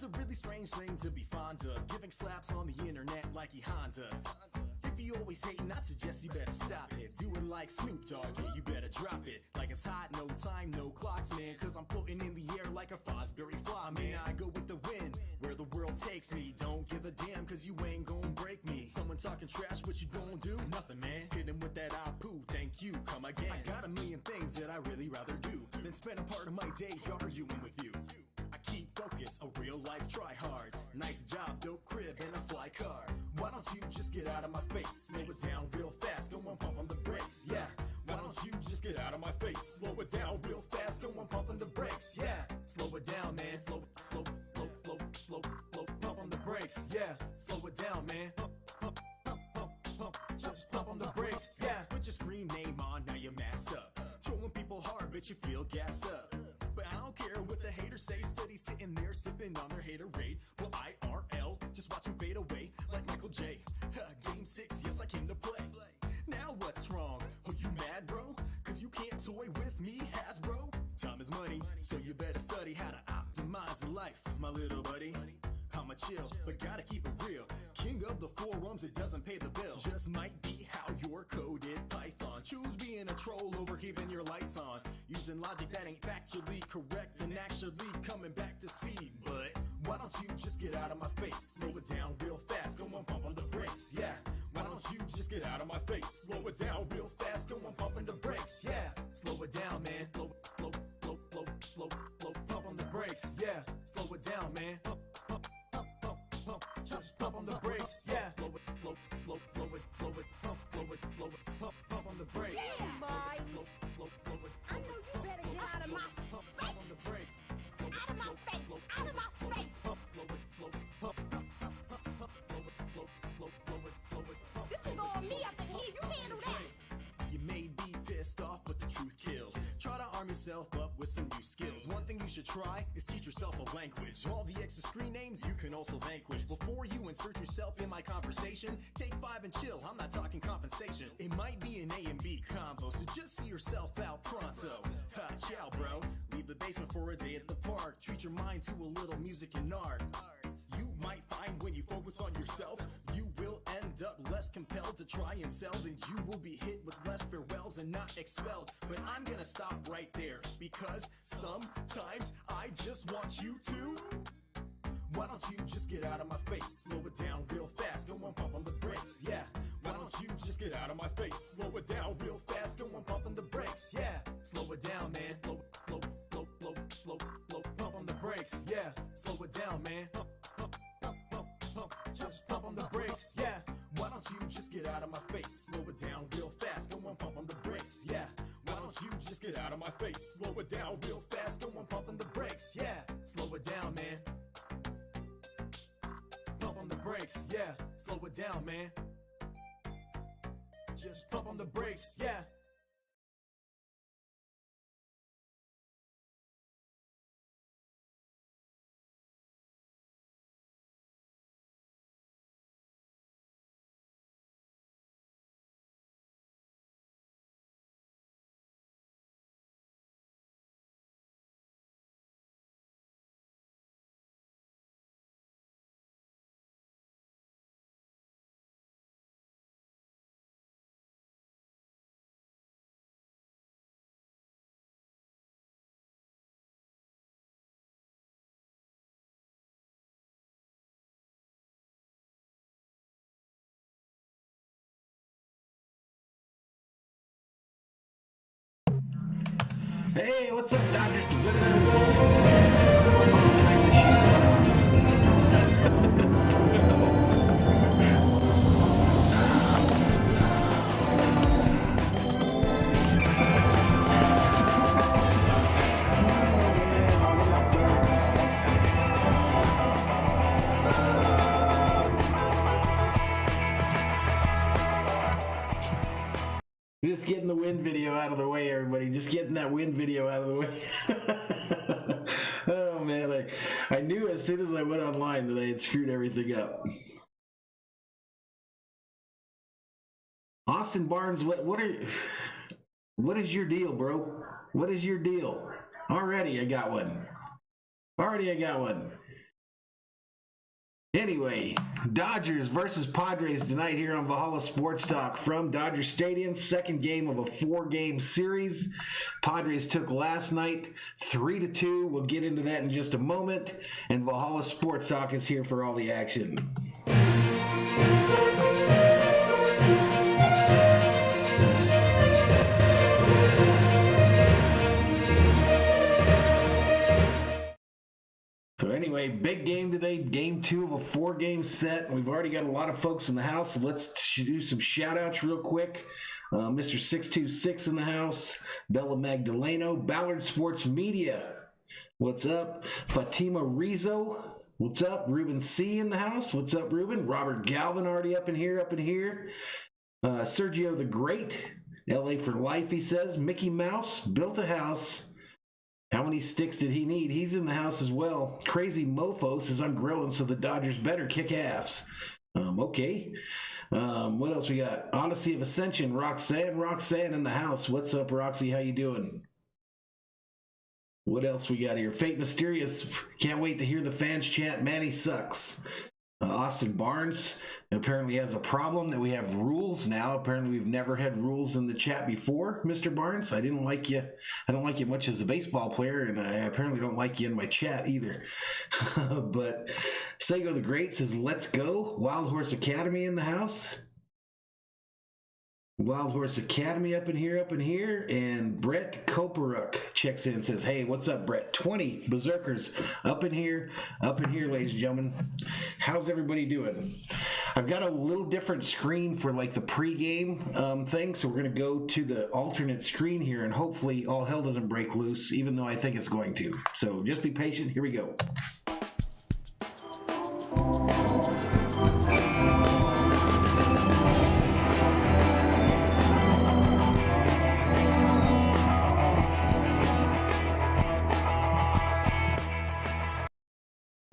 It's a really strange thing to be fond of, giving slaps on the internet like he Honda. If you always hating, I suggest you better stop it. Do it like Snoop Dogg, yeah, you better drop it. Like it's hot, no time, no clocks, man. Cause I'm floating in the air like a Fosbury fly, man. I go with the wind, where the world takes me. Don't give a damn, cause you ain't gon' break me. Someone talking trash, what you gon' do? Nothing, man. Hit him with that ah poo, thank you, come again. I got a million things that I really rather do than spend a part of my day arguing with you. I keep focus, a real life try hard. Nice job, dope crib, and a fly car. Why don't you just get out of my face? Slow it down real fast, go and pump on the brakes, yeah. Why don't you just get out of my face? Slow it down real fast, go and pump on the brakes, yeah. Slow it down, man. Slow, pump on the brakes, yeah. Slow it down, man. Pump, just pump on the brakes, yeah. Put your screen name on, now you're masked up. Trolling people hard, but you feel gassed up. But I don't care what the haters say, steady sitting there sipping on their haterade. Well, IRL, just watch them fade away like Michael J. Game 6, yes, I came to play. Now what's wrong? Are you mad, bro? Cause you can't toy with me, Hasbro. Time is money, so you better study how to optimize the life, my little buddy. I'ma chill, but gotta keep it real. King of the forums, it doesn't pay the bill. Just might be how you're coded Python. Choose being a troll over keeping your lights on. Using logic that ain't factually correct and actually coming back to see. But why don't you just get out of my face? Slow it down real fast, go on pump on the brakes, yeah. Why don't you just get out of my face? Slow it down real fast, go on pumping the brakes, yeah. Slow it down, man. Slow, pump on the brakes, yeah. Slow it down, man. Pump, just pump on the brakes, yeah. Blow it, pump on the brakes. Yeah, boy. I know you better get out of my face. On the brake. Out of my face. Out of my face. This is all me up in here. You handle that. You may be pissed off, but the truth kills. Try to arm yourself up with some new skills. One thing you should try is teach yourself a language. All the extra screen names you can also vanquish. Before you insert yourself in my conversation, take 5 and chill. I'm not talking compensation. It might be an A and B combo, so just see yourself out pronto. Ha, ciao, bro. Leave the basement for a day at the park. Treat your mind to a little music and art. You might find when you focus on yourself, you will end up less compelled to try and sell. Then you will be hit with less farewells and not expelled. But I'm gonna stop right there, because sometimes I just want you to. Why don't you just get out of my face? Slow it down real fast, go on pump on the brakes, yeah. Why don't you just get out of my face? Slow it down real fast, go on pump on the brakes, yeah. Slow it down, man. Pump on the brakes, yeah. Slow it down, man. Pump, just pump on the brakes, yeah. Why don't you just get out of my face? Slow it down real fast, go on pump on the brakes, yeah. Why don't you just get out of my face? Slow it down real fast, go on pump on the brakes, yeah. Slow it down, man. Pump on the brakes, yeah. Slow it down, man. Just pump on the brakes, yeah. Hey, what's up, Dodgers Berzerkers? Just getting the wind video out of the way, everybody. Just getting that wind video out of the way. Oh, man. I knew as soon as I went online that I had screwed everything up. Austin Barnes, what is your deal, bro? What is your deal? Already I got one. Anyway, Dodgers versus Padres tonight here on Valhalla Sports Talk from Dodger Stadium. Second game of a 4-game series. Padres took last night 3-2. We'll get into that in just a moment. And Valhalla Sports Talk is here for all the action. So anyway, big game today, game 2 of a 4-game set. We've already got a lot of folks in the house, so let's do some shout-outs real quick. Mr. 626 in the house, Bella Magdaleno, Ballard Sports Media, what's up? Fatima Rizzo, what's up? Ruben C in the house, what's up, Ruben? Robert Galvin already up in here. Sergio the Great, LA for life, he says. Mickey Mouse, built a house. How many sticks did he need? He's in the house as well. Crazy Mofo says, I'm grilling, so the Dodgers better kick ass. Okay. What else we got? Odyssey of Ascension, Roxanne in the house. What's up, Roxy? How you doing? What else we got here? Fate Mysterious. Can't wait to hear the fans chant, Manny sucks. Austin Barnes apparently has a problem that we have rules now. Apparently we've never had rules in the chat before, Mr. Barnes. I didn't like you. I don't like you much as a baseball player, and I apparently don't like you in my chat either. But Sego the Great says, let's go. Wild Horse Academy in the house. Wild Horse Academy up in here, and Brett Koperuk checks in and says, hey, what's up, Brett? 20 Berzerkers up in here, ladies and gentlemen. How's everybody doing? I've got a little different screen for like the pregame thing, so we're going to go to the alternate screen here, and hopefully all hell doesn't break loose, even though I think it's going to. So just be patient. Here we go.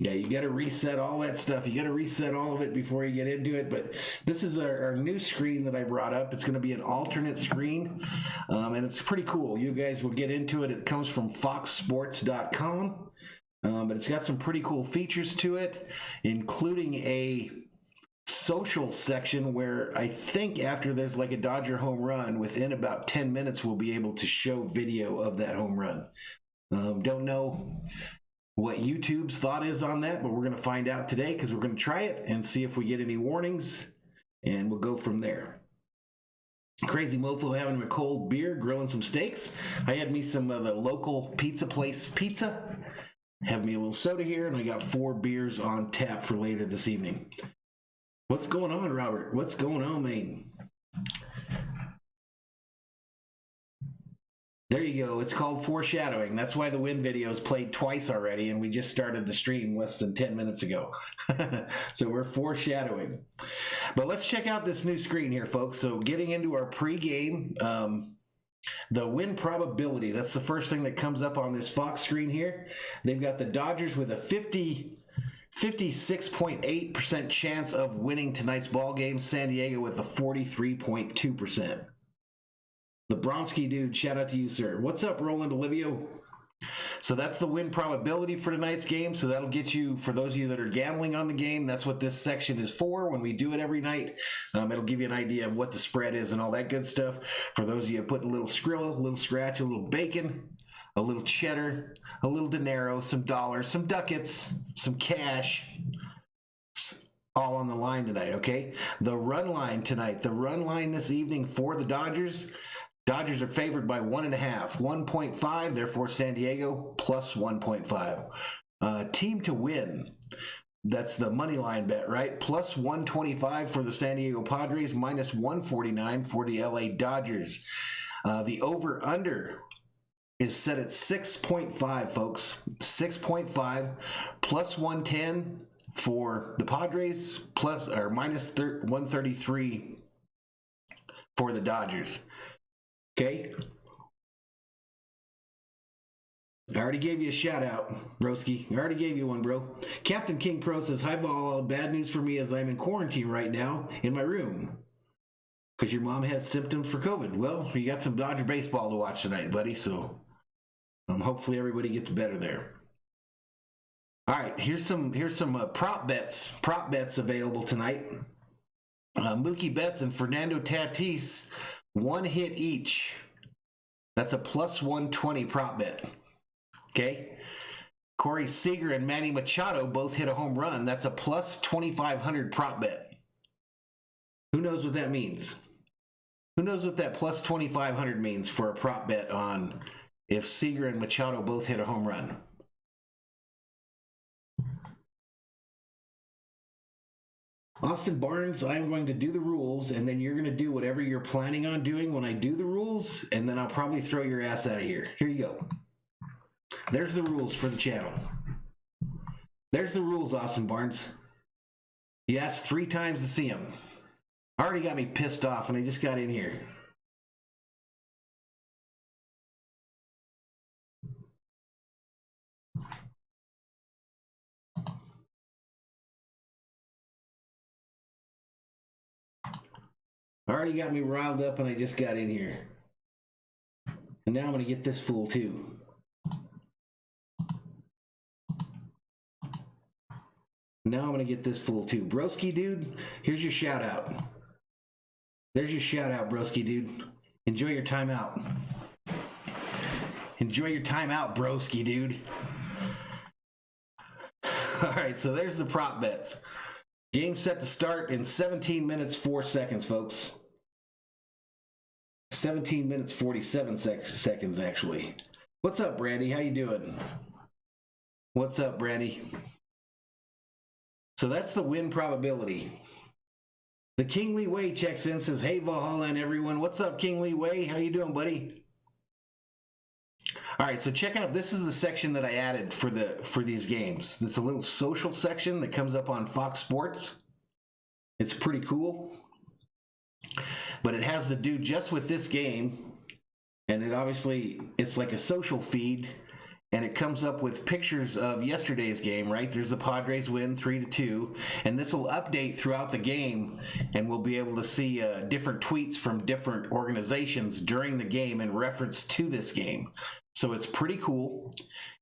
Yeah, you got to reset all that stuff. You got to reset all of it before you get into it. But this is our new screen that I brought up. It's going to be an alternate screen, and it's pretty cool. You guys will get into it. It comes from foxsports.com, but it's got some pretty cool features to it, including a social section where I think after there's like a Dodger home run, within about 10 minutes, we'll be able to show video of that home run. Don't know what YouTube's thought is on that, but we're going to find out today because we're going to try it and see if we get any warnings, and we'll go from there. Crazy Mofo having a cold beer, grilling some steaks. I had me some of the local pizza place pizza. Have me a little soda here, and I got 4 beers on tap for later this evening. What's going on, Robert? What's going on, man? There you go. It's called foreshadowing. That's why the win video is played twice already, and we just started the stream less than 10 minutes ago. So we're foreshadowing. But let's check out this new screen here, folks. So getting into our pregame, the win probability. That's the first thing that comes up on this Fox screen here. They've got the Dodgers with a 56.8% chance of winning tonight's ball game. San Diego with a 43.2%. The Bronsky dude, shout out to you, sir. What's up, Roland Olivio? So that's the win probability for tonight's game. So that'll get you, for those of you that are gambling on the game, that's what this section is for. When we do it every night, it'll give you an idea of what the spread is and all that good stuff. For those of you that put a little Skrilla, a little scratch, a little bacon, a little cheddar, a little dinero, some dollars, some ducats, some cash, all on the line tonight, okay? The run line tonight, the run line this evening for the Dodgers are favored by 1.5, 1.5, therefore San Diego plus 1.5. Team to win, that's the money line bet, right? Plus 125 for the San Diego Padres, minus 149 for the LA Dodgers. The over-under is set at 6.5, folks. 6.5 plus 110 for the Padres, plus or minus 133 for the Dodgers. Okay. I already gave you a shout out, broski. I already gave you one, bro. Captain King Pro says, hi, Vol. Bad news for me as I'm in quarantine right now in my room because your mom has symptoms for COVID. Well, you got some Dodger baseball to watch tonight, buddy. So hopefully everybody gets better there. All right, here's some prop bets available tonight. Mookie Betts and Fernando Tatis, one hit each. That's a plus 120 prop bet. Okay. Corey Seager and Manny Machado both hit a home run. That's a plus 2,500 prop bet. Who knows what that means? Who knows what that plus 2,500 means for a prop bet on if Seager and Machado both hit a home run? Austin Barnes, I'm going to do the rules, and then you're going to do whatever you're planning on doing when I do the rules, and then I'll probably throw your ass out of here. Here you go. There's the rules for the channel. There's the rules, Austin Barnes. You asked 3 times to see them. Already got me pissed off, and I just got in here. Already got me riled up, and I just got in here. And now I'm going to get this fool, too. Now I'm going to get this fool, too. Broski, dude, here's your shout-out. There's your shout-out, Broski, dude. Enjoy your time out. Enjoy your time out, Broski, dude. All right, so there's the prop bets. Game set to start in 17 minutes, 4 seconds, folks. 17 minutes, 47 seconds, actually. What's up, Brandy? How you doing? What's up, Brandy? So that's the win probability. The Kingly Way checks in, says, hey, Valhalla and everyone. What's up, Kingly Way? How you doing, buddy? All right, so check out, this is the section that I added for these games. It's a little social section that comes up on Fox Sports. It's pretty cool. But it has to do just with this game. And it obviously, it's like a social feed. And it comes up with pictures of yesterday's game, right? There's the Padres win 3-2. And this will update throughout the game. And we'll be able to see different tweets from different organizations during the game in reference to this game. So it's pretty cool.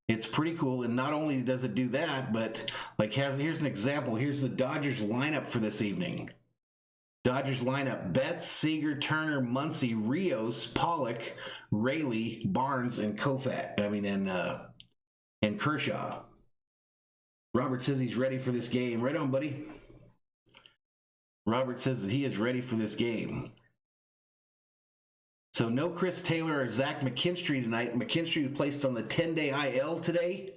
It's pretty cool. And not only does it do that, but like here's an example. Here's the Dodgers lineup for this evening. Dodgers lineup: Betts, Seager, Turner, Muncy, Rios, Pollock, Rayleigh, Barnes, and and Kershaw. Robert says he's ready for this game. Right on, buddy. Robert says that he is ready for this game. So no Chris Taylor or Zach McKinstry tonight. McKinstry was placed on the 10-day IL today.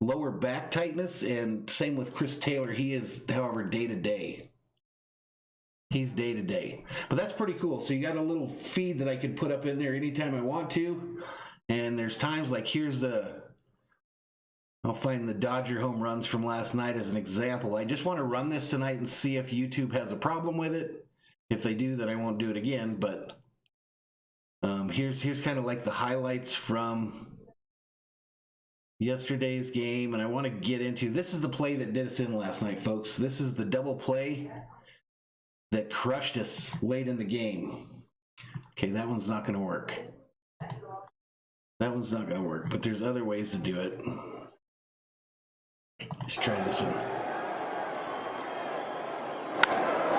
Lower back tightness, and same with Chris Taylor. He is, however, day-to-day. He's day-to-day. But that's pretty cool. So you got a little feed that I can put up in there anytime I want to. And there's times like here's I'll find the Dodger home runs from last night as an example. I just want to run this tonight and see if YouTube has a problem with it. If they do, then I won't do it again. But here's kind of like the highlights from yesterday's game. And I want to get into, this is the play that did us in last night, folks. This is the double play that crushed us late in the game. Okay, that one's not going to work. That one's not going to work, but there's other ways to do it. Let's try this one.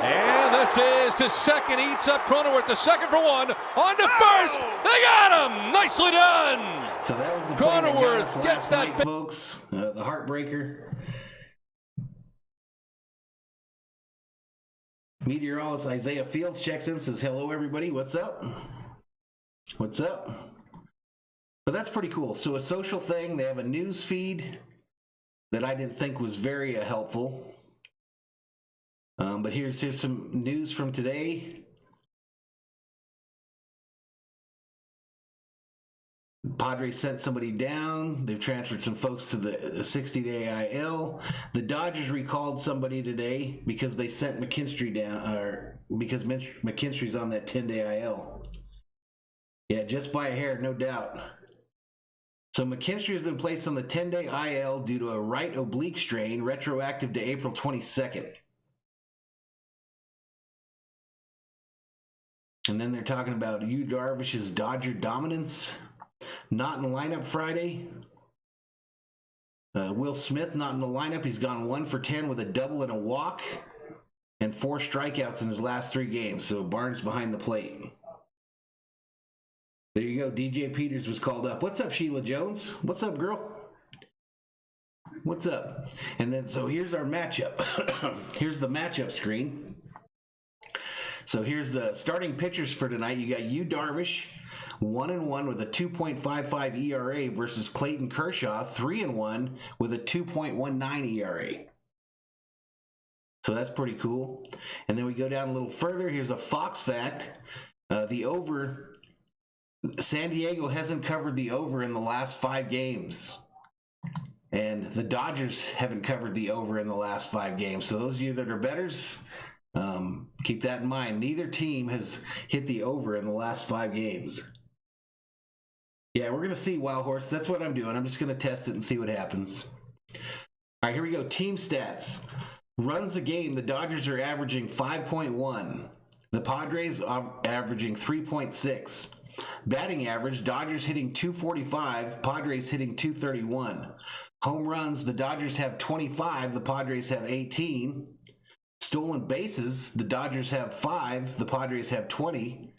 And this is to second. Eats up Cronenworth to second for one. On to first. They got him. Nicely done. So that was the play Cronenworth that gets that night, folks. The heartbreaker. Meteorologist Isaiah Fields checks in, says, hello, everybody. What's up? What's up? But that's pretty cool. So a social thing, they have a news feed that I didn't think was very helpful. But here's some news from today. Padres sent somebody down. They've transferred some folks to the 60-day IL. The Dodgers recalled somebody today because they sent McKinstry down, or because McKinstry's on that 10-day IL. Yeah, just by a hair, no doubt. So McKinstry has been placed on the 10-day IL due to a right oblique strain, retroactive to April 22nd. And then they're talking about Yu Darvish's Dodger dominance. Not in the lineup Friday. Will Smith not in the lineup. He's gone 1 for 10 with a double and a walk and 4 strikeouts in his last 3 games. So Barnes behind the plate. There you go. DJ Peters was called up. What's up, Sheila Jones? What's up, girl? What's up? And then, so here's our matchup. Here's the matchup screen. So here's the starting pitchers for tonight. You got Yu Darvish, 1-1 with a 2.55 ERA versus Clayton Kershaw, 3-1 with a 2.19 ERA. So that's pretty cool. And then we go down a little further. Here's a Fox fact. The over, San Diego hasn't covered the over in the last 5 games. And the Dodgers haven't covered the over in the last 5 games. So those of you that are bettors, keep that in mind. Neither team has hit the over in the last 5 games. Yeah, we're going to see, Wild Horse. That's what I'm doing. I'm just going to test it and see what happens. All right, here we go. Team stats. Runs a game, the Dodgers are averaging 5.1. The Padres are averaging 3.6. Batting average, Dodgers hitting 245, Padres hitting 231. Home runs, the Dodgers have 25, the Padres have 18. Stolen bases, the Dodgers have 5, the Padres have 20.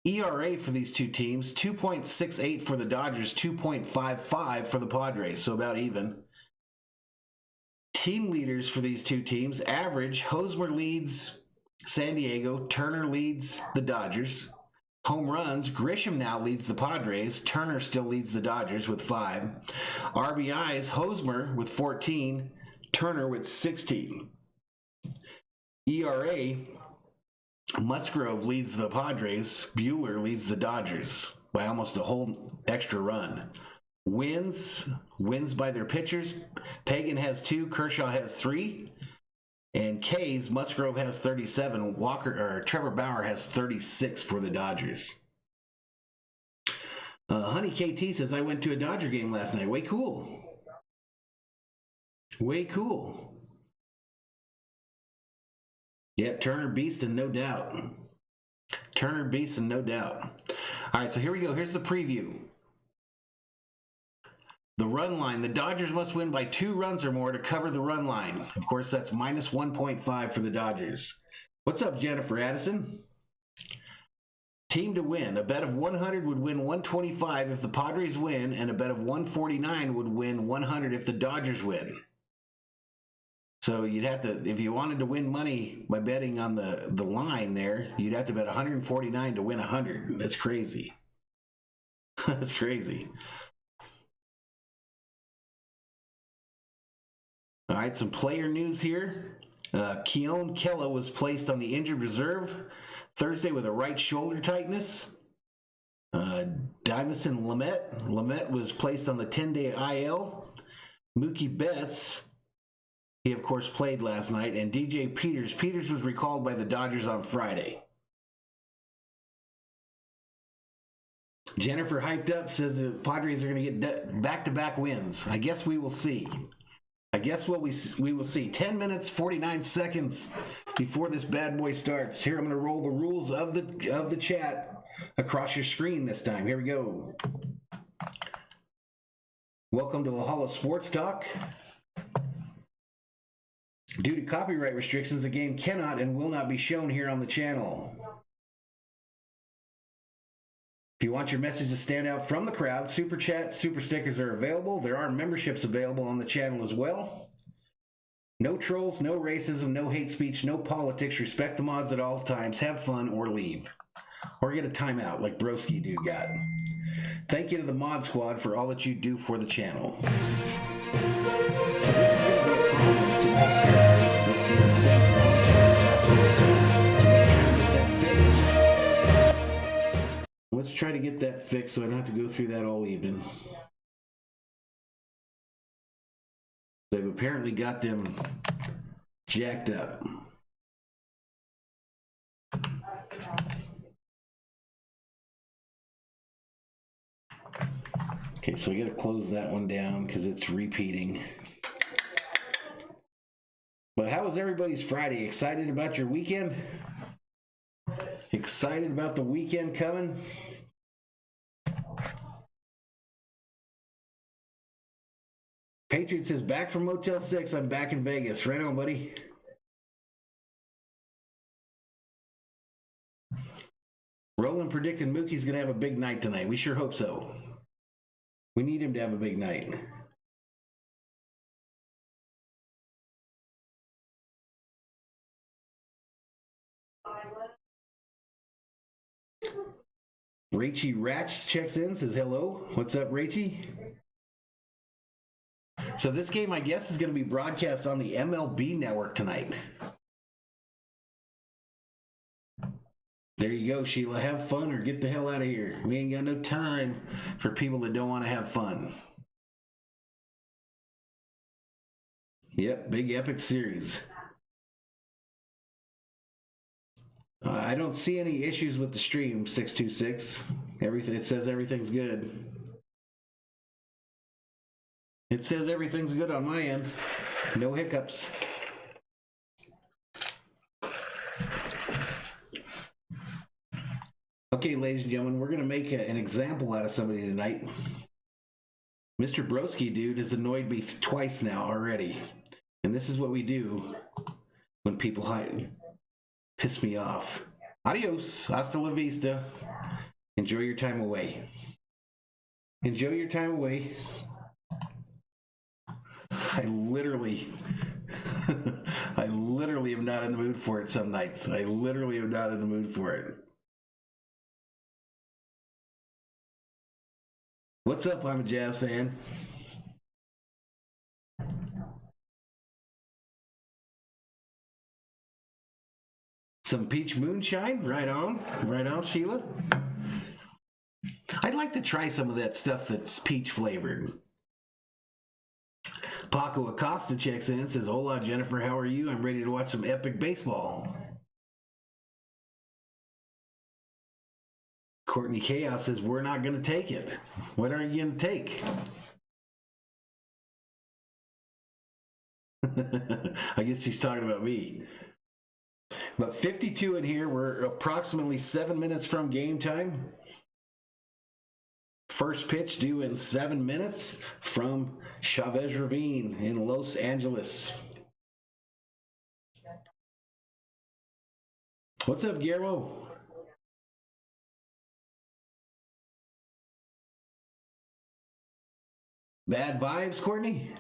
ERA for these two teams, 2.68 for the Dodgers, 2.55 for the Padres, so about even. Team leaders for these two teams, average, Hosmer leads San Diego, Turner leads the Dodgers. Home runs, Grisham now leads the Padres, Turner still leads the Dodgers with 5. RBIs, Hosmer with 14, Turner with 16. ERA, Musgrove leads the Padres, Buehler leads the Dodgers by almost a whole extra run. Wins by their pitchers, Pagan has 2, Kershaw has 3. And K's, Musgrove has 37. Trevor Bauer has 36 for the Dodgers. Honey KT says, I went to a Dodger game last night. Way cool. Way cool. Yep, Turner Beeston, no doubt. Turner Beeston, no doubt. All right, so here we go. Here's the preview. The run line, the Dodgers must win by 2 runs or more to cover the run line. Of course, that's minus 1.5 for the Dodgers. What's up, Jennifer Addison? Team to win. A bet of 100 would win 125 if the Padres win, and a bet of 149 would win 100 if the Dodgers win. So you'd have to, if you wanted to win money by betting on the line there, you'd have to bet 149 to win 100. That's crazy. That's crazy. All right, some player news here. Keone Kela was placed on the injured reserve Thursday with a right shoulder tightness. Dimison Lamet was placed on the 10-day IL. Mookie Betts, he of course played last night. And DJ Peters was recalled by the Dodgers on Friday. Jennifer hyped up, says the Padres are going to get back-to-back wins. I guess we will see. I guess what we will see. 10 minutes, 49 seconds before this bad boy starts. Here, I'm going to roll the rules of the chat across your screen this time. Here we go. Welcome to Valhalla Sports Talk. Due to copyright restrictions, the game cannot and will not be shown here on the channel. If you want your message to stand out from the crowd, Super Chat, Super Stickers are available. There are memberships available on the channel as well. No trolls, no racism, no hate speech, no politics. Respect the mods at all times. Have fun or leave. Or get a timeout like Broski Dude got. Thank you to the mod squad for all that you do for the channel. So this is going to be a problem tonight with these things Let's try to get that fixed so I don't have to go through that all evening. They've apparently got them jacked up. Okay, so we got to close that one down because it's repeating. But how was everybody's Friday? Excited about your weekend? Excited about the weekend coming? Patriot says, back from Motel 6. I'm back in Vegas. Right on, buddy. Roland predicted Mookie's going to have a big night tonight. We sure hope so. We need him to have a big night. Rachie Ratch checks in, says hello. What's up, Rachie? So this game, I guess, is going to be broadcast on the MLB network tonight. There you go, Sheila. Have fun or get the hell out of here. We ain't got no time for people that don't want to have fun. Yep, big epic series. I don't see any issues with the stream, 626. It says everything's good. It says everything's good on my end. No hiccups. Okay, ladies and gentlemen, we're going to make an example out of somebody tonight. Mr. Broski dude has annoyed me twice now already. And this is what we do when people piss me off. Adios. Hasta la vista. Enjoy your time away. Enjoy your time away. I literally am not in the mood for it some nights. I literally am not in the mood for it. What's up? I'm a Jazz fan. Some peach moonshine? Right on, Sheila. I'd like to try some of that stuff that's peach flavored. Paco Acosta checks in and says, hola, Jennifer, how are you? I'm ready to watch some epic baseball. Courtney Chaos says, we're not going to take it. What are you going to take? I guess she's talking about me. But 52 in here. We're approximately 7 minutes from game time. First pitch due in 7 minutes from Chavez Ravine in Los Angeles. What's up, Guillermo? Bad vibes, Courtney?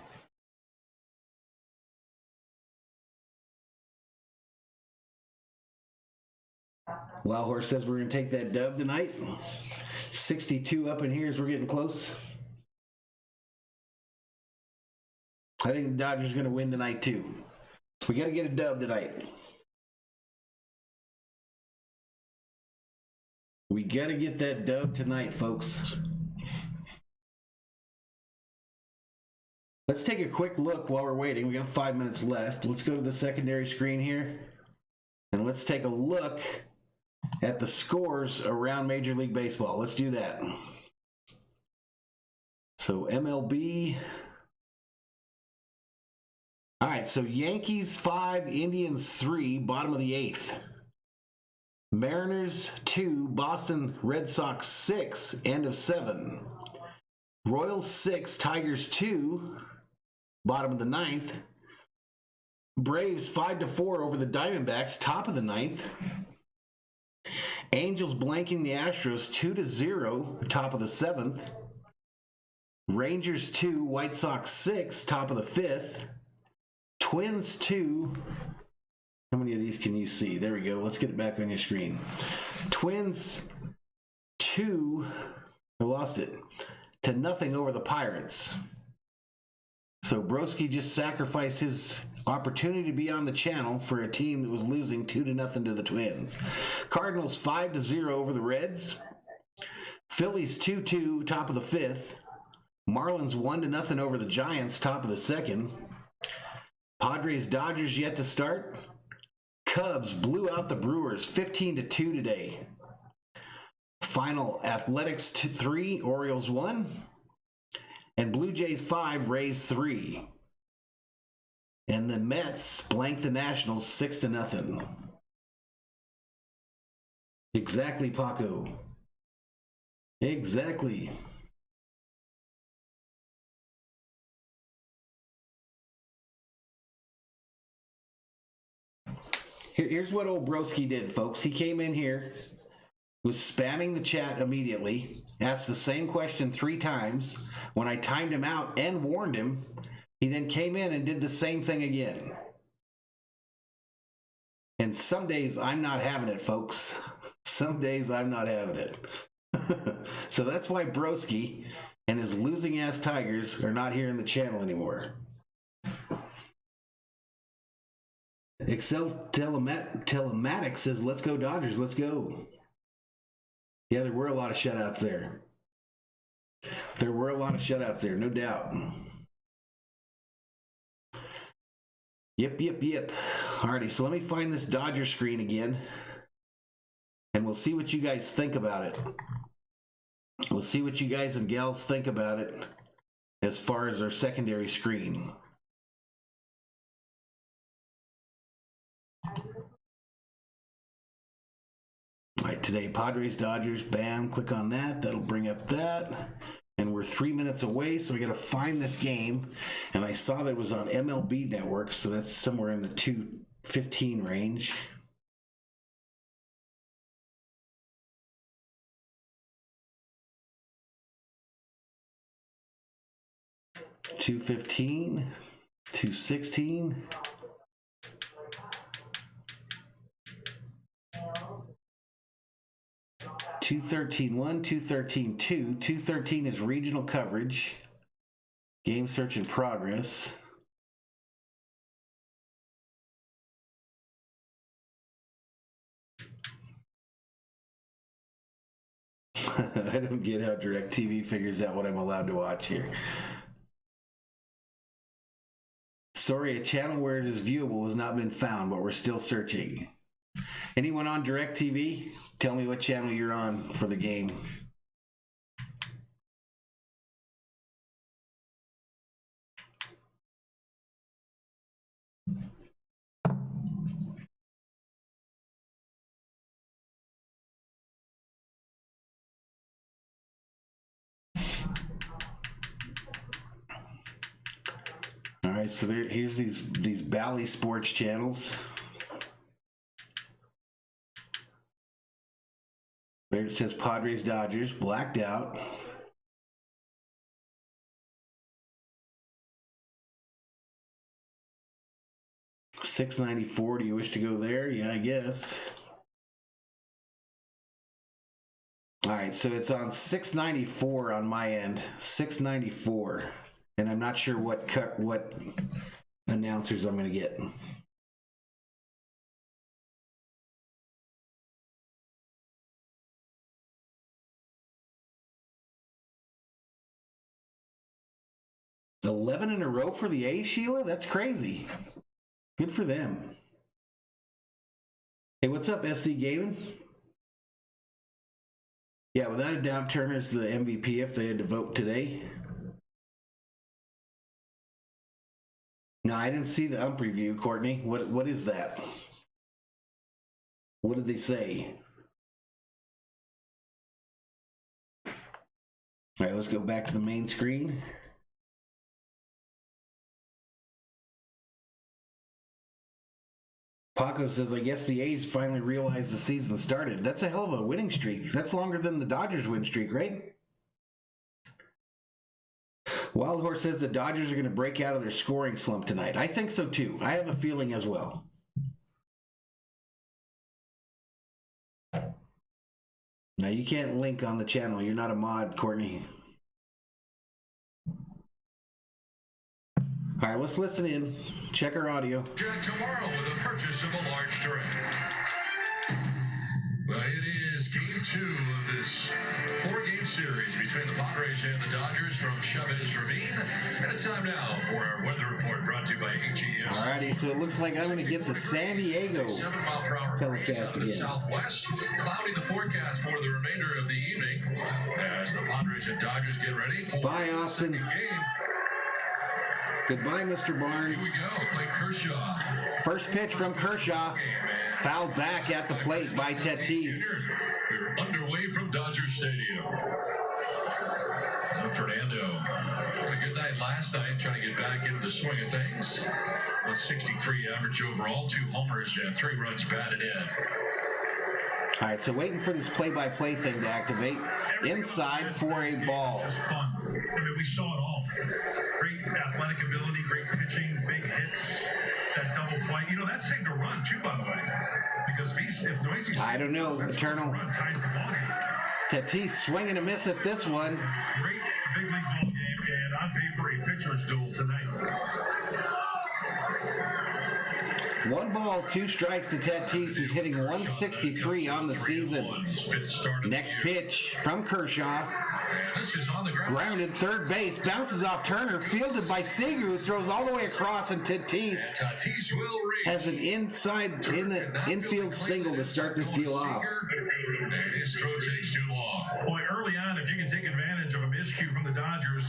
Wild Horse says we're going to take that dub tonight. 62 up in here as we're getting close. I think the Dodgers are going to win tonight, too. We got to get a dub tonight. We got to get that dub tonight, folks. Let's take a quick look while we're waiting. We got 5 minutes left. Let's go to the secondary screen here. And let's take a look at the scores around Major League Baseball. Let's do that. So MLB. All right, so Yankees 5, Indians 3, bottom of the 8th. Mariners 2, Boston Red Sox 6, end of 7. Royals 6, Tigers 2, bottom of the 9th. Braves 5-4 over the Diamondbacks, top of the 9th. Angels blanking the Astros 2-0, top of the 7th. Rangers 2, White Sox 6, top of the 5th. Twins 2. How many of these can you see? There we go. Let's get it back on your screen. Twins 2. I lost it. To nothing over the Pirates. So Broski just sacrificed his opportunity to be on the channel for a team that was losing 2-0 to the Twins. Cardinals 5-0 over the Reds. Phillies 2-2, top of the 5th. Marlins 1-0 over the Giants, top of the 2nd. Padres Dodgers yet to start. Cubs blew out the Brewers 15-2 today. Final Athletics 3, Orioles 1. And Blue Jays 5, Rays 3. And the Mets blanked the Nationals 6-0. Exactly, Paco. Exactly. Here's what old Broski did, folks. He came in here, was spamming the chat immediately, asked the same question 3 times. When I timed him out and warned him, he then came in and did the same thing again. And some days I'm not having it, folks. Some days I'm not having it. So that's why Broski and his losing-ass Tigers are not here in the channel anymore. Excel Telematic says, let's go Dodgers, let's go. Yeah, there were a lot of shutouts there. There were a lot of shutouts there, no doubt. Yep. Alrighty, so let me find this Dodger screen again. And we'll see what you guys think about it. We'll see what you guys and gals think about it as far as our secondary screen. All right, today, Padres, Dodgers, bam, click on that. That'll bring up that. And we're 3 minutes away, so we got to find this game. And I saw that it was on MLB Network, so that's somewhere in the 2:15 range. $2.15, $2.16. $2.13.1, $2.13.2. $2.13 is regional coverage. Game search in progress. I don't get how DirecTV figures out what I'm allowed to watch here. Sorry, a channel where it is viewable has not been found, but we're still searching. Anyone on DirecTV? Tell me what channel you're on for the game. All right, so here's these Bally Sports channels. There it says Padres, Dodgers, blacked out. $6.94. Do you wish to go there? Yeah, I guess. All right, so it's on $6.94 on my end. $6.94, and I'm not sure what announcers I'm going to get. $11 in a row for the A's, Sheila? That's crazy. Good for them. Hey, what's up, SD Gaming? Yeah, without a doubt, Turner's the MVP if they had to vote today. No, I didn't see the ump review, Courtney. What is that? What did they say? All right, let's go back to the main screen. Paco says, I guess the A's finally realized the season started. That's a hell of a winning streak. That's longer than the Dodgers win streak, right? Wild Horse says the Dodgers are going to break out of their scoring slump tonight. I think so too. I have a feeling as well. Now you can't link on the channel. You're not a mod, Courtney. All right, let's listen in. Check our audio. Tomorrow with a purchase of a large drink. Well, it is game 2 of this 4-game series between the Padres and the Dodgers from Chavez Ravine. And it's time now for our weather report brought to you by HGS. All righty, so it looks like I'm going to get the San Diego telecast again. Southwest, cloudy the forecast for the remainder of the evening as the Padres and Dodgers get ready for Bye, Austin. the second game. Goodbye, Mr. Barnes. Here we go, Clay Kershaw. First pitch from Kershaw. Fouled back at the plate by Tatis. We're underway from Dodger Stadium. Fernando. Had a good night last night, trying to get back into the swing of things. 163 average overall, 2 homers and 3 runs batted in. All right, so waiting for this play-by-play thing to activate. Inside for a ball. Just fun. I mean, we saw it all. Great athletic ability, great pitching, big hits, that double play. You know, that saved a run, too, by the way. Because if Noisy... I don't know, Eternal. Run, ties the ball game. Tatis swinging a miss at this one. Great big league ball game, and on paper, a pitcher's duel tonight. 1 ball, 2 strikes to Tatis, who's hitting 163 on the season. Next pitch from Kershaw. Grounded third base, bounces off Turner, fielded by Seager, who throws all the way across, and Tatis has an infield single to start this deal off. His throw takes too long. Boy, early on, if you can take advantage of a miscue from the Dodgers,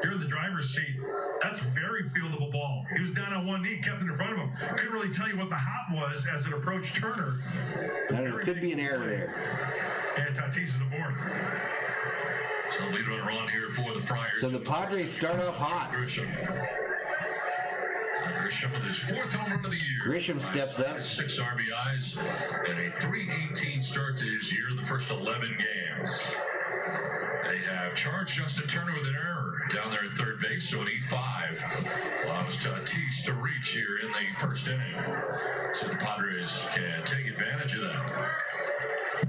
you're in the driver's seat. That's very fieldable ball. He was down on one knee, kept it in front of him. Couldn't really tell you what the hop was as it approached Turner. I don't know, could be an error there. And Tatis is aboard. So lead runner on here for the Friars. So the Padres start off hot. Grisham with his 4th home run of the year. Grisham steps up. 6 RBIs and a .318 start to his year in the first 11 games. They have charged Justin Turner with an error down there at third base, so an E5 allows Tatis to reach here in the first inning. So the Padres can take advantage of that.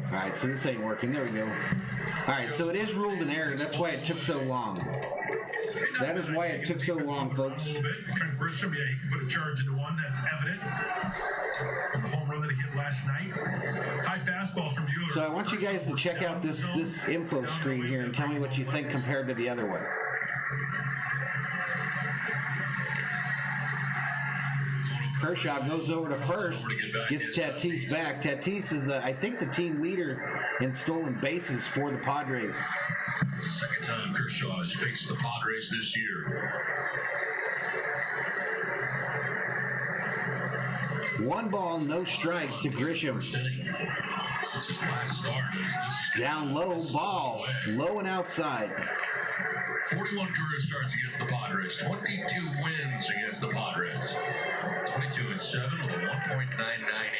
All right, so this ain't working. There we go. All right, so it is ruled an error. That's why it took so long. That is why it took so long, folks. Grisham, yeah, he can put a charge into one. That's evident. On the home run that he hit last night. High fastballs from Buehler. So I want you guys to check out this info screen here and tell me what you think compared to the other one. Kershaw goes over to first, gets Tatis back. Tatis is, I think, the team leader in stolen bases for the Padres. Second time Kershaw has faced the Padres this year. 1 ball, no strikes to Grisham. Since his last start, Down low, ball, low and outside. 41 career starts against the Padres, 22 wins against the Padres, 22-7 with a 1.99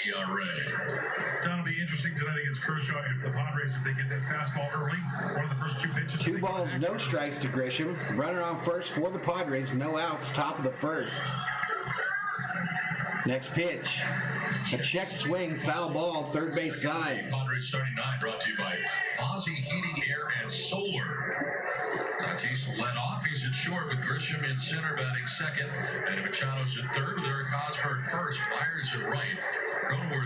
ERA. Don, will be interesting tonight against Kershaw if the Padres, if they get that fastball early, one of the first 2 pitches. 2 balls, no strikes to Grisham. Runner on first for the Padres, no outs, top of the first. Next pitch, a check swing, foul ball, third base side. Padres starting 9 brought to you by Ozzy Heating, Air, and Solar. Tatis led off. He's at short with Grisham in center, batting second. And Machado's at third with Eric Hosmer at first. Myers at right.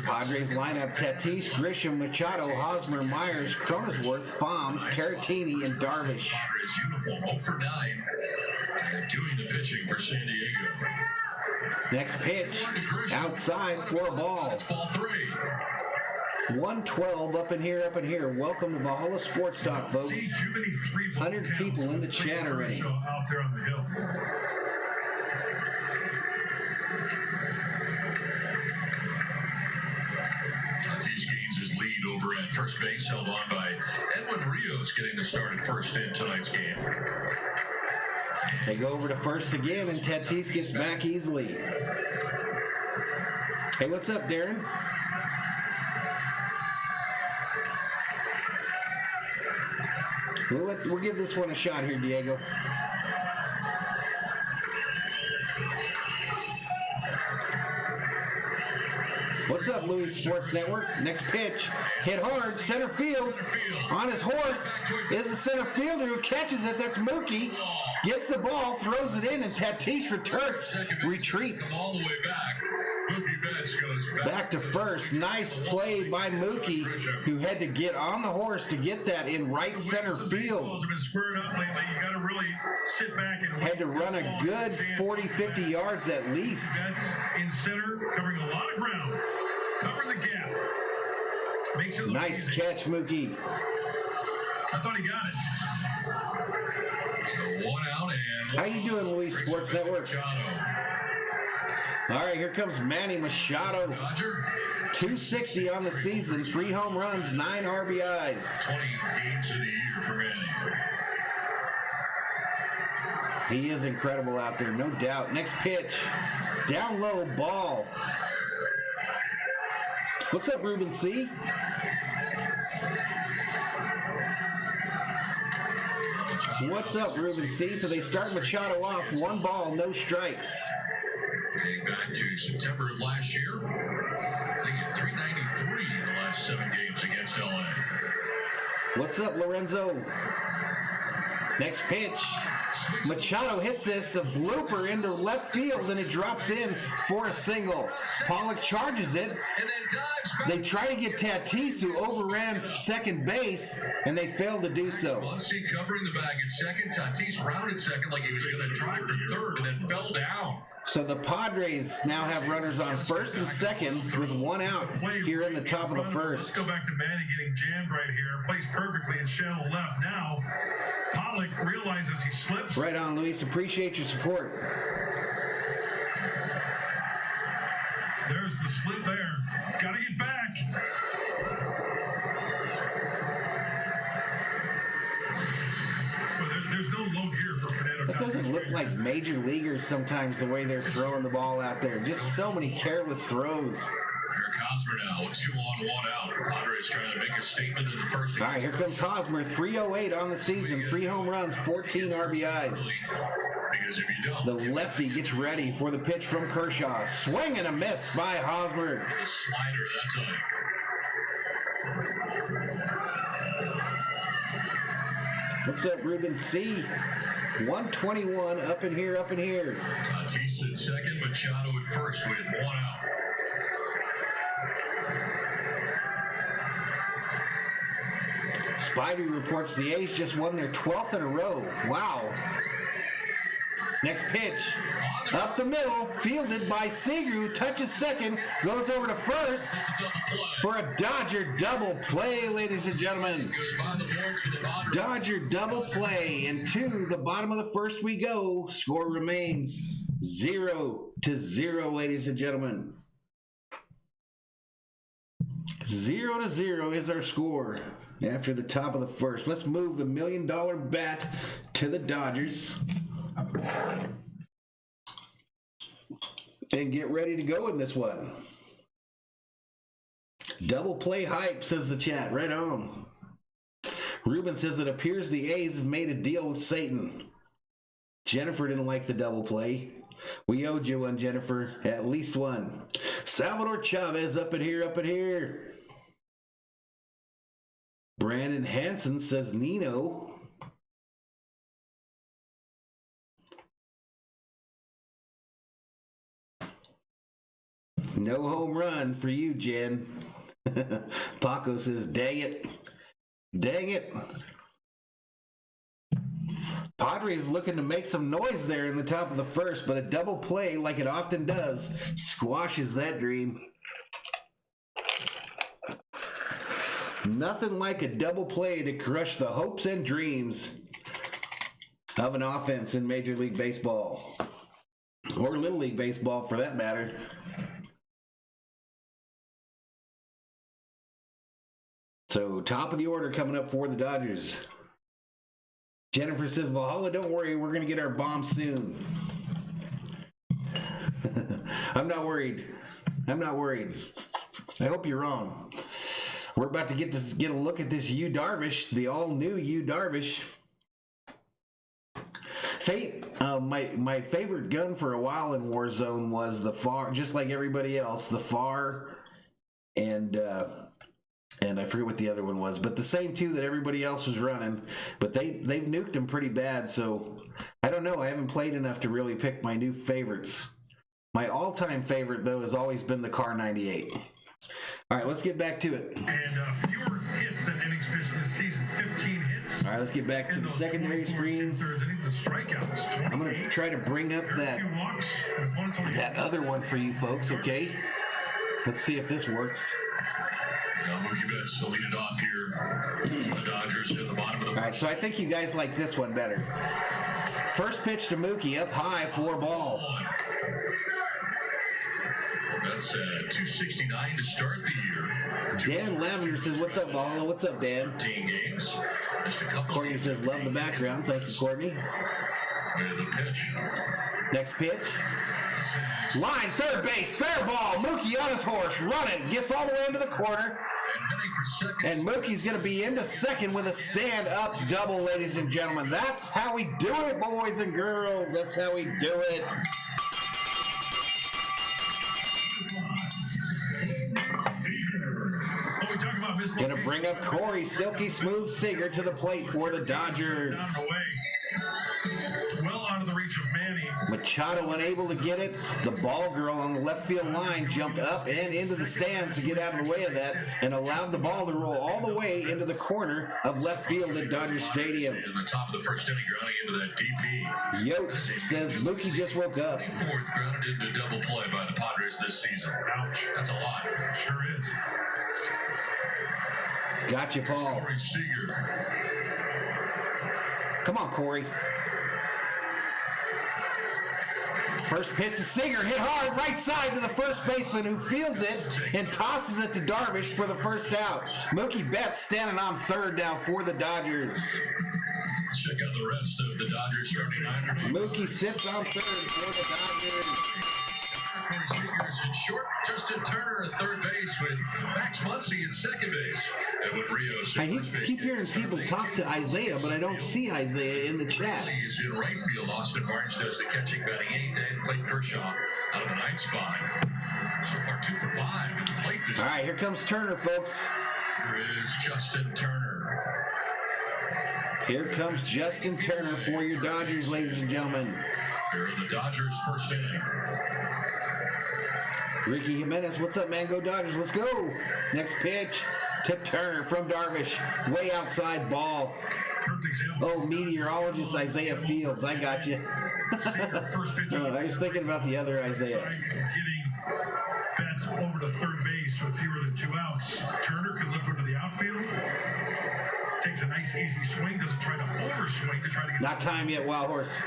Padres lineup: Tatis, Grisham, Machado, Hosmer, Myers, Cronenworth, Pham, Caratini, and Darvish. Padres uniform 0 for 9. And doing the pitching for San Diego. Next pitch, outside for a ball. That's ball 3. 112 up in here. Welcome to Valhalla Sports Talk, folks. 100 people in the chat already. Out there on the hill. Tatis gains his lead over at first base, held on by Edwin Rios, getting the start at first in tonight's game. They go over to first again, and Tatis gets back easily. Hey, what's up, Darren? We'll give this one a shot here, Diego. What's up, Louis Sports Network? Next pitch, hit hard, center field. On his horse is the center fielder who catches it. That's Mookie. Gets the ball, throws it in, and Tatis retreats. All the way back. Mookie Betts goes back to first. Nice play by Mookie, who had to get on the horse to get that in right center field. Had to run a good 40, 50 yards at least. Betts in center, covering a lot of ground. Covering the gap. Makes it nice catch, Mookie. I thought he got it. So 1 out and how you doing, Louis Sports Network? All right, here comes Manny Machado. 260 on the season, 3 home runs, 9 RBIs. 20 games of the year for Manny. he is incredible out there, no doubt. Next pitch, down low, ball. What's up, Ruben C? What's up, Ruben C? So they start Machado off, 1 ball, no strikes. Dating back to September of last year, they get 393 in the last 7 games against LA. What's up, Lorenzo? Next pitch. Machado hits this, a blooper into left field, and it drops in for a single. Pollock charges it. They try to get Tatis, who overran second base, and they failed to do so. Muncy covering the bag at second. Tatis rounded second like he was going to try for third, and then fell down. So the Padres now have runners on first and second with 1 out here in the top of the first. Let's go back to Manny getting jammed right here. Plays perfectly in shallow left. Now, Pollock realizes he slips. Right on, Luis. Appreciate your support. There's the slip there. Got to get back. There's no low gear for Fernando Tatis. It doesn't look like major leaguers sometimes the way they're throwing the ball out there. Just so many careless throws. Eric Hosmer now, 2 on, 1 out. Padres trying to make a statement in the first. All right, here comes Hosmer, 308 on the season, 3 home runs, 14 RBIs. Because if you don't, The lefty gets ready for the pitch from Kershaw. Swing and a miss by Hosmer. the slider that time. What's up, Ruben C? 121, up in here, up in here. Tatis at second, Machado at first with 1 out. Spidey reports the A's just won their 12th in a row. Wow. Next pitch. Up the middle, fielded by Seager, who touches second, goes over to first for a Dodger double play, ladies and gentlemen. Goes by the boards for the Padres. Dodger double play, and to the bottom of the first we go. Score remains 0-0, ladies and gentlemen. 0-0 is our score after the top of the first. Let's move the $1 million bat to the Dodgers and get ready to go in this one. Double play hype, says the chat. Right on. Ruben says it appears the A's have made a deal with Satan. Jennifer didn't like the double play. We owed you one, Jennifer. At least one. Salvador Chavez up in here, up in here. Brandon Hansen says Nino. No home run for you, Jen. Paco says, dang it. Dang it. Padres looking to make some noise there in the top of the first, but a double play, like it often does, squashes that dream. Nothing like a double play to crush the hopes and dreams of an offense in Major League Baseball. Or Little League Baseball, for that matter. So, top of the order coming up for the Dodgers. Jennifer says, Valhalla, don't worry, we're going to get our bomb soon. I'm not worried. I'm not worried. I hope you're wrong. We're about to get a look at this Yu Darvish, the all-new Yu Darvish. My favorite gun for a while in Warzone was the FAR, just like everybody else, the FAR, and I forget what the other one was, but the same two that everybody else was running. But they've nuked them pretty bad, so I don't know. I haven't played enough to really pick my new favorites. My all-time favorite, though, has always been the Car 98. All right, let's get back to it. And fewer hits than innings pitched this season, 15 hits. All right, let's get back to the secondary screen. I'm going to try to bring up that other one for you folks, okay? Let's see if this works. Mookie Betts to lead it off here. The Dodgers at the bottom of the first. All right, so I think you guys like this one better. First pitch to Mookie, up high, 4 ball. That's 269 to start the year. Dan Lavender says, what's up, Valhalla? What's up, Dan? 15 games. Just a couple. Courtney says, love the background. Thank you, Courtney. with the pitch. Next pitch. Line, third base, fair ball. Mookie on his horse, running, gets all the way into the corner. And heading for second. And Mookie's going to be into second with a stand-up double, ladies and gentlemen. That's how we do it, boys and girls. That's how we do it. Going to bring up Corey Silky Smooth Seager to the plate for the Dodgers. Well out of the reach of Manny. Machado unable to get it. The ball girl on the left field line jumped up and into the stands to get out of the way of that and allowed the ball to roll all the way into the corner of left field at Dodger Stadium. In the top of the first inning, grounding into that DP. Yotes says Mookie just woke up. 24th grounded into double play by the Padres this season. Ouch. That's a lot. Sure is. Gotcha, Paul. Corey Seager. Come on, Corey. First pitch to Seager, hit hard, right side to the first baseman who fields it and tosses it to Darvish for the first out. Mookie Betts standing on third now for the Dodgers. Check out the rest of the Dodgers starting nine. Mookie sits on third for the Dodgers. Corey Seager is in short. Justin Turner at third base with Max Muncy at second base. And when Rios I keep hearing people talk to Isaiah, but I don't see Isaiah in the chat. He's in right field. Austin Barnes does the catching, batting eighth, and Clayton Kershaw out of the ninth spot. So far, 2 for 5 at the plate. All right, here comes Turner, folks. Here is Justin Turner. Here comes Justin Turner for your Dodgers, ladies and gentlemen. Here are the Dodgers' first inning. Ricky Jimenez, what's up, man? Go Dodgers, let's go. Next pitch to Turner from Darvish. Way outside ball. Oh, meteorologist Isaiah Fields, I got you. I was thinking about the other Isaiah. Getting bats over to third base with fewer than 2 outs. Turner can lift one to the outfield. Takes a nice easy swing, doesn't try to overswing to try to get. Not time yet, Wild Horse.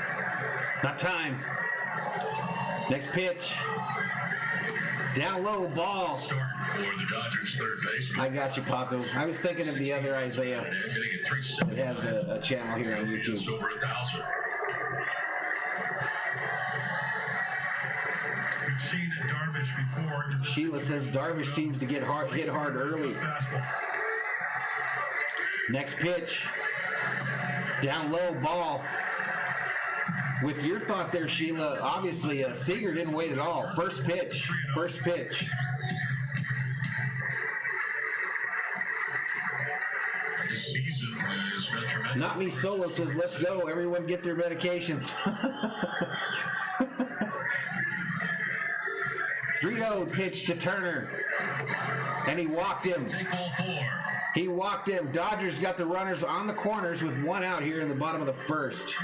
Not time. Next pitch. Down low, ball. Start for the Dodgers third baseman. I got you, Paco. I was thinking of the other Isaiah. Hitting at 370. It has a channel here on YouTube. It's over 1,000. We've seen Darvish before. Sheila says Darvish seems to get hit hard early. Fastball. Next pitch. Down low, ball. With your thought there, Sheila, obviously Seager didn't wait at all. First pitch. First pitch. This season has been tremendous. Not Me Solo says, let's go. Everyone get their medications. 3-0 pitch to Turner. And he walked him. Take ball 4. He walked him. Dodgers got the runners on the corners with 1 out here in the bottom of the first.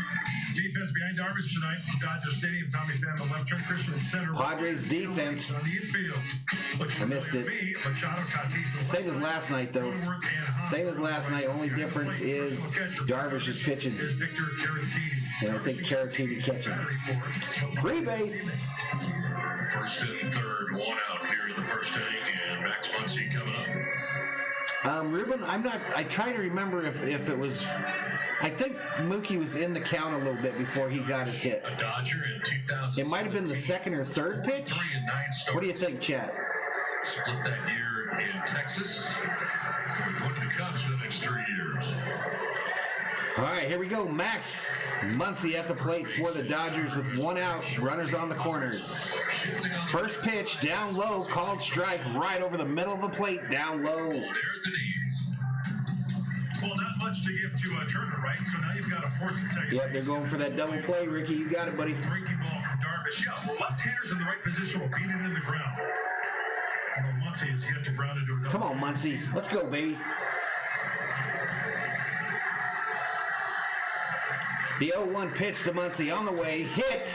Defense behind Darvish tonight from Dodger Stadium. Tommy Pham on left turn, Christian in center. Padres defense. On the infield. I missed it. Same as last night, though. Same as last night. Only difference is Darvish is pitching. And I think Caratini catching. Free base. First and third, 1 out here in the first inning, and Max Muncy coming up. Ruben, I try to remember if it was, I think Mookie was in the count a little bit before he got his hit. A Dodger in 2000. It might have been the second or third pitch. 3 and 9 starts. What do you think, Chad? Split that year in Texas. Before going to the Cubs for the next 3 years. All right, here we go. Max Muncy at the plate for the Dodgers with 1 out. Runners on the corners. First pitch, down low, called strike right over the middle of the plate, down low. There at the knees. Well, not much to give to Turner, right? So now you've got a fourth and second. Yep, they're going for that double play, Ricky. You got it, buddy. Breaking ball from Darvish. Yeah, well, left-handers in the right position will beat it into the ground. Although Muncy has yet to ground into another. Come on, Muncy. Let's go, baby. The 0-1 pitch to Muncy on the way. Hit.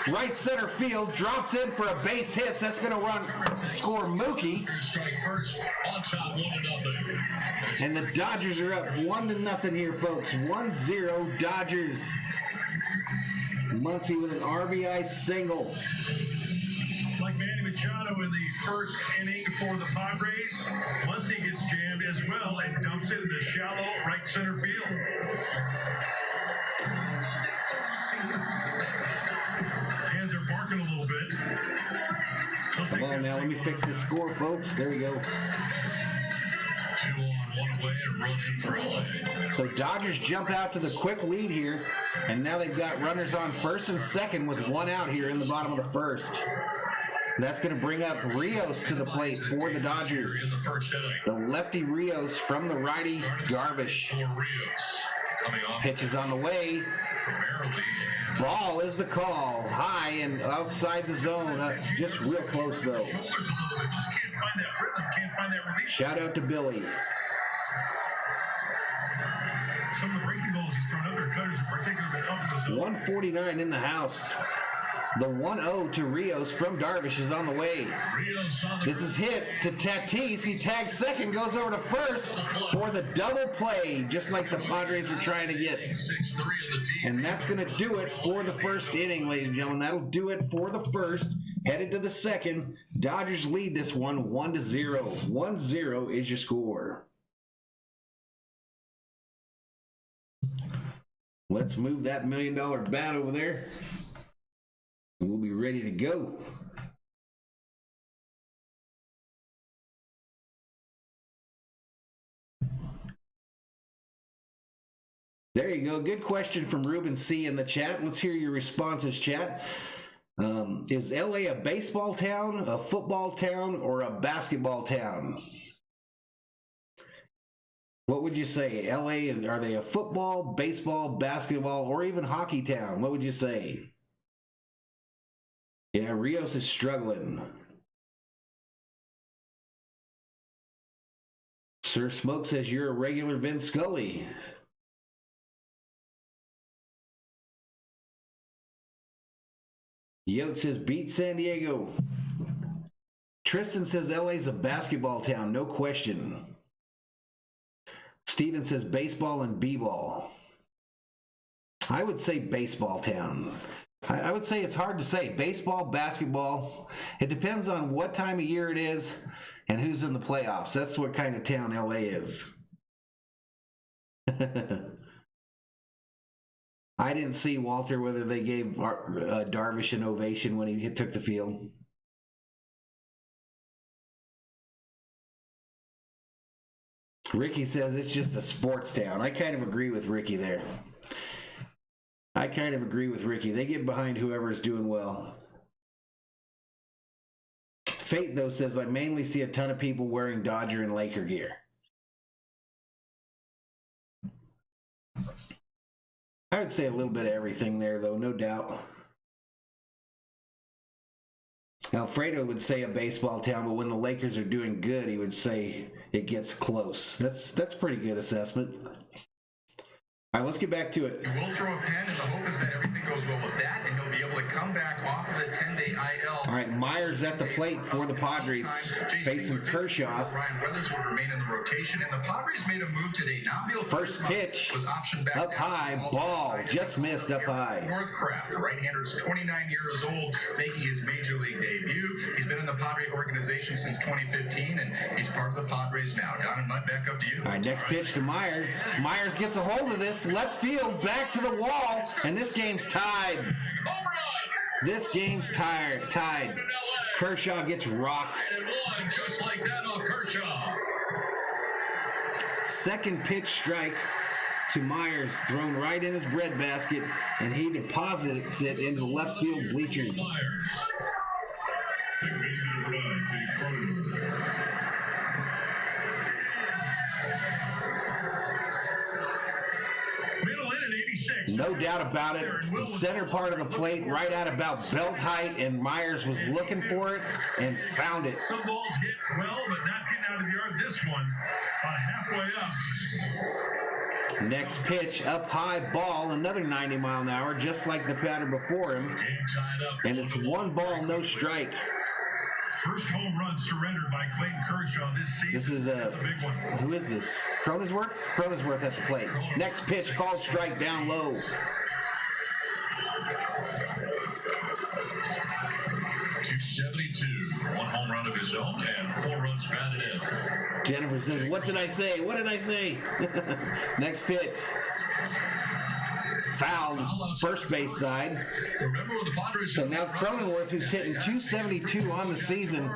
Right center field. Drops in for a base hit. That's going to score Mookie. Strike first. On top, 1-0. And the Dodgers are up 1-0 here, folks. 1-0 Dodgers. Muncy with an RBI single. Like Manny Machado in the first inning for the Padres, Muncy gets jammed as well and dumps it into shallow right center field. Come on now, let me fix the score, folks. There we go. 2 on, 1 away, and run in for LA. So Dodgers jump out to the quick lead here, and now they've got runners on first and second with 1 out here in the bottom of the first. That's going to bring up Rios to the plate for the Dodgers. In the first inning. The lefty Rios from the righty Darvish. For Rios. Coming off Pitches on the way. primarily. Ball is the call. High and outside the zone. Just real close, though. Shoulders a little bit. Just can't find that rhythm. Can't find that release. Shout out to Billy. Some of the breaking balls he's thrown up there, cutters in particular, have been up in the zone. 149 in the house. The 1-0 to Rios from Darvish is on the way. Rios on the This is hit to Tatis. He tags second, goes over to first for the double play, just like the Padres were trying to get. 6-3 in the deep. And that's going to do it for the first inning, ladies and gentlemen. That'll do it for the first. Headed to the second. Dodgers lead this one 1-0. 1-0 is your score. Let's move that $1 million bat over there. We'll be ready to go. There you go. Good question from Ruben C. in the chat. Let's hear your responses, chat. Is LA a baseball town, a football town, or a basketball town? What would you say? LA, are they a football, baseball, basketball, or even hockey town? What would you say? Yeah, Rios is struggling. Sir Smoke says you're a regular Vince Scully. Yote says beat San Diego. Tristan says LA's a basketball town, no question. Steven says baseball and b-ball. I would say baseball town. I would say it's hard to say. Baseball, basketball. It depends on what time of year it is and who's in the playoffs. That's what kind of town LA is. I didn't see, Walter, whether they gave Darvish an ovation when he took the field. Ricky says it's just a sports town. I kind of agree with Ricky there. I kind of agree with Ricky. They get behind whoever's doing well. Fate, though, says I mainly see a ton of people wearing Dodger and Laker gear. I would say a little bit of everything there, though, no doubt. Alfredo would say a baseball town, but when the Lakers are doing good, he would say it gets close. That's a pretty good assessment. All right, let's get back to it. We'll throw a pen, and the hope is that everything goes well with that, and you'll be able to come back off of the 10-day IL. All right, Myers at the plate for the Padres, facing Kershaw. Ryan Weathers would remain in the rotation, and the Padres made a move today. First pitch, up high, ball, just missed up high. Northcraft, right-hander, is 29 years old, making his major league debut. He's been in the Padre organization since 2015, and he's part of the Padres now. Don and Mutt, back up to you. All right, next pitch to Myers. Myers gets a hold of this. Left field, back to the wall, and this game's tied. This game's tied. Kershaw gets rocked. Just like that off Kershaw. Second pitch strike to Myers, thrown right in his breadbasket, and he deposits it into the left field bleachers. No doubt about it. Center part of the plate, right at about belt height, and Myers was looking for it and found it. Some balls hit well, but not getting out of the yard. This one, halfway up. Next pitch, up high, ball, another 90 mile an hour, just like the batter before him. And it's 1 ball, no strike. First home run surrendered by Clayton Kershaw this season. This is That's a big one. who is this? Cronenworth? Cronenworth at the plate. Next pitch, called strike, down low. .272, 1 home run of his own and 4 runs batted in. Jennifer says, what did I say? What did I say? Next pitch. fouled first base side. Remember when the Padres So now Cronenworth, who's hitting 272 on the season,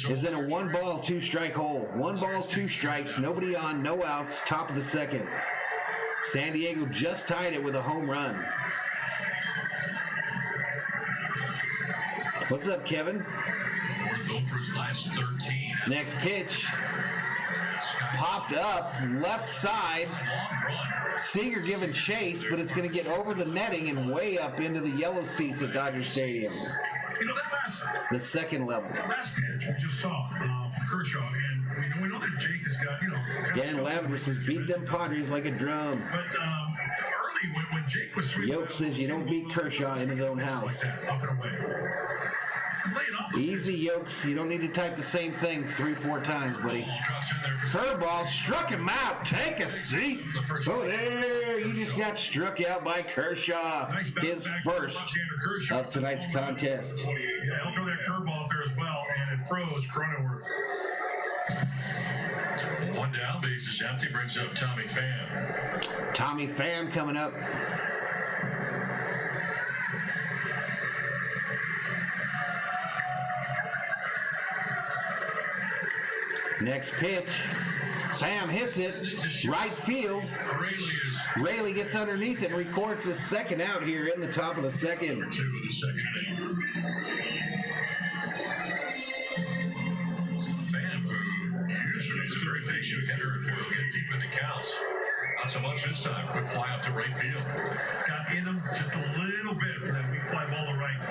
is in a 1-ball, 2-strike hole. 1 ball, 2 strikes, nobody on, no outs, top of the second. San Diego just tied it with a home run. What's up, Kevin? Cronenworth over his last 13. Next pitch. Popped up, left side. Long run. Seager giving chase, but it's going to get over the netting and way up into the yellow seats at Dodger Stadium. You know, that The second level. last pitch we just saw from Kershaw, and we know that Jake has got, Dan Lavender says, beat them Padres like a drum. But early when Jake was swinging, Yoke says you don't beat Kershaw in his own house. up and away. Easy, Yokes. You don't need to type the same thing 3-4 times, buddy. Drops in there for Curveball struck him out. Take a seat. Oh, there. You just got struck out by Kershaw. His first of tonight's contest. Yeah, he'll throw that curveball out there as well, and it froze Cronenworth. one down, base is empty, brings up Tommy Pham. Tommy Pham coming up. Next pitch. Pham hits it. Right field. Raley gets underneath it and records the second out here in the top of the second. 2 of the second inning. So Pham, who usually is a very patient hitter and will get deep into counts. Not so much this time. Quick fly out to right field. Got in him just a little bit for that weak fly ball to right.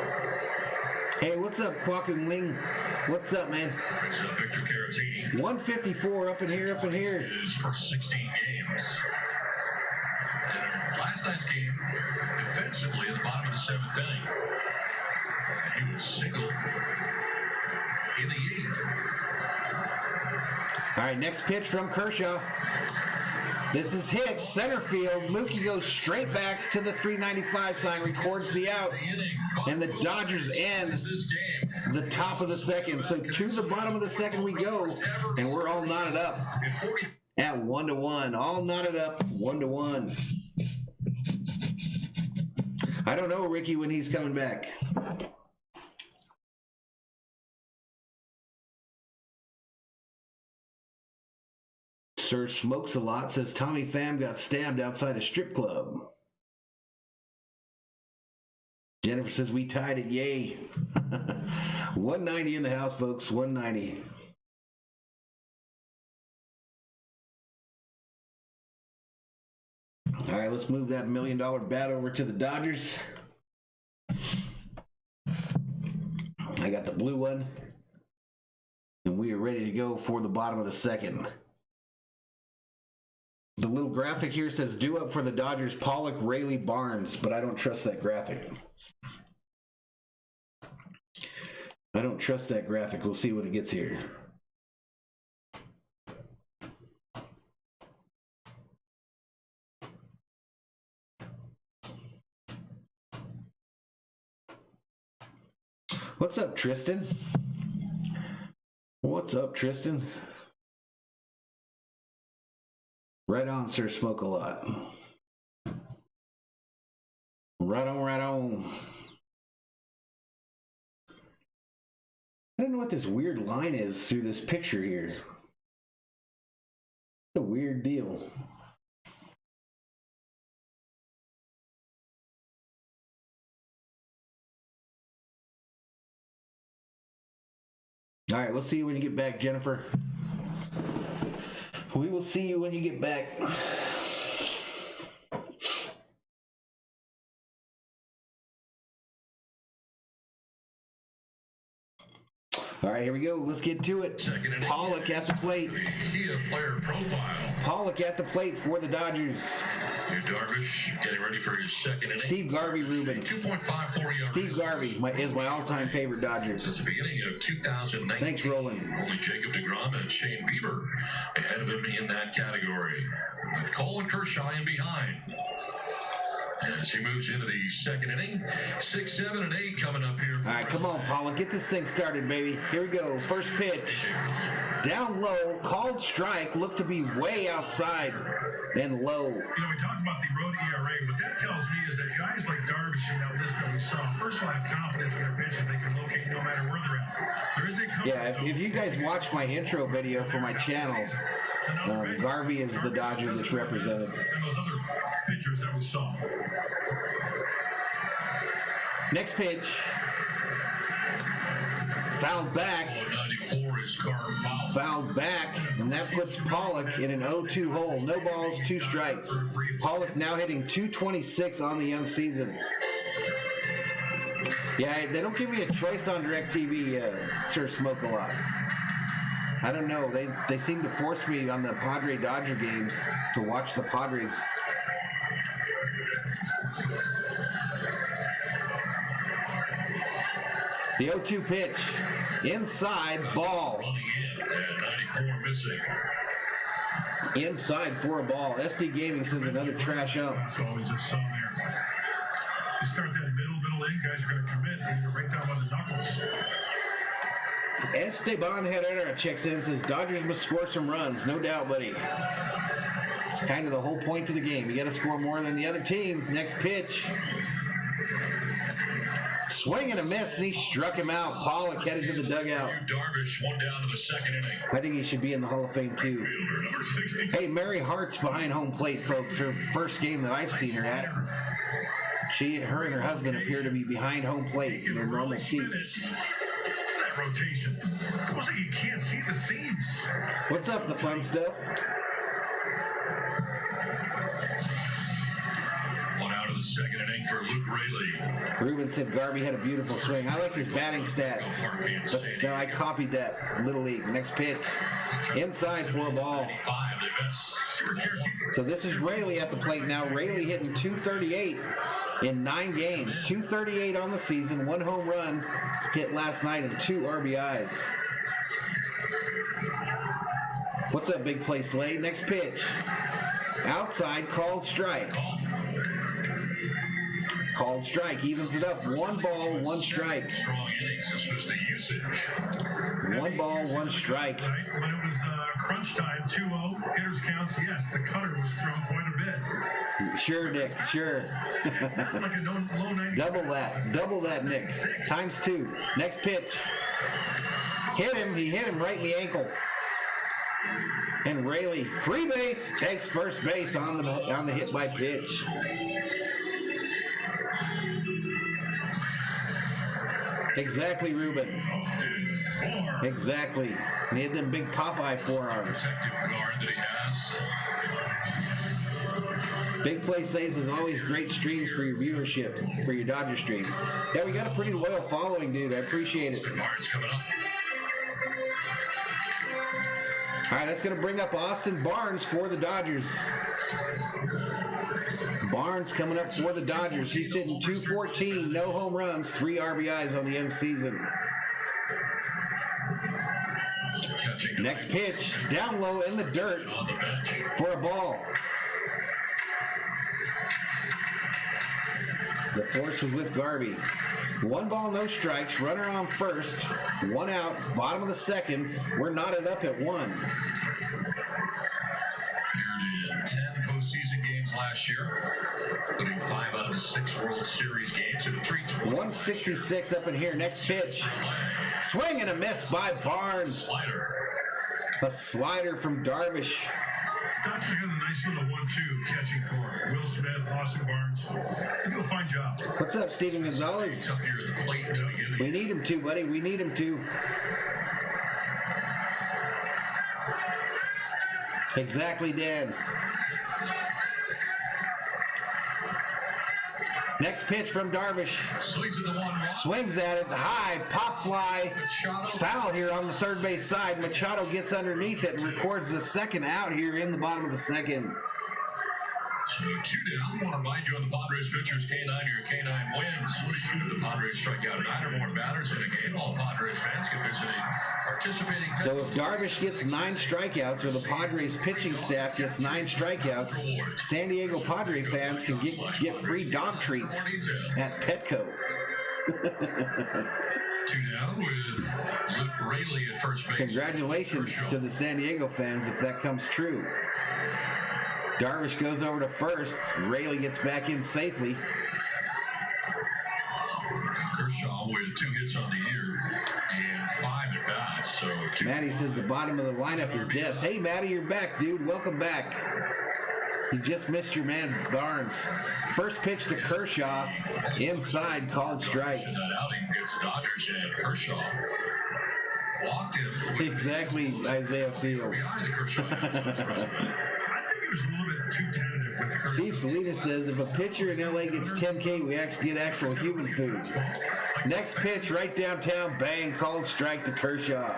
Hey, what's up, Kwakung Ling? What's up, man? Brings up Victor Caratini. 154 up in here, up in here. His first 16 games. In our last night's game, defensively at the bottom of the 7th inning, he would single in the 8th. All right, next pitch from Kershaw. This is hit, center field. Mookie goes straight back to the 395 sign, records the out, and the Dodgers end the top of the second. So to the bottom of the second we go, and we're all knotted up at 1-1. All knotted up, 1-1. I don't know, Ricky, when he's coming back. Sir Smokes a Lot says Tommy Pham got stabbed outside a strip club. Jennifer says we tied it, yay. 190 in the house, folks, 190. All right, let's move that $1 million bat over to the Dodgers. I got the blue one. And we are ready to go for the bottom of the second. The little graphic here says due up for the Dodgers, Pollock, Raley, Barnes, but I don't trust that graphic. I don't trust that graphic. We'll see what it gets here. What's up, Tristan? What's up, Tristan? Right on, Sir Smoke a Lot. Right on, right on. I don't know what this weird line is through this picture here. It's a weird deal. All right, we'll see you when you get back, Jennifer. We will see you when you get back. All right, here we go. Let's get to it. Pollock at the plate. Kia player profile. Pollock at the plate for the Dodgers. Darvish getting ready for his second inning. Steve Garvey Rubin. 2.54 ERA. Steve Garvey is my all-time favorite Dodger. Since the beginning of 2019. Thanks, Roland. Only Jacob deGrom and Shane Bieber ahead of him in that category. With Cole and Kershaw in behind. As he moves into the second inning, 6, 7, and 8 coming up here. All right, come on, Pollock. Get this thing started, baby. Here we go. First pitch. Down low, called strike. Looked to be way outside and low. You know, we talk about the road ERA. What that tells me is that guys like Darvish in that list that we saw, first of all, have confidence in their pitches. They can locate no matter where they're at. There is a Yeah, if you guys watch my intro video for my channel, Garvey is the Dodger that's represented. And those other pitchers that we saw. Next pitch. Fouled back. 94 is Carr foul. Fouled back, and that puts Pollock in an 0-2 hole. No balls, 2 strikes. Pollock now hitting 226 on the young season. Yeah, they don't give me a choice on DirecTV, Sir Smoke a lot. I don't know. They seem to force me on the Padre-Dodger games to watch the Padres. The 0-2 pitch. Inside, ball. Running in at 94 missing. Inside for a ball. SD Gaming says another trash up. That's all we just saw there. You start that middle in, guys are going to commit. They're going to break down by the knuckles. Esteban Herrera checks in, says Dodgers must score some runs. No doubt, buddy. It's kind of the whole point of the game. You got to score more than the other team. Next pitch. Swing and a miss, and he struck him out. Pollock headed to the dugout. Darvish, one down to the second inning. I think he should be in the Hall of Fame, too. Hey, Mary Hart's behind home plate, folks. Her first game that I've seen her at. Her and her husband appear to be behind home plate in their normal seats. That rotation. It's almost like you can't see the seams. What's up, the fun stuff? One out of the second inning for Luke Raley. Ruben said Garvey had a beautiful swing. I like his batting stats. But I copied that. Little League. Next pitch. Inside for a ball. So this is Raley at the plate now. Raley hitting 238 in 9 games. 238 on the season. 1 home run hit last night and 2 RBIs. What's up, big play Slade? Next pitch. Outside, called strike. Called strike, evens it up. 1 ball, 1 strike. Strong innings. This was the usage. 1 ball, 1 strike. When it was crunch time, 2-0, hitters counts, yes, the cutter was thrown quite a bit. Sure, Nick, sure. Like a low 90. Double that, Nick. Times 2. Next pitch. Hit him, he hit him right in the ankle. And Raley, free base, takes first base on the hit by pitch. Exactly, Ruben. Exactly. And he had them big Popeye forearms. Protective guard that he has. Big Play Says is always great streams for your viewership, for your Dodger stream. Yeah, we got a pretty loyal following, dude. I appreciate it. Barnes coming up. All right, that's going to bring up Austin Barnes for the Dodgers. Barnes coming up for the Dodgers. He's hitting 214, no home runs, 3 RBIs on the young season. Next pitch, down low in the dirt for a ball. The force was with Garvey. 1 ball, no strikes, runner on first, 1 out, bottom of the second. We're knotted up at 1. Appeared in 10 postseason games last year, putting 5 out of the 6 World Series games in 320. 166 up in here. Next pitch. Swing and a miss by Barnes. A slider from Darvish. Dodgers got a nice little 1-2 catching core. Will Smith, Austin Barnes. They do a fine job. What's up, Steven Gonzalez? We need him to, buddy. We need him to. Exactly, Dan. Next pitch from Darvish. Swings at it, high, pop fly, foul here on the third base side. Machado gets underneath it and records the second out here in the bottom of the second. So 2 down. Want to remind you on the Padres pitchers, K9, your K9 wins. If the Padres strike out 9 or more batters in a game, all Padres fans can visit a participating. So if Darvish gets 9 strikeouts or the Padres pitching staff gets 9 strikeouts, San Diego Padre fans can get free dog treats at Petco. 2 down with Luke Raley at first base. Congratulations to the San Diego fans if that comes true. Darvish goes over to first. Raley gets back in safely. Kershaw with 2 hits on the year and 5 at bats. So Matty says the bottom of the lineup is death. Hey, Matty, you're back, dude. Welcome back. You just missed your man Barnes. First pitch to Kershaw. Inside, called strike. That outing gets Dodgers and Kershaw. Walked him. Exactly, Isaiah Fields. Behind the Kershaw. I think it was a little bit too tentative with Kershaw. Steve Salinas says if a pitcher in LA gets 10K, we actually get actual human food. Next pitch, right downtown, bang, called strike to Kershaw.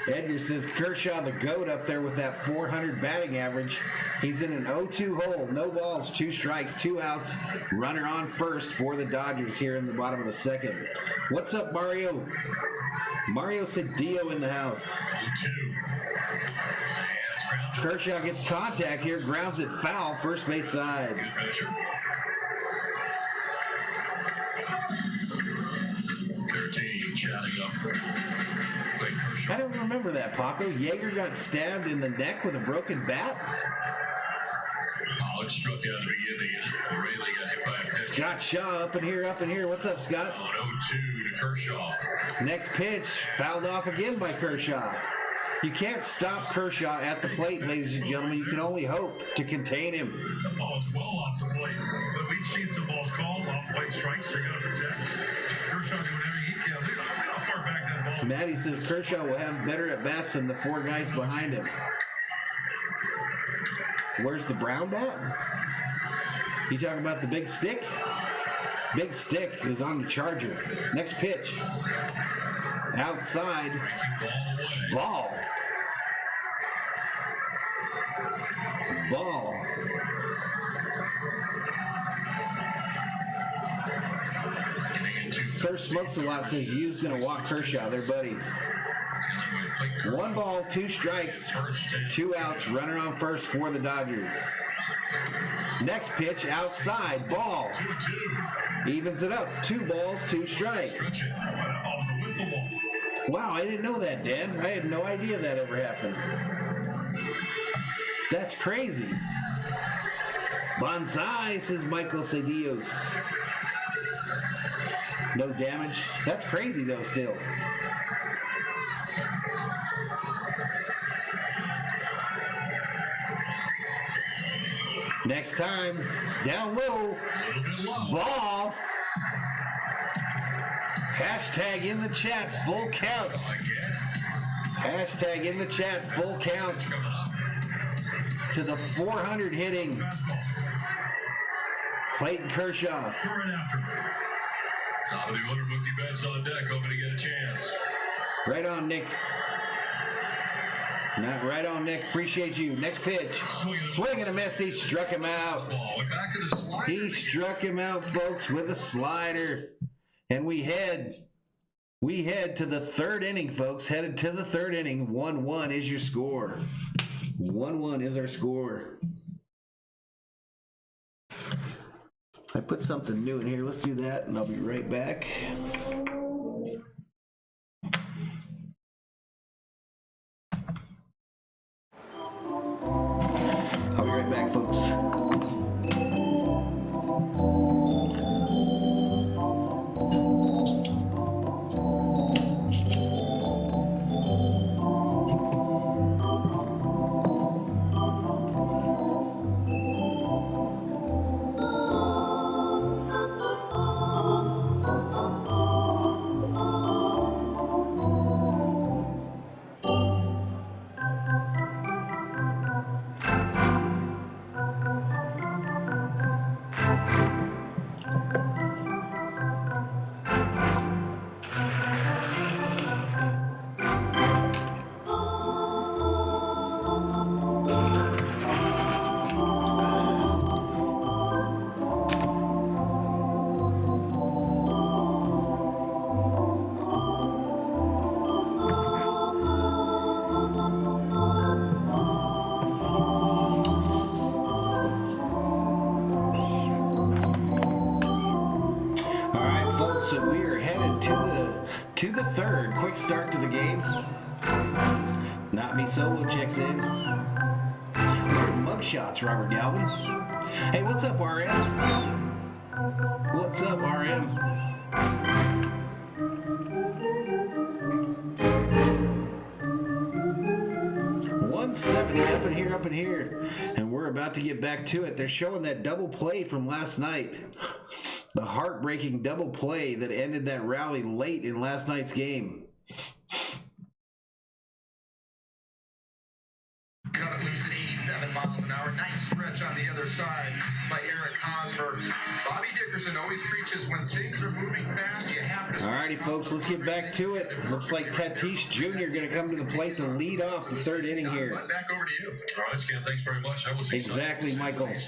Edgar says Kershaw the GOAT up there with that 400 batting average. He's in an 0-2 hole. No balls, 2 strikes, 2 outs. Runner on first for the Dodgers here in the bottom of the second. What's up, Mario? Mario said Dio in the house. 0-2. Kershaw gets contact here, grounds it foul, first base side. Good measure. 13 chatting up. I don't remember that, Paco. Yeager got stabbed in the neck with a broken bat? Pollock struck out to begin the inning. Raley got hit by a pitch. Scott Shaw up in here, up in here. What's up, Scott? On 0-2 to Kershaw. Next pitch, fouled off again by Kershaw. You can't stop Kershaw at the plate, ladies and gentlemen. You can only hope to contain him. The ball's well off the plate, but we've seen some balls called off plate strikes. They're going to protect. Kershaw doing everything he can. Look how far back that ball. Matty says Kershaw will have better at bats than the 4 guys behind him. Where's the brown bat? You talking about the big stick? Big stick is on the Charger. Next pitch. Outside. Ball. Ball. Sir Smokes a Lot says Yu's gonna walk Kershaw. They're buddies. 1 ball, 2 strikes, 2 outs, runner on first for the Dodgers. Next pitch, outside, ball. Evens it up, 2 balls, 2 strikes. Wow, I didn't know that, Dan. I had no idea that ever happened. That's crazy. Bonsai, says Michael Cedillos. No damage. That's crazy, though, still. Next time, down low, ball. Hashtag in the chat, full count. Hashtag in the chat, full count to the 400 hitting Clayton Kershaw. Top of the order, Mookie Betts on deck, hoping to get a chance. Right on, Nick. Not right on, Nick. Appreciate you. Next pitch. Swing and a miss. He struck him out. He struck him out, folks, with a slider. And we head to the 3rd inning, folks. Headed to the 3rd inning. 1-1 is your score. 1-1 is our score. I put something new in here. Let's do that, and I'll be right back. I'll be right back, folks. third. Quick start to the game. Not Me Solo checks in. Mug shots, Robert Galvin. Hey, what's up, RM? What's up, RM? 170 up in here. And we're about to get back to it. They're showing that double play from last night. The heartbreaking double play that ended that rally late in last night's game. Got it loose at 87 miles an hour. Nice stretch on the other side by Eric Hosmer. Bobby Dickerson always preaches when things are moving fast, you have to... Alrighty, folks, let's get back to it. Looks like Tatis Jr. going to come to the plate to lead off the third inning here. Back over to you. All right, Scan, thanks very much. That was Exactly, Michael. Huge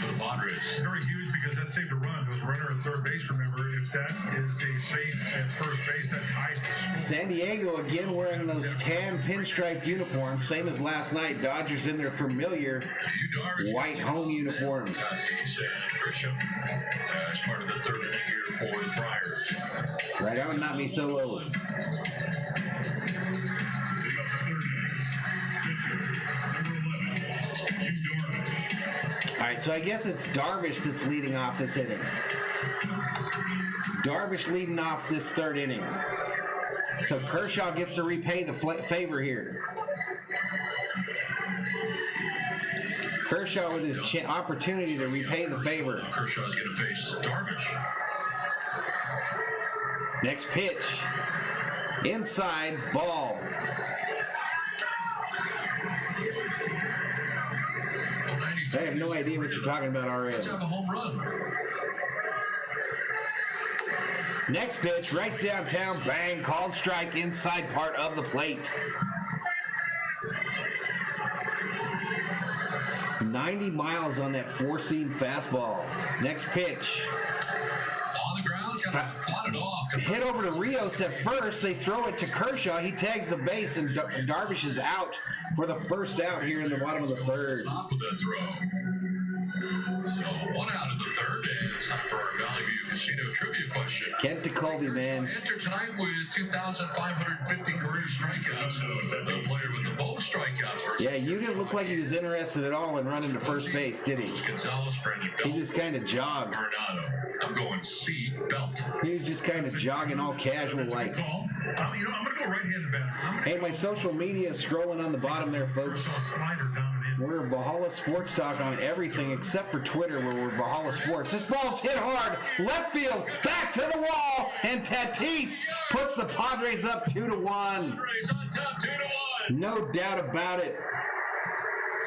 for the Padres. Very huge because that saved a run. It was a runner at third base, remember. If that is a safe at first base, that ties the score. San Diego again wearing those tan pinstripe uniforms, same as last night. Dodgers in their familiar white home uniforms. As part of the third inning here for the Friars. Right on, Not Me Solo. All right, so I guess it's Darvish that's leading off this inning. Darvish leading off this third inning. So Kershaw gets to repay the favor here. Kershaw with his opportunity to repay the favor. Kershaw's going to face Darvish. Next pitch. Inside, ball. I have no idea what you're talking about, Let's have RM. a home run. Next pitch, right downtown, bang, called strike, inside part of the plate. 90 miles on that four-seam fastball. Next pitch. On the ground, fought it off. Hit over to Rios at first. They throw it to Kershaw. He tags the base, and Darvish is out for the first out here in the bottom of the third. Top of that throw. So 1 out in the third, and it's time for our Valley View Casino trivia question. Kent DeColby, man. Entered tonight with 2,550 career strikeouts. The player with the most strikeouts for Yeah, you didn't look like he was interested at all in running to first base, did he? Gonzalez, Brandon He Belt, just kind of jogged. Arenado. I'm going C, Belt. He was just kind of jogging all casual like. Call. I'm going to go right-handed batter. Hey, my social media is scrolling on the bottom there, folks. Slider dominant. We're Valhalla Sports Talk on everything except for Twitter, where we're Valhalla Sports. This ball's hit hard. Left field, back to the wall, and Tatis puts the Padres up 2-1. Padres on top, 2-1. No doubt about it.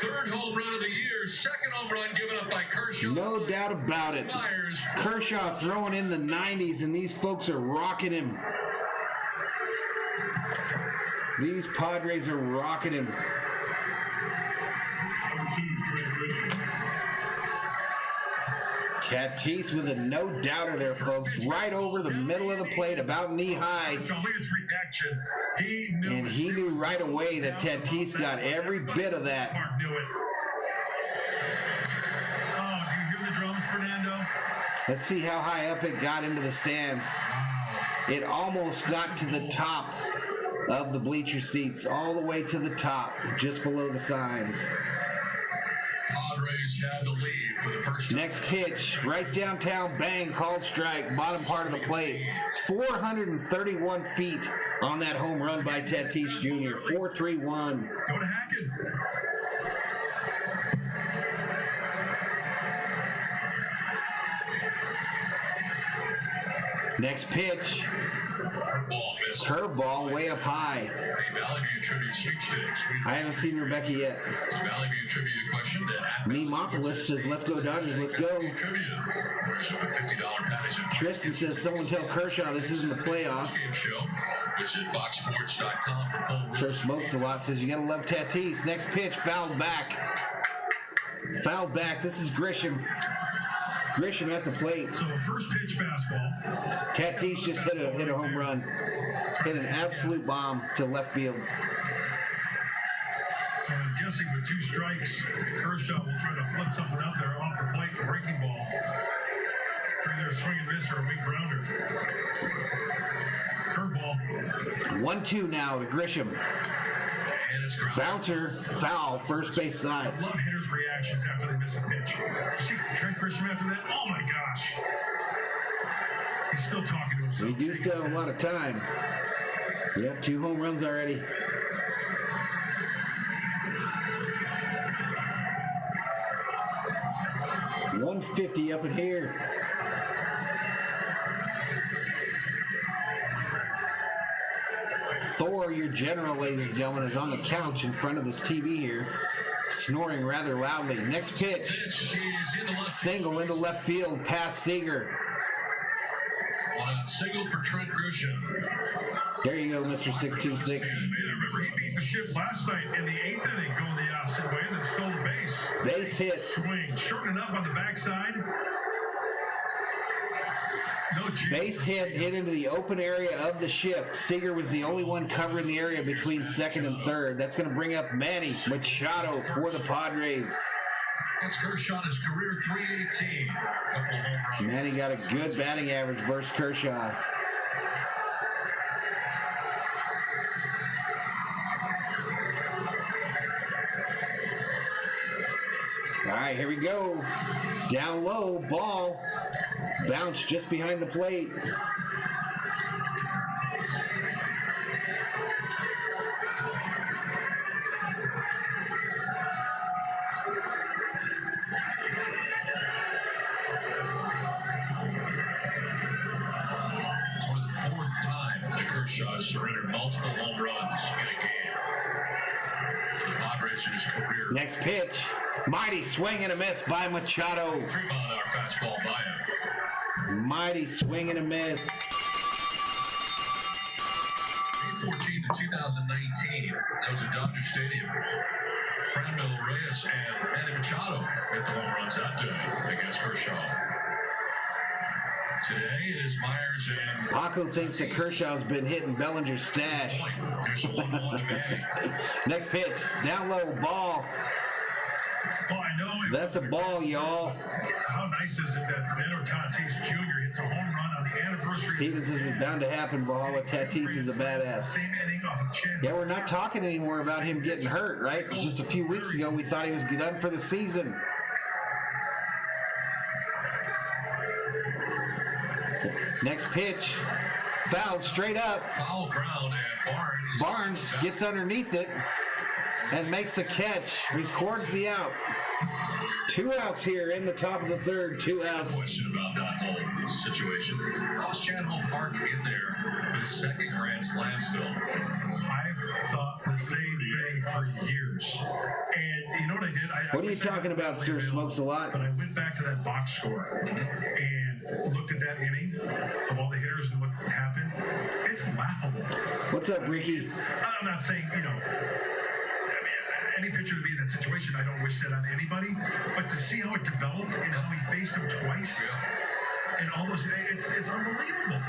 Third home run of the year. Second home run given up by Kershaw. No doubt about it. Myers. Kershaw throwing in the 90s, and these folks are rocking him. These Padres are rocking him. Tatis with a no-doubter there, folks. Right over the middle of the plate, about knee-high. Look at his reaction. He knew And he knew right away that Tatis got every bit of that. Mark knew it. Oh, do you hear the drums, Fernando? Let's see how high up it got into the stands. It almost got to the top of the bleacher seats, all the way to the top, just below the signs. Padres have the lead for the first time. Next pitch, right downtown, bang, called strike, bottom part of the plate. 431 feet on that home run by Tatis Jr. 4-3-1. Go to Hackett. Next pitch, Curveball missed. curveball way up high. A Valley View Trivia Sweepstakes. I haven't seen Rebecca yet. It's a Valley View Trivia question. Memopolis says, let's go Dodgers, let's go. Trivia. There's a $50 Patterson Tristan says, someone tell Kershaw this isn't the playoffs. game show. Visit foxsports.com for full Sir Smokes a lot says, you gotta love Tatis. Next pitch, fouled back. Fouled back. This is Grisham. Grisham at the plate. So first pitch fastball. Tatis just hit a home run. Hit an absolute bomb to left field. I'm guessing with 2 strikes, Kershaw will try to flip something out there off the plate, breaking ball. Either a swing and miss or a weak grounder. Curveball. 1-2 now to Grisham. And it's ground. Bouncer, foul, first base side. I love hitters' reactions after they miss a pitch. You see Trent Grisham after that? Oh my gosh. He's still talking to himself. We do still have a lot of time. Yep, 2 home runs already. $150 up in here. Thor, your general, ladies and gentlemen, is on the couch in front of this TV here, snoring rather loudly. Next pitch. Single into left field, past Seager. One out single for Trent Grisham. There you go, Mr. 626. I remember he beat the ship last night in the 8th inning, going the opposite way, and then stole the base. Base hit. Swing, shortening up on the backside. No Base hit into the open area of the shift. Seager was the only one covering the area between second and third. That's going to bring up Manny Machado for the Padres. That's Kershaw, his career .318. Couple of home runs. Manny got a good batting average versus Kershaw. All right, here we go. Down low, ball. Bounce just behind the plate. It's only the 4th time that Kershaw has surrendered multiple home runs in a game. For the Padres in his career. Next pitch. Mighty swing and a miss by Machado. 3-mile-an-hour fastball by him. Mighty swing and a miss. May 14th of 2019. That was at Dodgers Stadium. Franmil Reyes and Manny Machado hit the home runs that day against Kershaw. Today it is Myers and Paco thinks that Kershaw's been hitting Bellinger's stash. There's a 1-1 to Manny. Next pitch. Down low, ball. Well, I know. That's a ball, y'all. How nice is it that Fernando Tatis Jr. hits a home run on the anniversary? Stevens says it's bound to happen. Valhalla Tatis is a badass. Same inning off of Chin. Yeah, we're not talking anymore about him getting hurt, right? Just a few weeks ago, we thought he was done for the season. Next pitch. Fouled straight up. Foul ground and Barnes gets underneath it and makes the catch. Records the out. 2 outs here in the top of the third. 2 outs. Question about that whole situation. How's Chandler Park in there for the 2nd Grand Slam still? I've thought the same thing for years. And you know what I did? What are you talking about, Sir Smokes a Lot? But I went back to that box score and looked at that inning of all the hitters and what happened. It's laughable. What's up, Ricky? I'm not saying, any pitcher to be in that situation, I don't wish that on anybody. But to see how it developed and how he faced him twice, and all those, it's unbelievable.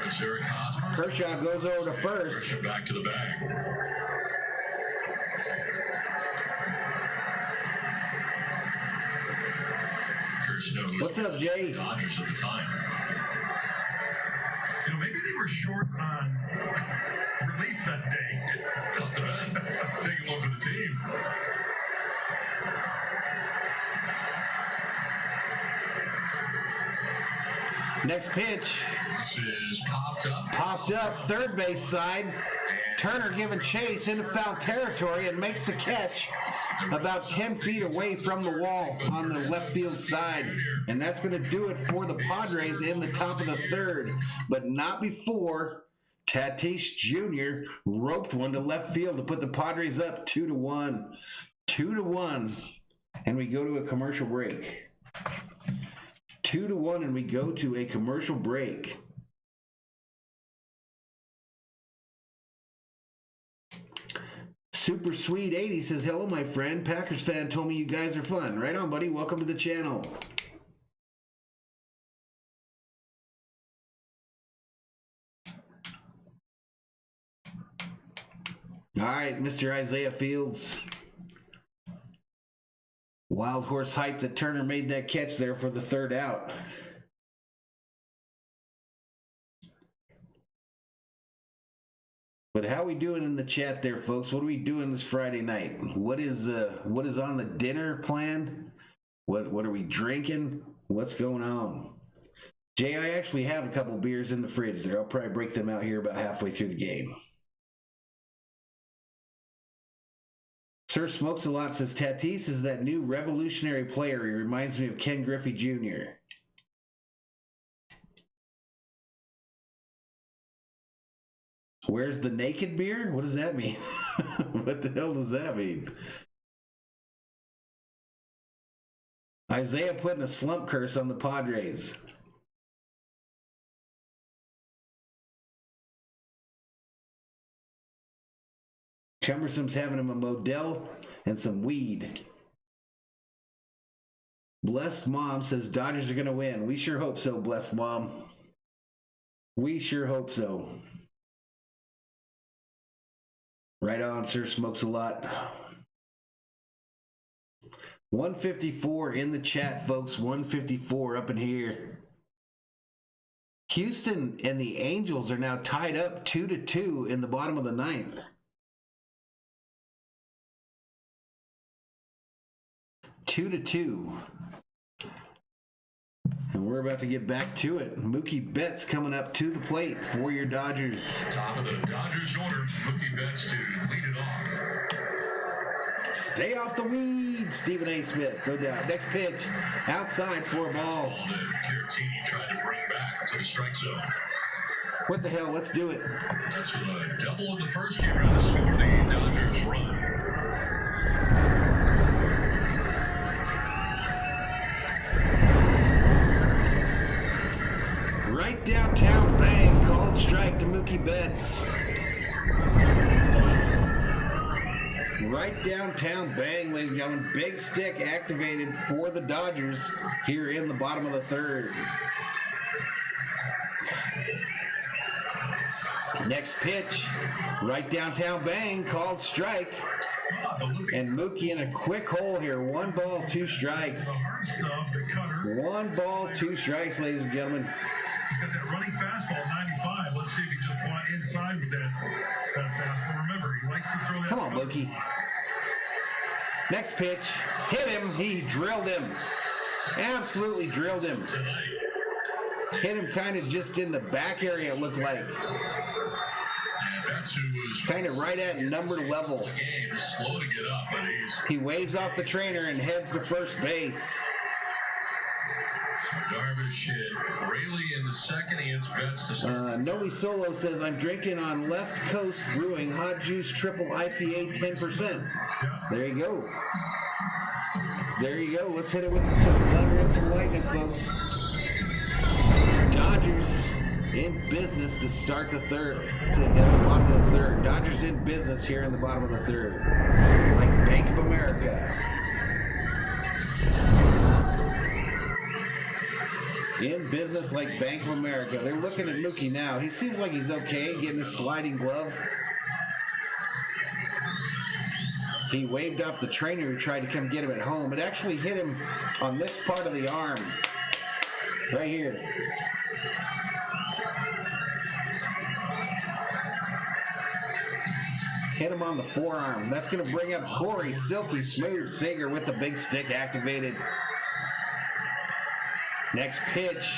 There's Eric Hosmer. Kershaw goes over to first. Kershaw back to the bag. What's up, Jay? Dodgers at the time. Maybe they were short on relief that day. Must have been. Taking one for the team. Next pitch. This is Popped up, third base side. Turner giving chase into foul territory and makes the catch about 10 feet away from the wall on the left field side. And that's going to do it for the Padres in the top of the third. But not before Tatis Jr. roped one to left field to put the Padres up 2-1. 2-1. And we go to a commercial break. 2-1, and we go to a commercial break. Super Sweet 80 says, hello, my friend. Packers fan told me you guys are fun. Right on, buddy. Welcome to the channel. All right, Mr. Isaiah Fields. Wild horse hype that Turner made that catch there for the third out. But how we doing in the chat there, folks? What are we doing this Friday night? What is on the dinner plan? What are we drinking? What's going on? Jay, I actually have a couple beers in the fridge there. I'll probably break them out here about halfway through the game. Sir Smokes a Lot says, Tatis is that new revolutionary player. He reminds me of Ken Griffey Jr. Where's the naked beer? What does that mean? What the hell does that mean? Isaiah putting a slump curse on the Padres. Cumbersome's having him a Modelo and some weed. Blessed Mom says Dodgers are going to win. We sure hope so, Blessed Mom. We sure hope so. Right on, Sir Smokes a Lot. 154 in the chat, folks. 154 up in here. Houston and the Angels are now tied up 2-2 in the bottom of the ninth. 2-2. And we're about to get back to it. Mookie Betts coming up to the plate for your Dodgers. Top of the Dodgers order, Mookie Betts to lead it off. Stay off the weed, Stephen A. Smith, no doubt. Next pitch, outside for a ball. Ball that Caratini tried to bring back to the strike zone. What the hell, let's do it. That's with a double in the first game round to score the Dodgers run. Right downtown bang, called strike to Mookie Betts. Right downtown bang, ladies and gentlemen. Big stick activated for the Dodgers here in the bottom of the third. Next pitch, right downtown bang, called strike. And Mookie in a quick hole here. 1 ball, 2 strikes. 1 ball, 2 strikes, ladies and gentlemen. He's got that running fastball, 95. Let's see if he just bought inside with that fastball. Remember, he likes to throw that. Come on, Mookie. Next pitch, hit him. He drilled him. Absolutely drilled him. Hit him kind of just in the back area, it looked like. Kind of right at number level. Slow to get up, but he waves off the trainer and heads to first base. Darvish hit Rayleigh in the second. He hits Betts to start. Noli Solo says, I'm drinking on Left Coast Brewing Hot Juice Triple IPA 10%. There you go. There you go. Let's hit it with some thunder and some lightning, folks. Dodgers in business to start the third, to get the bottom of the third. Dodgers in business here in the bottom of the third. Like Bank of America. In business like Bank of America. They're looking at Mookie now. He seems like he's okay, getting his sliding glove. He waved off the trainer who tried to come get him at home. It actually hit him on this part of the arm. Right here. Hit him on the forearm. That's going to bring up Corey Silky Smooth Seager with the big stick activated. Next pitch,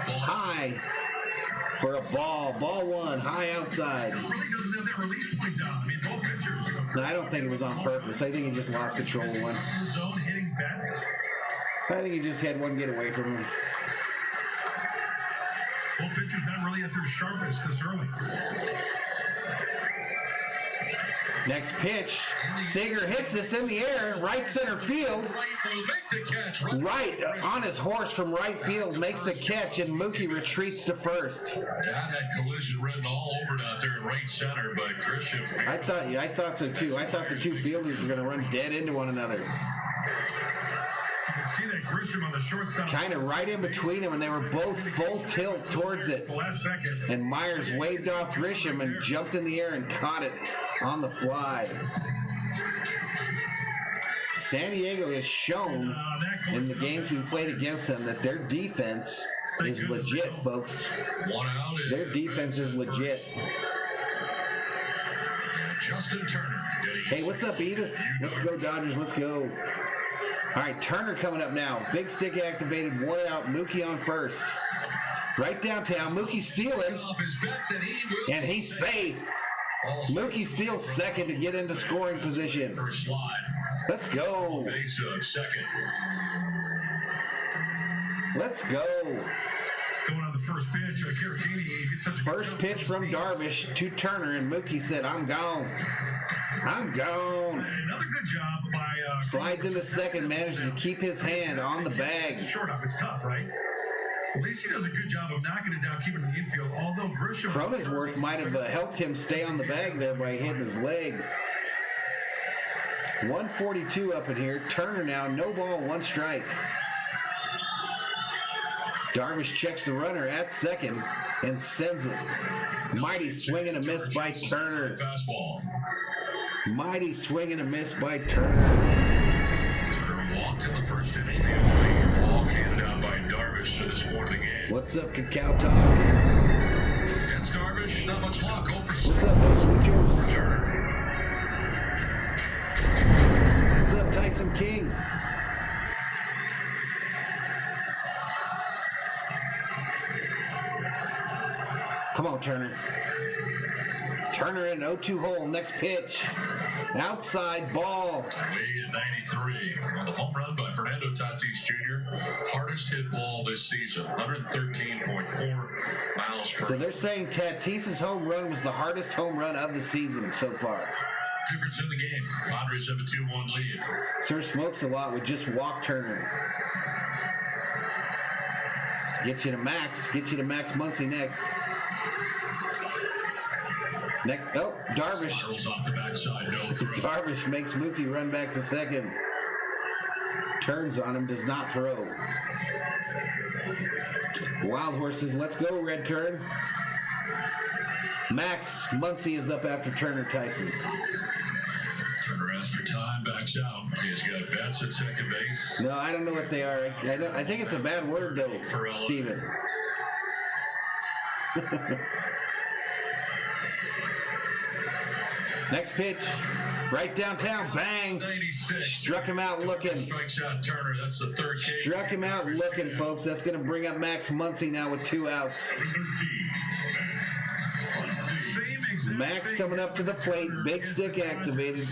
high for a ball. Ball 1, high outside. No, I don't think it was on purpose. I think he just lost control of one. I think he just had one get away from him. Both pitchers not really at their sharpest this early. Next pitch, Seager hits this in the air, right center field. Right on his horse from right field, makes the catch, and Mookie retreats to first. That had collision written all over it out there in right center, but Grisham. I thought so too. I thought the two fielders were going to run dead into one another. See that Grisham on the shortstop. Kind of right in between them, and they were both full tilt towards it. And Myers waved off Grisham and jumped in the air and caught it on the fly. San Diego has shown in the games we played against them that their defense is legit, folks. Their defense is legit. Justin Turner. Hey, what's up, Edith? Let's go, Dodgers. Let's go. All right, Turner coming up now. Big stick activated, 1 out. Mookie on first. Right downtown. Mookie stealing. And he's safe. Mookie steals second to get into scoring position. First slide. Let's go. Base of second. Let's go. Going on the first pitch, Caratini gets such a First pitch from Darvish to Turner, and Mookie said, I'm gone. I'm gone. Another good job by Slides into second, manages to keep his hand on the bag. Shortstop. It's tough, right? At least he does a good job of knocking it down, keeping it in the infield. Although Grisham, Cronenworth might have helped him stay on the bag there by hitting his leg. 142 up in here. Turner now, no ball, 1 strike. Darvish checks the runner at second and sends it. Mighty swing and a miss by Turner. Fastball. Mighty swing and a miss by Turner. Turner walked in the first inning. The only ball handed out by Darvish to this point of the game. What's up, Cacao Talk? Against Darvish, not much luck. 0 for 6. What's up, No Sweet Juice? Turner. What's up, Tyson King? Come on, Turner. Turner in 0-2 hole. Next pitch. Outside ball. Way at 93 on the home run by Fernando Tatis Jr. Hardest hit ball this season. 113.4 miles per So they're saying Tatis's home run was the hardest home run of the season so far. Difference in the game. Padres have a 2-1 lead. Sir Smokes a lot would just walk Turner. Get you to Max. Get you to Max Muncy next. Darvish. Spirals off the backside, no throw. Darvish makes Mookie run back to second. Turns on him, does not throw. Wild Horses, let's go, Red Turn. Max Muncy is up after Turner. Tyson. Turner asks for time, backs out. He's got bats at second base. No, I don't know what they are. I think it's a bad word, though, Steven. Next pitch, right downtown, bang. 96. Struck him out looking. Strikes out Turner. That's the third K. Struck him out looking, folks. That's going to bring up Max Muncy now with 2 outs. Max coming up to the plate, big stick activated.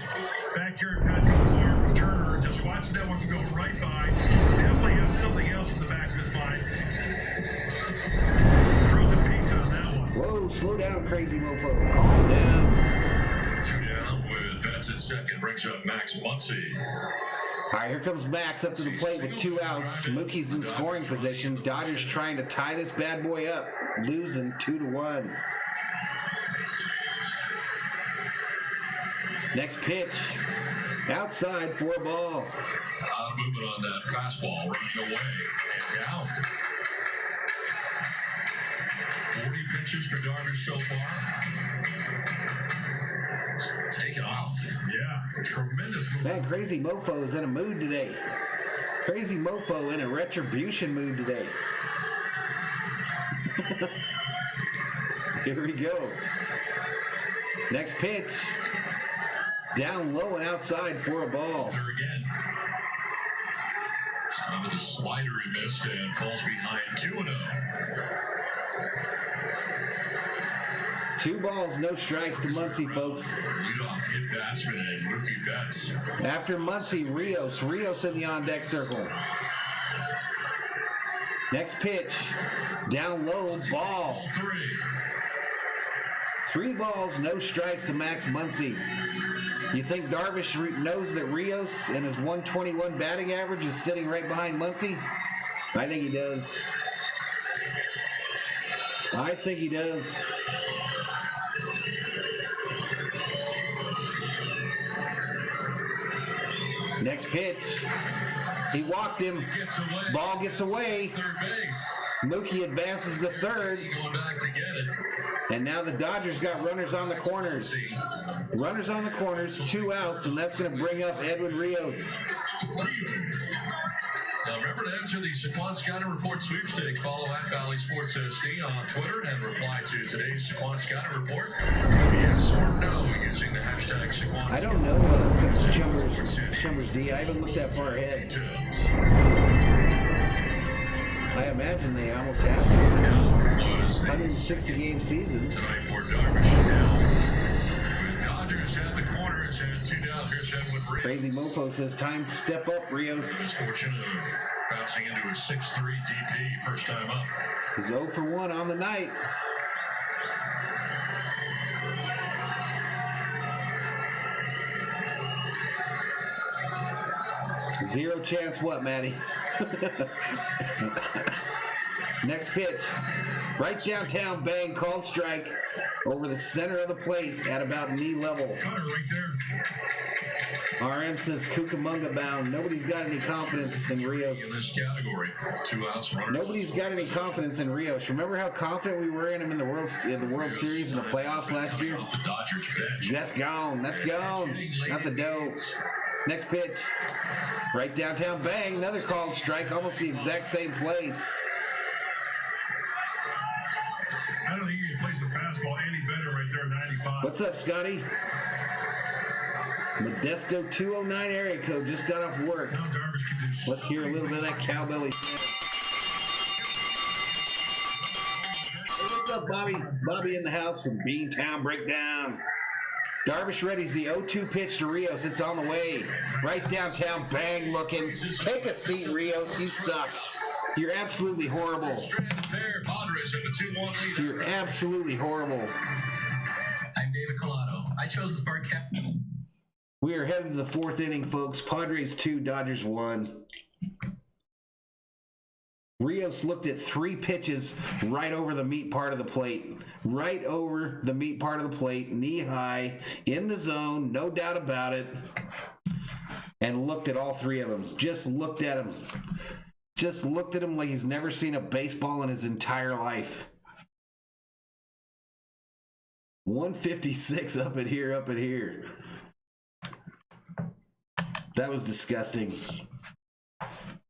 Backyard cut Turner. Just watch that one go right by. Definitely has something else in the back of his mind. Frozen pizza on that one. Whoa, slow down, crazy mofo. Calm down. 2 down with bats at second. Brings up Max Muncy. All right, here comes Max up to the plate with 2 outs. Mookie's in scoring position. Dodgers trying to tie this bad boy up. Losing 2-1. Next pitch. Outside for a ball. A lot of movement on that fastball. Running away and down. 40 pitches for Darvish so far. Taking off. Yeah, tremendous move. Man, Crazy Mofo is in a mood today. Crazy Mofo in a retribution mood today. Here we go. Next pitch. Down low and outside for a ball. There again. This time with a slider he missed and falls behind 2-0. 2 balls, no strikes to Muncy, folks. Leadoff hit batsman and Mookie Betts. After Muncy, Rios. Rios in the on-deck circle. Next pitch. Down low, ball. 3 balls, no strikes to Max Muncy. You think Darvish knows that Rios and his 121 batting average is sitting right behind Muncy? I think he does. I think he does. Next pitch. He walked him. Ball gets away. Third base. Mookie advances to third. Going back to get it. And now the Dodgers got runners on the corners. Runners on the corners, 2 outs, and that's going to bring up Edwin Rios. Now remember to enter the Saquon Scouting Report sweepstakes. Follow at Valley Sports SD on Twitter and reply to today's Saquon Scouting Report with yes or no using the hashtag Saquon. I don't know Chumbers D. I haven't looked that far ahead. I imagine they almost have to. 160 game season. Tonight for Darvish now. With Dodgers at the corners and 2 down. Here's Edwin Rios. Crazy Mofo says time to step up, Rios. He's fortunate of bouncing into a 6-3 DP first time up. He's 0 for 1 on the night. Zero chance what, Matty? Next pitch. Right downtown, bang, called strike over the center of the plate at about knee level. Cutter right there. RM says Cucamonga bound. Nobody's got any confidence in Rios. In this category, 2 outs, runners. Nobody's got any confidence in Rios. Remember how confident we were in him in the World Series and the playoffs last year? Off the Dodgers bench. That's gone. That's gone. Not the dough. Next pitch. Right downtown, bang. Another called strike. Almost the exact same place. I don't think you can place the fastball any better right there, 95. What's up, Scotty? Modesto 209 area code just got off work. Now Darvish can do Let's hear a little bit of that cowbelly. Hey, what's up, Bobby? Bobby in the house from Beantown Breakdown. Darvish ready's the 0-2 pitch to Rios. It's on the way. Right downtown, bang looking. Take a seat, Rios. You suck. You're absolutely horrible. Padres have a 2-1 lead. You're absolutely horrible. I'm David Collado. I chose the start captain. We are headed to the 4th inning, folks. Padres 2, Dodgers 1. Rios looked at 3 pitches right over the meat part of the plate. Right over the meat part of the plate, knee high, in the zone, no doubt about it. And looked at all 3 of them. Just looked at him. Just looked at him like he's never seen a baseball in his entire life. 156 up at here, up at here. That was disgusting.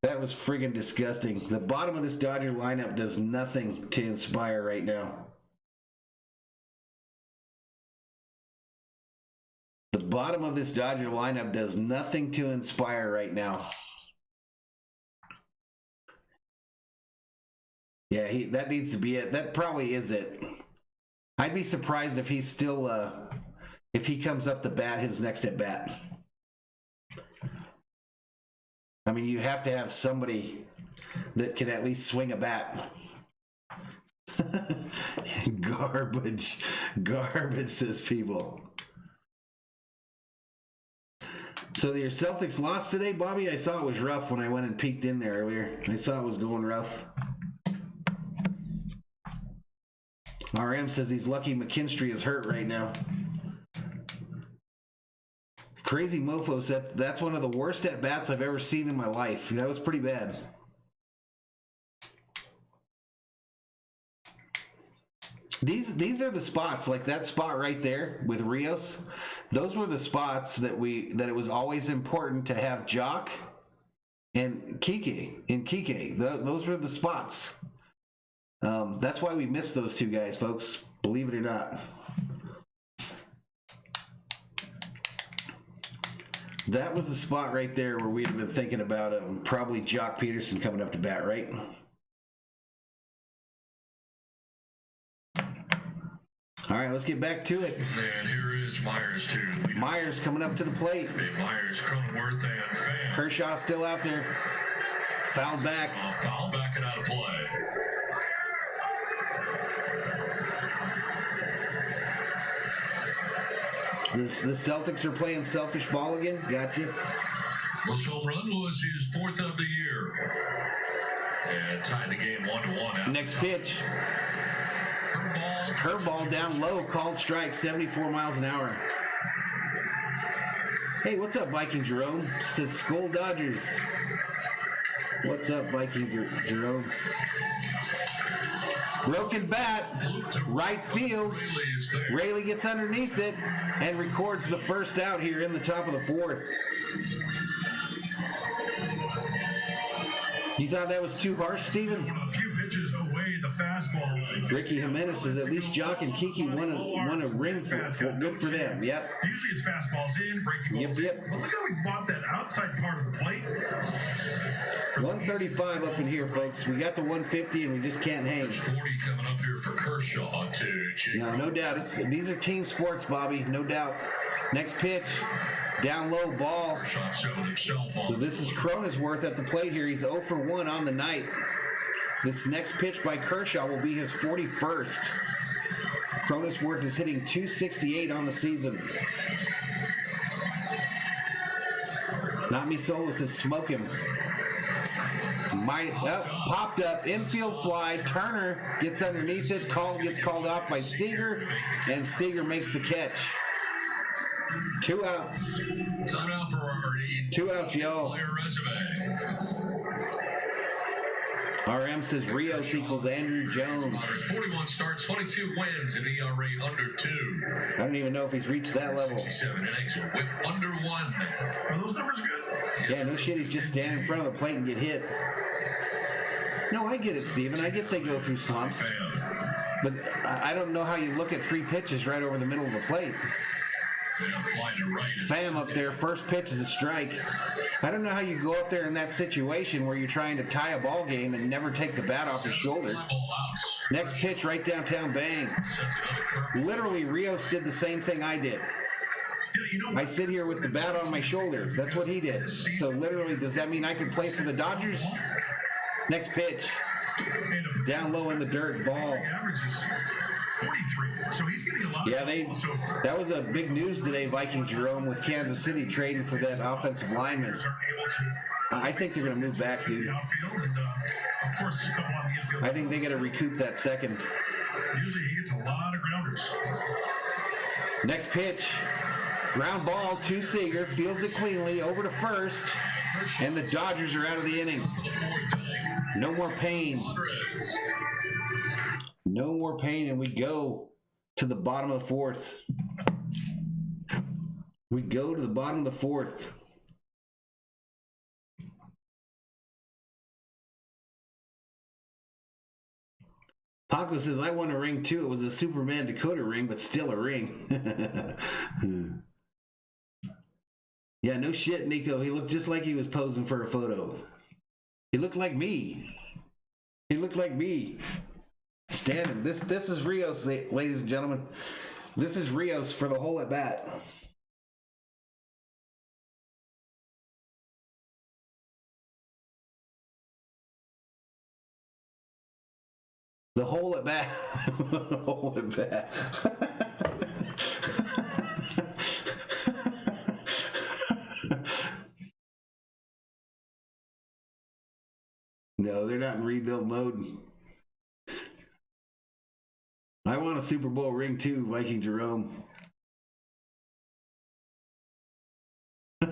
That was friggin' disgusting. The bottom of this Dodger lineup does nothing to inspire right now. The bottom of this Dodger lineup does nothing to inspire right now. Yeah, that needs to be it. That probably is it. I'd be surprised if he's still, if he comes up to bat his next at bat. I mean, you have to have somebody that can at least swing a bat. Garbage. Garbage, says people. So your Celtics lost today, Bobby? I saw it was rough when I went and peeked in there earlier. I saw it was going rough. RM says he's lucky McKinstry is hurt right now. Crazy Mofo said that's one of the worst at-bats I've ever seen in my life. That was pretty bad. These are the spots, like that spot right there with Rios. Those were the spots that it was always important to have Jock and Kike. Those were the spots. That's why we missed those 2 guys, folks. Believe it or not. That was the spot right there where we'd have been thinking about probably Jock Peterson coming up to bat, right? All right, let's get back to it. And here is Myers, too. Myers coming up to the plate. Myers, Cronenworth, and Fan. Kershaw still out there. Fouled back. Foul back and out of play. The Celtics are playing selfish ball again. Gotcha. This home run was his 4th of the year. And tied the game 1-1. Next pitch. Curveball down low. Called strike. 74 miles an hour. Hey, what's up, Viking Jerome? Says Skull Dodgers. What's up, Viking Jerome? Broken bat, right field. Rayleigh gets underneath it and records the first out here in the top of the 4th. You thought that was too harsh, Steven? One of the few pitches away, the fastball. Ricky Jimenez says at least Jock and Kiki won a ring for good for them. Yep. Usually it's fastballs in, breaking balls in. But look how he bought that outside part of the plate. 135 up in here, folks. We got the 150 and we just can't hang. 40 coming up here for Kershaw to Jake. No doubt. These are team sports, Bobby. No doubt. Next pitch. Down low ball. So this is Cronenworth at the plate here. He's 0 for 1 on the night. This next pitch by Kershaw will be his 41st. Cronenworth is hitting 268 on the season. Not Me Solis is smoking. Popped up, infield fly. Turner gets underneath it. Gets called off by Seager, and Seager makes the catch. 2 outs. Timeout for Artie. 2 outs, y'all. Player resume. RM says Rios equals Andrew Jones. 41 starts, 22 wins, and ERA under 2. I don't even know if he's reached that level. 67 innings, whip under 1. Are those numbers good? Yeah, no shit. He's just stand in front of the plate and get hit. No, I get it, Steven. I get they go through slumps. But I don't know how you look at 3 pitches right over the middle of the plate. Pham up there, first pitch is a strike. I don't know how you go up there in that situation where you're trying to tie a ball game and never take the bat off his shoulder. Next pitch, right downtown, bang. Literally, Rios did the same thing I did. I sit here with the bat on my shoulder. That's what he did. So literally, does that mean I could play for the Dodgers? Next pitch. Down low in the dirt, ball. 43. So he's getting a lot. Yeah, that was a big news today, Viking Jerome, with Kansas City trading for that offensive lineman. I think they're going to move back, dude. I think they got to recoup that second. Usually he gets a lot of grounders. Next pitch. Ground ball to Seager, fields it cleanly, over to first, and the Dodgers are out of the inning. No more pain. No more pain, and we go to the bottom of the 4th. We go to the bottom of the 4th. Paco says, I won a ring too. It was a Superman Dakota ring, but still a ring. Yeah, no shit, Nico. He looked just like he was posing for a photo. He looked like me. He looked like me. Standing. This is Rios, ladies and gentlemen. This is Rios for the hole at bat. The hole at bat. The hole at bat. No, they're not in rebuild mode. I want a Super Bowl ring too, Viking Jerome. How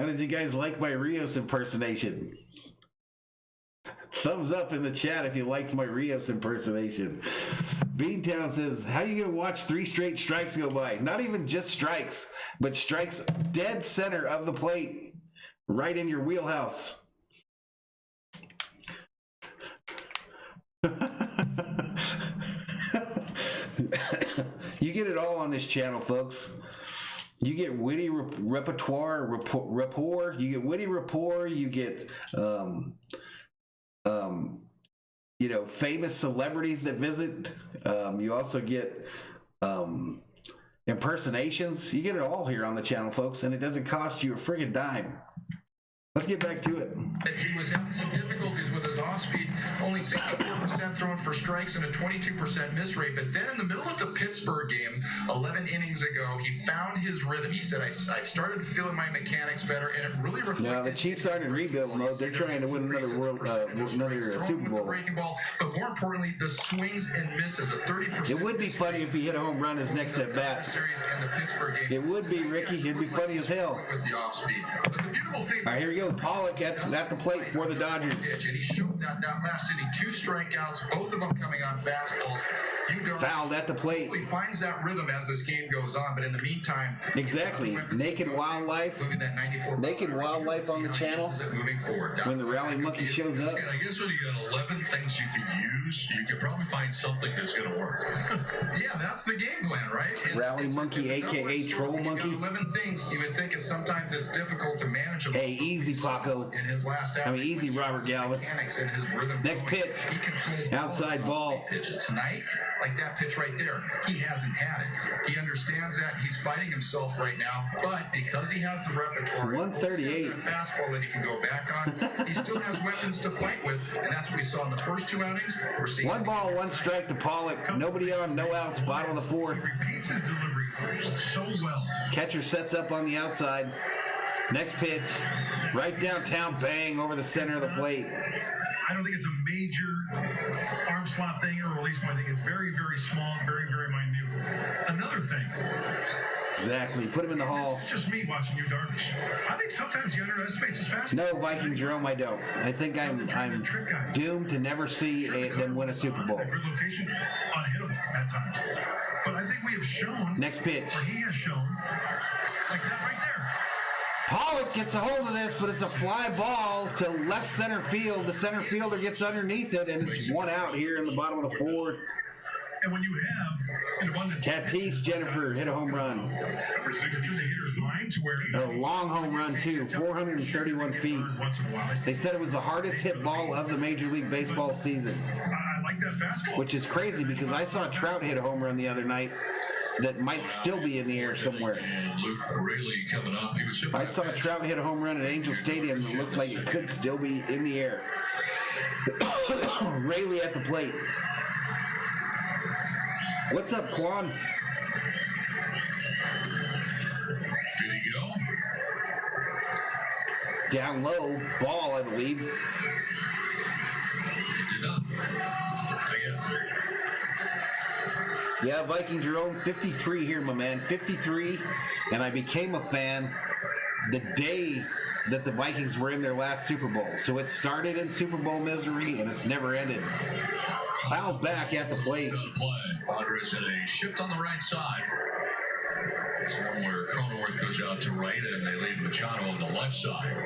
did you guys like my Rios impersonation? Thumbs up in the chat if you liked my Rios impersonation. Beantown says, how you gonna watch 3 straight strikes go by? Not even just strikes, but strikes dead center of the plate, right in your wheelhouse. You get it all on this channel, folks. You get witty repertoire, rapport. You get witty rapport. You get, famous celebrities that visit. You also get impersonations. You get it all here on the channel, folks, and it doesn't cost you a friggin' dime. Let's get back to it. He was having some difficulties with his off-speed, only 64% thrown for strikes and a 22% miss rate. But then in the middle of the Pittsburgh game, 11 innings ago, he found his rhythm. He said, I started feeling my mechanics better, and it really reflected. No, the Chiefs aren't in rebuild mode. They're trying to win another Super Bowl. Breaking ball, but more importantly, the swings and misses, a 30%. It would be funny if he hit a home run his next at bat. It would be, Ricky. It'd be funny as hell. With the off-speed. But the beautiful thing. All right, here we go. Pollock at the plate for the Dodgers. And he showed that last inning, 2 strikeouts, both of them coming on fastballs. Fouled at the plate. He finds that rhythm as this game goes on, but in the meantime, Exactly. Naked Wildlife. Naked Wildlife on the channel. When the Rally Monkey shows up. I guess when you got 11 things you can use, you can probably find something that's going to work. Yeah, that's the game plan, right? Rally Monkey, a.k.a. Troll Monkey. 11 things. You would think sometimes it's difficult to manage them. Hey, easy, Paco. In his last easy, Robert Galvin. Next pitch. Outside ball. Pitches tonight, like that pitch right there, he hasn't had it. He understands that. He's fighting himself right now, but because he has the repertoire, 138. that fastball that he can go back on, he still has weapons to fight with, and that's what we saw in the first two outings. We're seeing 1 ball, 1 strike to Pollock. Nobody on, no outs. Bottom of the 4th. Repeats his delivery so well. Catcher sets up on the outside. Next pitch, right downtown, bang over the center of the plate. I don't think it's a major arm slot thing or release point thing. It's very, very small, very, very minute. Another thing. Exactly. Put him in the hall. It's just me watching you, Darvish. I think sometimes he underestimates his fastball. No, Viking Jerome, I don't. I think I'm doomed to never see them win a Super Bowl. Good location, unhittable at times. But I think we have shown. Next pitch. Or he has shown, like that right there. Pollock gets a hold of this, but it's a fly ball to left center field. The center fielder gets underneath it, and it's 1 out here in the bottom of the 4th. And when you have an abundance, Tatis Jennifer hit a home run. Number 6 is a hitter's mind to where A long home run, too, 431 feet. They said it was the hardest hit ball of the Major League Baseball season. I like that fastball. Which is crazy because I saw Trout hit a home run the other night that might still be in the air somewhere. And Luke Rayleigh coming up. He was I saw Trout hit a home run at Angel Stadium that looked like it could still be in the air. Rayleigh at the plate. What's up, Quan? Did he go? Down low, ball, I believe. He did not. I guess. Yeah, Viking Jerome, 53 here, my man. 53, and I became a fan the day that the Vikings were in their last Super Bowl. So it started in Super Bowl misery, and it's never ended. Fouled back at the plate. Out of play. Padres had a shift on the right side. It's one where Cronenworth goes out to right, and they leave Machado on the left side.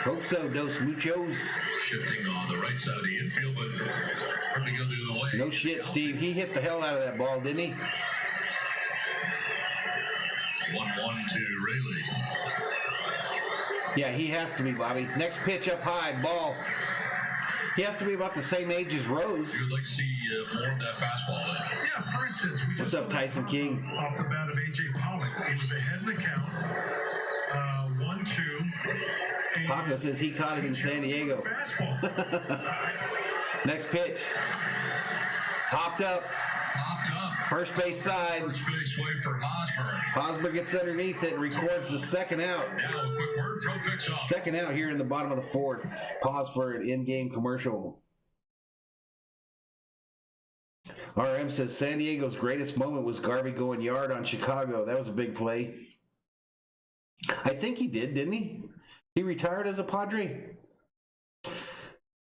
Hope so, Dos Muchos. Shifting on the right side of the infield, but probably go the other way. No shit, Steve. He hit the hell out of that ball, didn't he? 1-1 to Rayleigh. Yeah, he has to be, Bobby. Next pitch up high, ball. He has to be about the same age as Rose. You'd like to see more of that fastball then. Yeah, for instance, we What's just up, Tyson King? Off the bat of A.J. Pollock. He was ahead in the count. 1-2. Paco says he caught it in San Diego. Next pitch. Popped up. Popped up. First base side. First base way for Hosmer. Hosmer gets underneath it and records the second out. Now a quick word from Fix-Off. Second out here in the bottom of the 4th. Pause for an in-game commercial. RM says San Diego's greatest moment was Garvey going yard on Chicago. That was a big play. I think he did, didn't he? He retired as a Padre?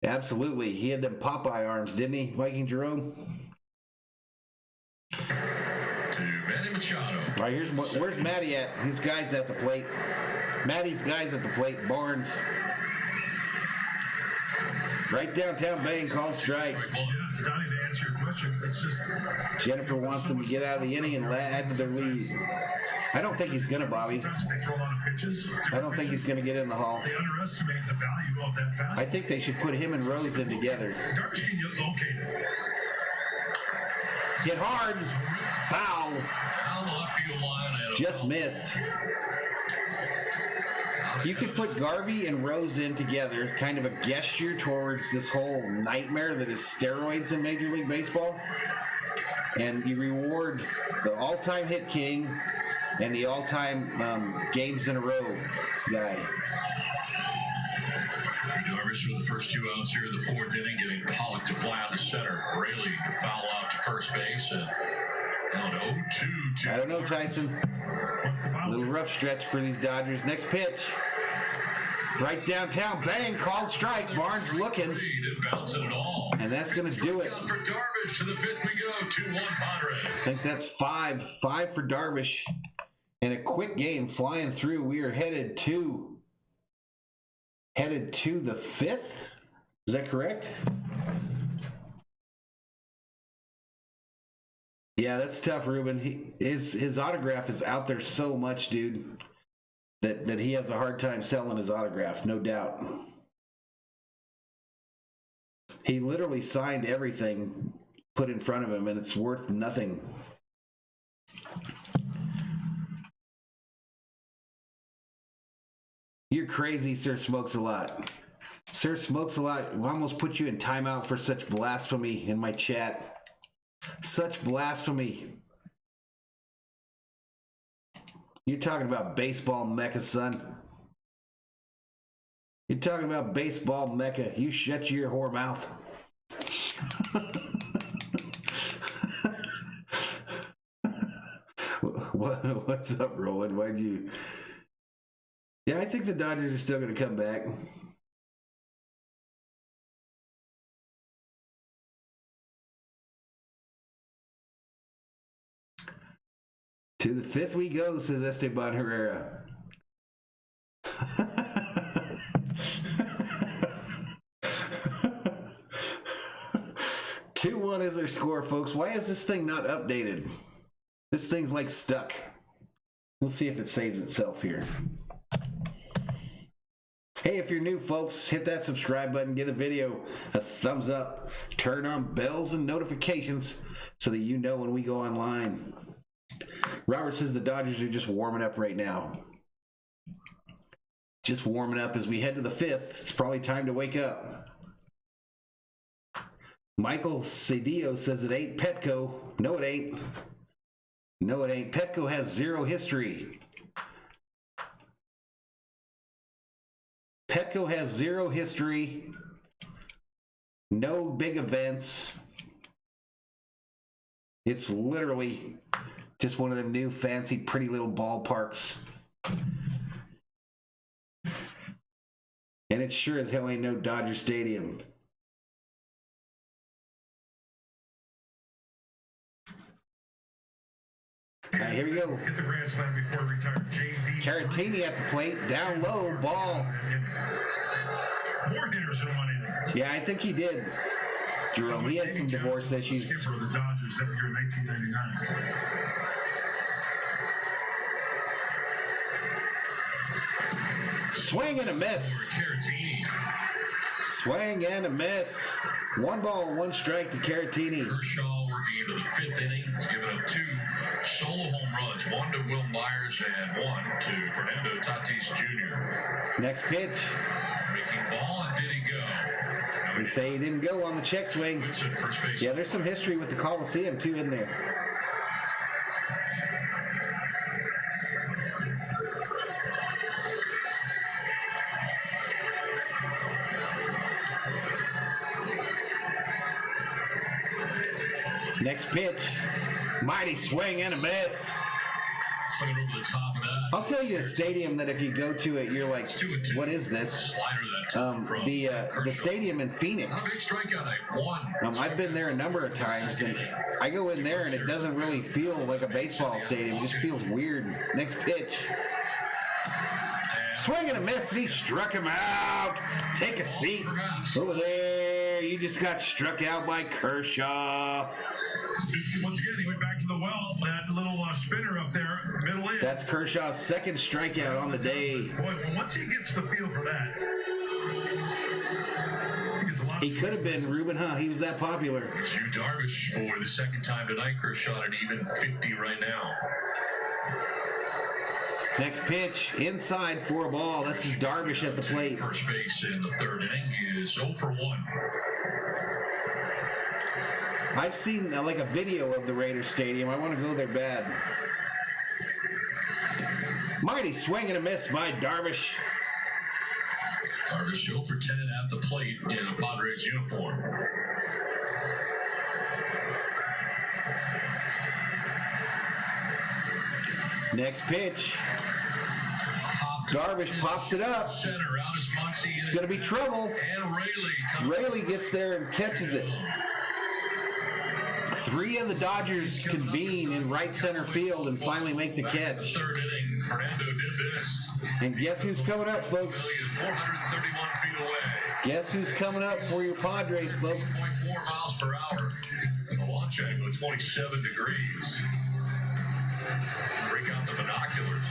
Absolutely. He had them Popeye arms, didn't he, Viking Jerome? To Manny Machado. All right, where's Matty at? His guy's at the plate. Matty's guy's at the plate. Barnes. Right downtown, bang, called strike. Yeah, Donnie, to answer your question, it's just Jennifer wants them to get out of the inning and add to their lead. I don't think he's going to, Bobby. sometimes they throw a lot of pitches. I don't think he's going to get in the hall. They underestimate the value of that fastball. I think they should put him and Rose in together. Darvish can get located. Hit hard. Foul. Down the left field line. And Just missed. You could put Garvey and Rose in together, kind of a gesture towards this whole nightmare that is steroids in Major League Baseball. And you reward the all-time hit king and the all-time games in a row guy. Darvish with the first 2 outs here in the 4th inning, getting Pollock to fly out to center. Rayleigh to foul out to first base. And now an 0-2 to I don't know, Tyson. A little rough stretch for these Dodgers. Next pitch. Right downtown, bang, called strike. Barnes looking. Bouncing it all. And that's going to do it. For Darvish to the fifth we go. 2-1 Padres. I think that's five for Darvish. And a quick game flying through. We are headed to the fifth. Is that correct? Yeah, that's tough, Ruben. His autograph is out there so much, dude, that he has a hard time selling his autograph, no doubt. He literally signed everything put in front of him, and it's worth nothing. You're crazy, Sir Smokes a Lot. Sir Smokes a Lot, we almost put you in timeout for such blasphemy in my chat. Such blasphemy. You're talking about baseball mecca, son. You're talking about baseball mecca. You shut your whore mouth. What's up, Roland? Why'd you... Yeah, I think the Dodgers are still going to come back. To the fifth we go, says Esteban Herrera. 2-1 is their score, folks. Why is this thing not updated? This thing's like stuck. We'll see if it saves itself here. Hey, if you're new, folks, hit that subscribe button, give the video a thumbs up, turn on bells and notifications so that you know when we go online. Robert says the Dodgers are just warming up right now. Just warming up as we head to the fifth. It's probably time to wake up. Michael Cedillo says it ain't Petco. No, it ain't. No, it ain't. Petco has zero history. Petco has zero history. No big events. It's literally just one of them new fancy pretty little ballparks. And it sure as hell ain't no Dodger Stadium. Here we go. Hit the grand slam before he retired. J.D. Caratini at the plate, down low, ball. More hitters in one inning. Yeah, I think he did. Jerome, he had some divorce issues. Skipper of the Dodgers that year in 1999. Swing and a miss. Caratini. Swing and a miss. 1 ball, 1 strike to Caratini. Kershaw working into the fifth inning. He's given up 2 solo home runs. 1 to Will Myers and 1 to Fernando Tatis Jr. Next pitch. Breaking ball, and did he go? They say he didn't go on the check swing. Woodson, first base. Yeah, there's some history with the Coliseum too in there. Next pitch, mighty swing and a miss. Swinging over the top of that. I'll tell you a stadium that if you go to it, you're like, what is this? Slider that time from The stadium in Phoenix. Big strikeout night. 1. I've been there a number of times, and I go in there, and it doesn't really feel like a baseball stadium. It just feels weird. Next pitch. Swing and a miss, and he struck him out. Take a seat over there. You just got struck out by Kershaw. Once again, he went back to the well. That little spinner up there, middle in. That's Kershaw's second strikeout on the day. Boy, once he gets the feel for that, he could have been Ruben, huh? He was that popular. It's you, Darvish, for the second time tonight. Kershaw at an even 50 right now. Next pitch, inside for a ball. This is Darvish at the plate. First base in the third inning. He is 0 for 1. I've seen like a video of the Raiders Stadium. I want to go there bad. Mighty swing and a miss by Darvish. Darvish 0 for 10 at the plate in a Padres uniform. Next pitch. Darvish pops it up. Center out is Muncy. It's going to be trouble. And Rayleigh gets there and catches it. 3 of the Dodgers convene in right center field and finally make the catch. Third inning, Fernando did this. And guess who's coming up, folks? 431 feet away. Guess who's coming up for your Padres, folks? 8.4 miles per hour. The launch angle is 27 degrees. Break out the binoculars.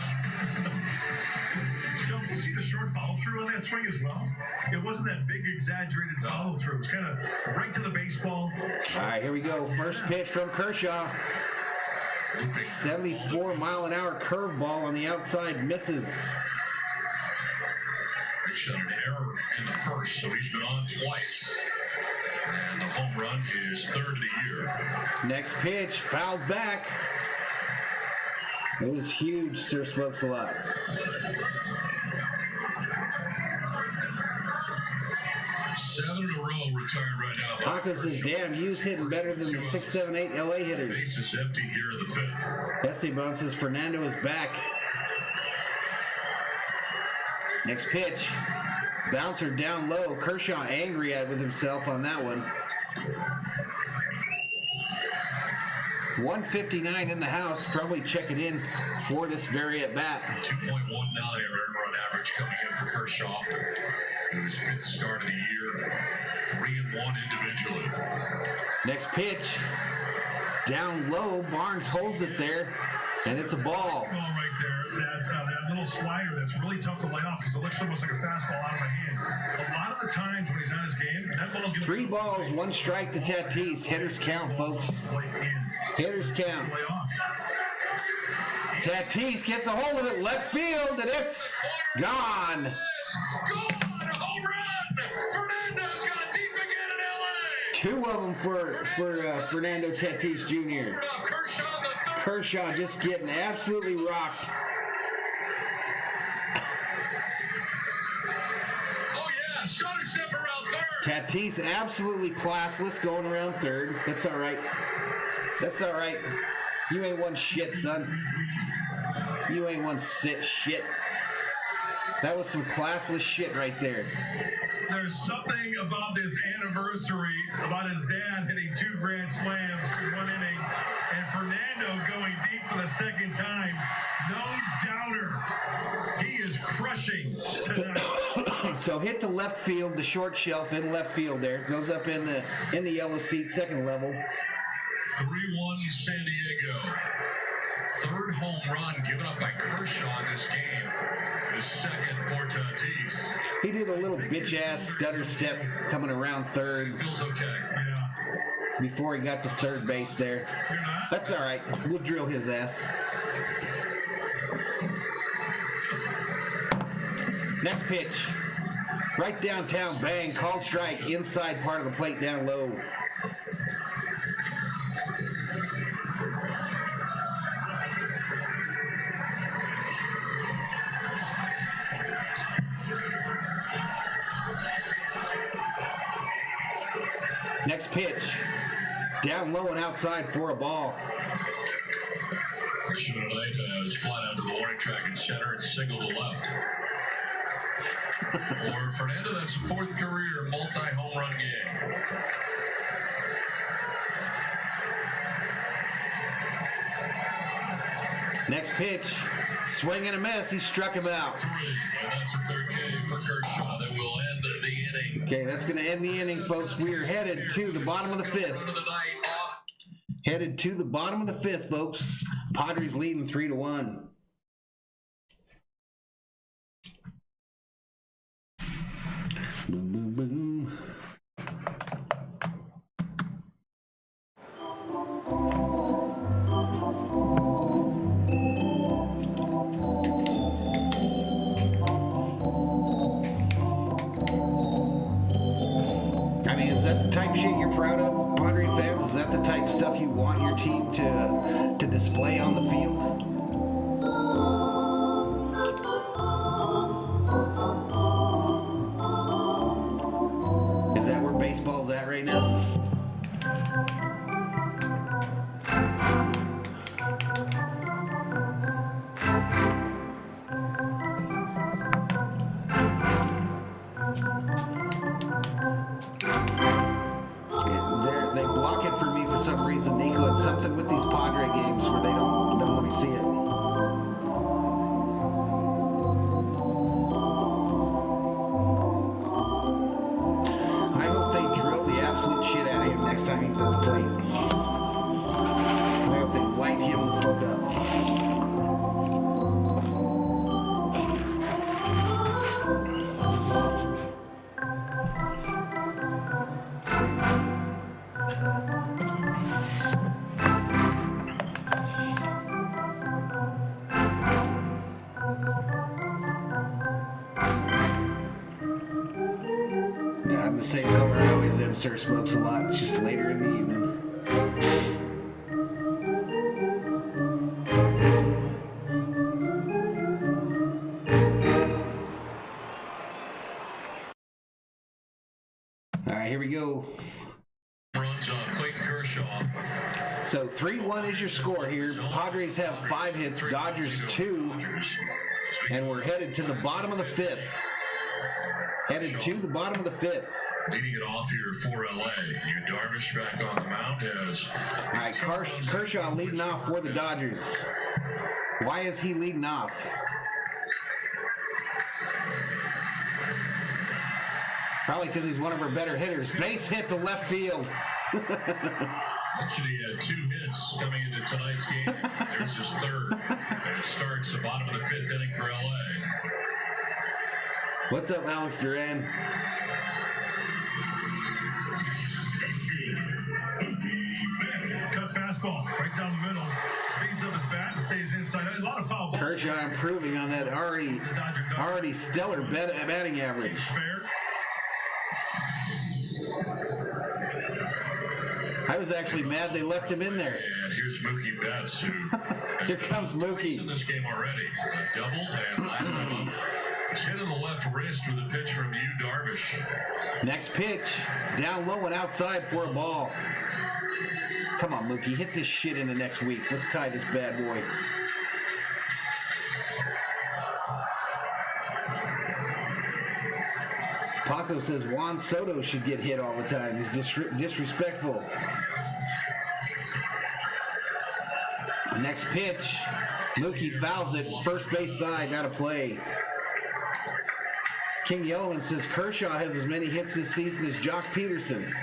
You see the short follow-through on that swing as well? It wasn't that big exaggerated follow-through. It's kind of right to the baseball. All right, here we go. First pitch from Kershaw. 74-mile-an-hour curveball on the outside, misses. He shot an error in the first, so he's been on twice. And the home run is third of the year. Next pitch, fouled back. It was huge, Sir Smokes a Lot. 7 in a row retired right now. Paco says, damn, Hughes hitting better than the 6-7-8 LA hitters. Base is empty here in the 5th. Esteban says, Fernando is back. Next pitch. Bouncer down low. Kershaw angry with himself on that one. 159 in the house. Probably checking in for this very at bat. 2.19 earned run average coming in for Kershaw. It was 5th start of the year. 3-1 individually. Next pitch. Down low. Barnes holds it there. And it's a ball. Ball right there. That little slider that's really tough to lay off because it looks almost like a fastball out of my hand. A lot of the times when he's on his game, that ball's going to 3 balls, 1 strike to Tatis. Hitters count, folks. Hitters count. Tatis gets a hold of it, left field, and it's gone. Gone! Home run! Fernando's got deep again in LA! 2 of them for Fernando Tatis Jr. Kershaw just getting absolutely rocked. Oh yeah, starter step around third. Tatis absolutely classless going around third. That's all right. That's all right. You ain't one shit, son. You ain't one shit. That was some classless shit right there. There's something about this anniversary, about his dad hitting 2 grand slams in 1 inning, and Fernando going deep for the 2nd time. No doubter. He is crushing tonight. So hit to left field, the short shelf in left field there. Goes up in the yellow seat, 2nd level. 3-1 San Diego. 3rd home run given up by Kershaw in this game. The 2nd for Tatis. He did a little bitch-ass stutter step coming around third. Feels okay. Yeah. Before he got to third base there. That's all right. We'll drill his ass. Next pitch. Right downtown, bang, called strike, inside part of the plate down low. Next pitch. Down low and outside for a ball. Christian tonight has fly out to the warning track in center and single to left. For Fernando, that's the 4th career multi-home run game. Next pitch. Swing and a miss. He struck him out. 3, and that's a 3rd K for Kershaw. That will end the inning. Okay, that's going to end the inning, folks. We are headed to the bottom of the 5th. Headed to the bottom of the 5th, folks. Padres leading 3-1. Boom, boom, boom. I mean, is that the type of shit you're proud of, Padre fans? Is that the type of stuff you want your team to display on the field? Is that where baseball's at right now? same color I always am. Sir smokes a lot. It's just later in the evening. All right, here we go. Runs on Clayton Kershaw. So 3-1 is your score here. Padres have 5 hits, Dodgers 2, and we're headed to the bottom of the 5th. Headed to the bottom of the 5th. Leading it off here for LA. You Darvish back on the mound as. All right, Kershaw leading off for the Dodgers. Why is he leading off? Probably because he's one of our better hitters. Base hit to left field. Mentioned he had 2 hits coming into tonight's game. There's his third. And it starts the bottom of the 5th inning for LA. What's up, Alex Duran? Cut fastball right down the middle. Speeds up his bat and stays inside. There's a lot of foul balls. Kershaw improving on that already stellar batting average. Fair. I was actually mad they left him in there. And here's Mookie Betts, who Here comes Mookie. in this game already. A double, and last time up, it's hit in the left wrist with a pitch from Yu Darvish. Next pitch, down low and outside for a ball. Come on, Mookie, hit this shit in the next week. Let's tie this bad boy. Paco says Juan Soto should get hit all the time. He's disrespectful. Next pitch, Mookie fouls it. First base side, not a play. King Yellowman says Kershaw has as many hits this season as Jock Peterson.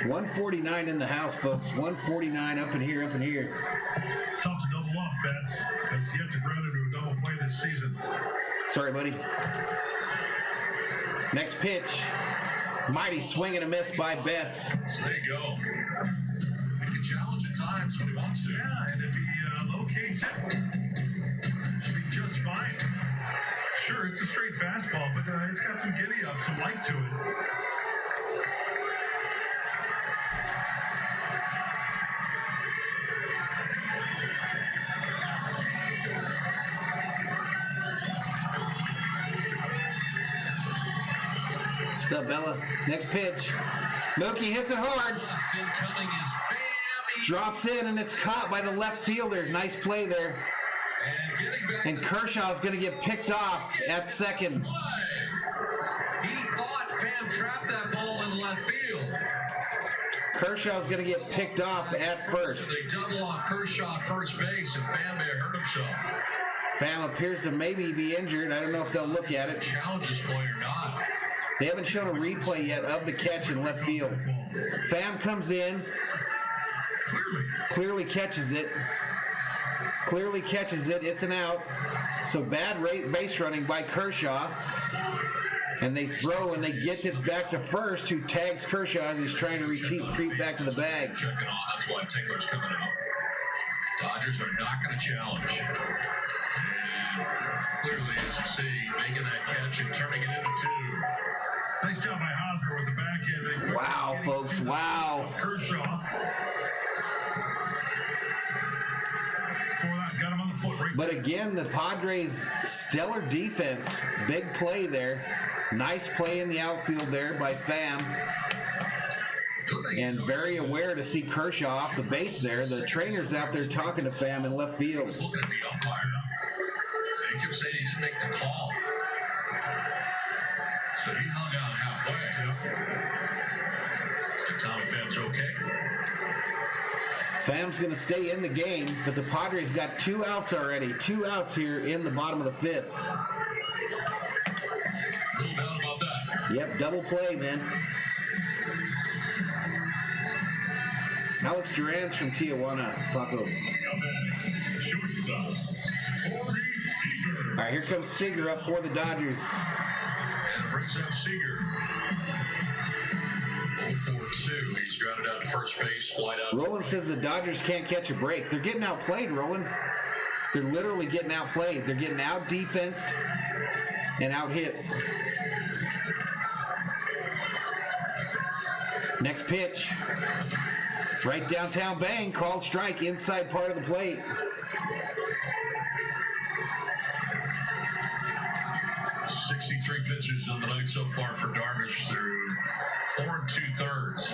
$149 in the house, folks. $149 up in here, up in here. Tough to double up, Betts, because you have to ground into a double play this season. Sorry, buddy. Next pitch. Mighty swing and a miss by Betts. So there you go. He can challenge at times when he wants to. Yeah, and if he locates it, should be just fine. Sure, it's a straight fastball, but it's got some giddy up, some life to it. What's up, Bella? Next pitch. Mookie hits it hard. Left incoming is Fam. Drops in, and it's caught by the left fielder. Nice play there. And getting back And Kershaw's going to get picked off at second. play. He thought Fam trapped that ball in left field. Kershaw's going to get picked off at first. They double off Kershaw at first base, and Fam may have hurt himself. Fam appears to maybe be injured. I don't know if they'll look at it. Challenge this play or not. They haven't shown a replay yet of the catch in left field. Fam comes in, clearly catches it. It's an out. So bad base running by Kershaw. And they throw and they get it back to first, who tags Kershaw as he's trying to creep back to the bag. Checking on. That's why Tingler's coming out. Dodgers are not going to challenge. And clearly, as you see, making that catch and turning it into 2. Nice job by Hosmer with the backhand. Wow, folks, wow. Kershaw. For that, got him on the foot right. But again, the Padres' stellar defense, big play there. Nice play in the outfield there by Fam. And very aware to see Kershaw off the base there. The trainer's out there talking to Fam in left field. Looking at the umpire. They kept saying he didn't make the call. So he hung out halfway. So Tommy Fam's okay. Fam's going to stay in the game, but the Padres got 2 outs already. 2 outs here in the bottom of the 5th. No doubt about that. Yep, double play, man. Alex Duran's from Tijuana, Paco. All right, here comes Seager up for the Dodgers. And brings up Seager. 0-for-2. He's grounded out to first base, flied out. Roland says the Dodgers can't catch a break. They're getting outplayed, Roland. They're literally getting outplayed. They're getting out-defensed and out-hit. Next pitch. Right downtown bang. Called strike inside part of the plate. Sixty-three pitches on the night so far for Darvish through 4 2/3.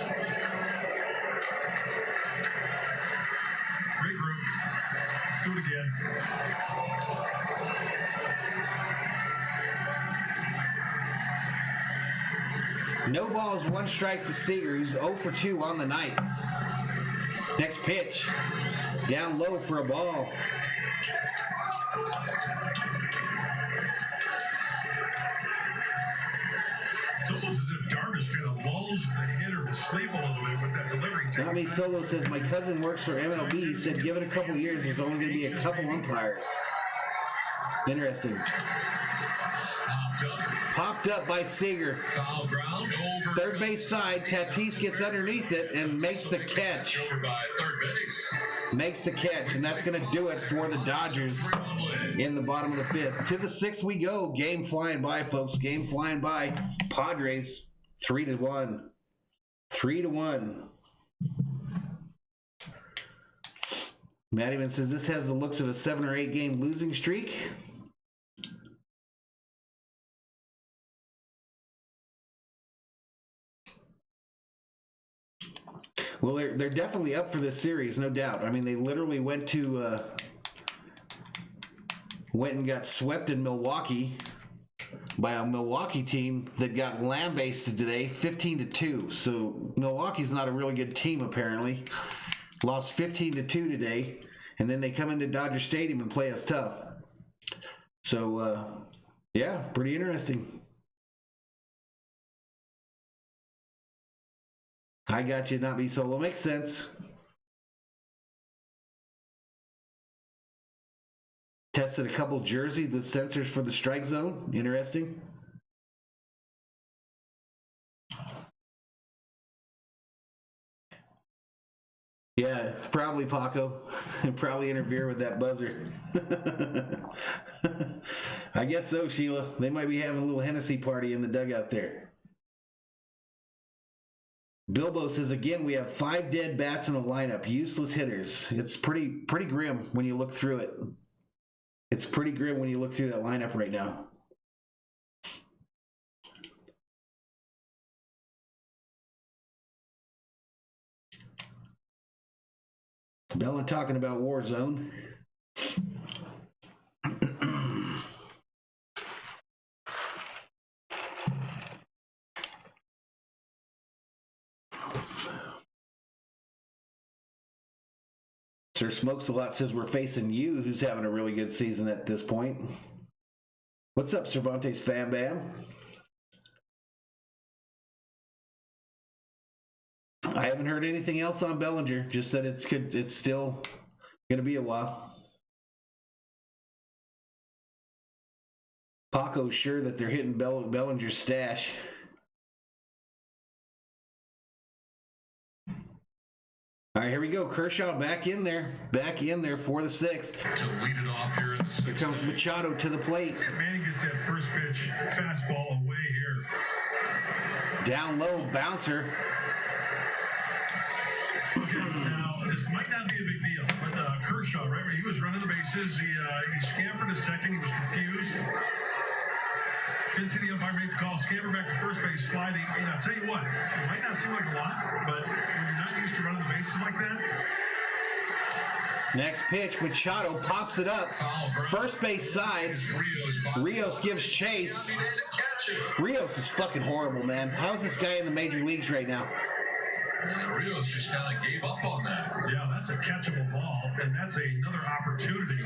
Regroup. Let's do it again. No balls, 1 strike to Seager, who's 0-for-2 on the night. Next pitch. Down low for a ball. It's almost as if Darvish kind of lulls the hitter to sleep a little bit with that delivery. Tommy Solo says, my cousin works for MLB. He said, give it a couple years. There's only going to be a couple umpires. Interesting. Popped up by Seager. Foul ground over. Third base side. Tatis gets underneath it and makes the catch. Over by third base. Makes the catch, and that's going to do it for the Dodgers in the bottom of the 5th. To the 6th we go. Game flying by, folks. Game flying by. Padres 3-1. 3-1. Mattyman says this has the looks of a 7 or 8 game losing streak. Well, they're definitely up for this series, no doubt. I mean, they literally went and got swept in Milwaukee by a Milwaukee team that got lambasted today, 15-2. So Milwaukee's not a really good team apparently. Lost 15-2 today, and then they come into Dodger Stadium and play us tough. So yeah, pretty interesting. I got you, not me solo. Makes sense. Tested a couple jerseys with sensors for the strike zone. Interesting. Yeah, probably Paco. Probably interfere with that buzzer. I guess so, Sheila. They might be having a little Hennessy party in the dugout there. Bilbo says, again, we have 5 dead bats in the lineup. Useless hitters. It's pretty grim when you look through it. It's pretty grim when you look through that lineup right now. Bella talking about Warzone. Sir Smokes a Lot says we're facing you, who's having a really good season at this point. What's up, Cervantes Fam Bam? I haven't heard anything else on Bellinger, just that it's still going to be a while. Paco's sure that they're hitting Bellinger's stash. All right, here we go. Kershaw back in there for the 6th. To lead it off here in the 6th. Here comes Machado to the plate. Manning gets that first pitch fastball away here. Down low, bouncer. Okay, now this might not be a big deal, but Kershaw, right where he was running the bases, he scampered to second. He was confused. Didn't see the umpire make the call. Scamper back to first base, sliding. And I'll tell you what, it might not seem like a lot, but when you're not used to running the bases like that. Next pitch, Machado pops it up. First base side. Rios gives chase. Rios is fucking horrible, man. How's this guy in the major leagues right now? And Rios just kind of gave up on that. Yeah, that's a catchable ball, and that's another opportunity.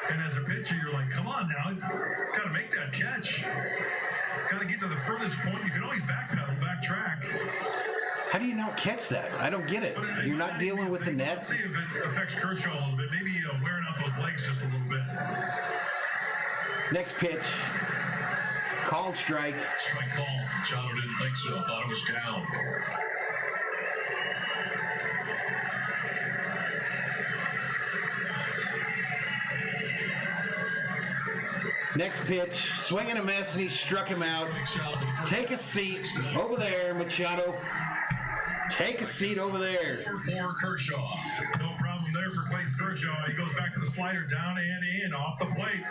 And as a pitcher, you're like, come on now, got to make that catch. Got to get to the furthest point. You can always backpedal, backtrack. How do you not catch that? I don't get it. You're not dealing with the net. Let's see if it affects Kershaw a little bit. Maybe wearing out those legs just a little bit. Next pitch. Called strike. Strike call. Machado didn't think so. Thought it was down. Next pitch, swing and a miss, and he struck him out. Take a seat over there, Machado. Take a seat over there. For Kershaw. No problem there for Clayton Kershaw. He goes back to the slider, down and in, off the plate.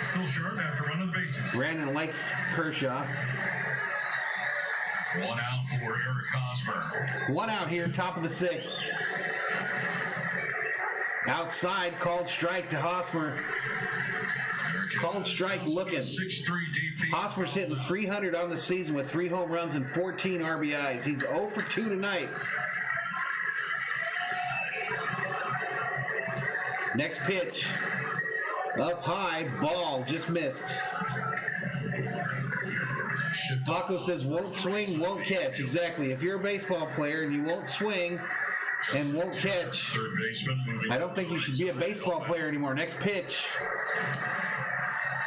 Still sharp after running the bases. Brandon likes Kershaw. 1 out for Eric Hosmer. 1 out here, top of the 6th. Outside, called strike to Hosmer. Called strike looking. 6'3" DP. Hosmer's hitting 300 on the season with 3 home runs and 14 RBIs. He's 0 for 2 tonight. Next pitch. Up high, ball, just missed. Paco says won't swing, won't catch. Exactly. If you're a baseball player and you won't swing and won't catch, Third baseman moving. I don't think you should be a baseball player anymore. Next pitch.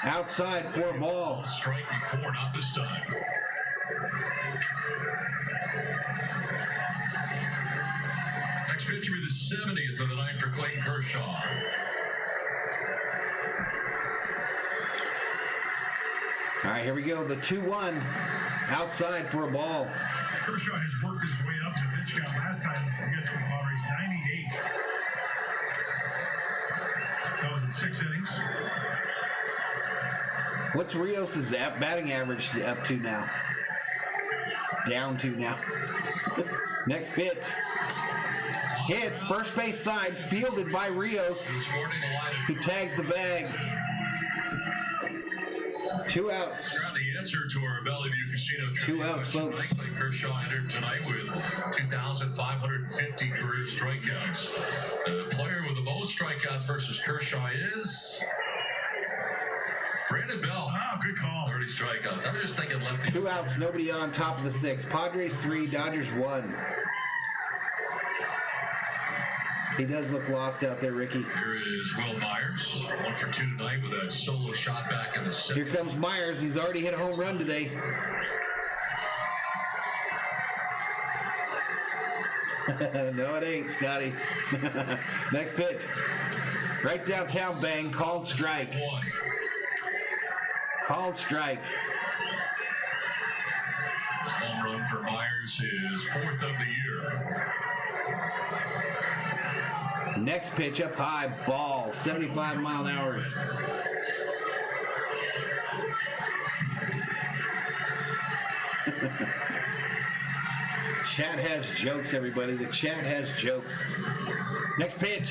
Outside for a ball. Strike before, not this time. Next pitch will be the 70th of the night for Clayton Kershaw. All right, here we go. The 2-1. Outside for a ball. Kershaw has worked his way up to pitch count last time against the Padres, 98. That was in 6 innings. What's Rios' batting average up to now? Down to now. Next pitch. Hit, first base side, fielded by Rios, who tags the bag. 2 outs. The answer to our Valley View Casino 2 outs, folks. Clayton Kershaw entered tonight with 2,550 career strikeouts. The player with the most strikeouts versus Kershaw is Brandon Bell. Oh, good call. 30 strikeouts. I was just thinking lefty. 2 outs, nobody on, top of the 6th. Padres 3, Dodgers 1. He does look lost out there, Ricky. Here is Will Myers, 1 for 2 tonight with that solo shot back in the 6th. Here comes Myers. He's already hit a home run today. No, it ain't, Scotty. Next pitch. Right downtown, bang. Called strike. 1. Called strike. The home run for Myers, his 4th of the year. Next pitch up high, ball, 75 mile an hour. Chat has jokes, everybody. The chat has jokes. Next pitch.